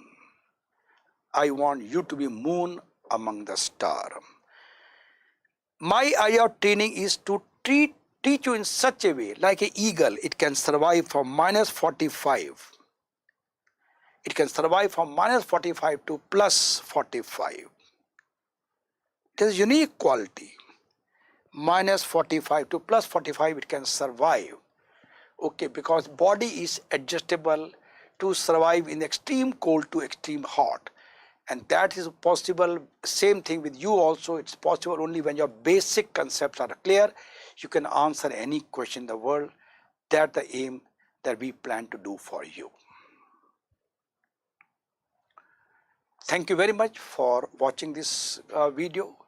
I want you to be moon among the stars. My idea of training is to teach you in such a way, like an eagle, it can survive from -45. It can survive from -45 to +45. It is a unique quality. -45 to +45 it can survive. Okay, because body is adjustable to survive in extreme cold to extreme hot. And that is possible, same thing with you also. It's possible only when your basic concepts are clear. You can answer any question in the world. That's the aim that we plan to do for you. Thank you very much for watching this video,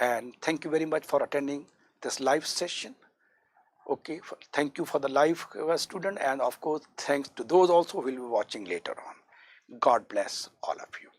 and thank you very much for attending this live session. Okay, thank you for the live student, and of course thanks to those also who will be watching later on. God bless all of you.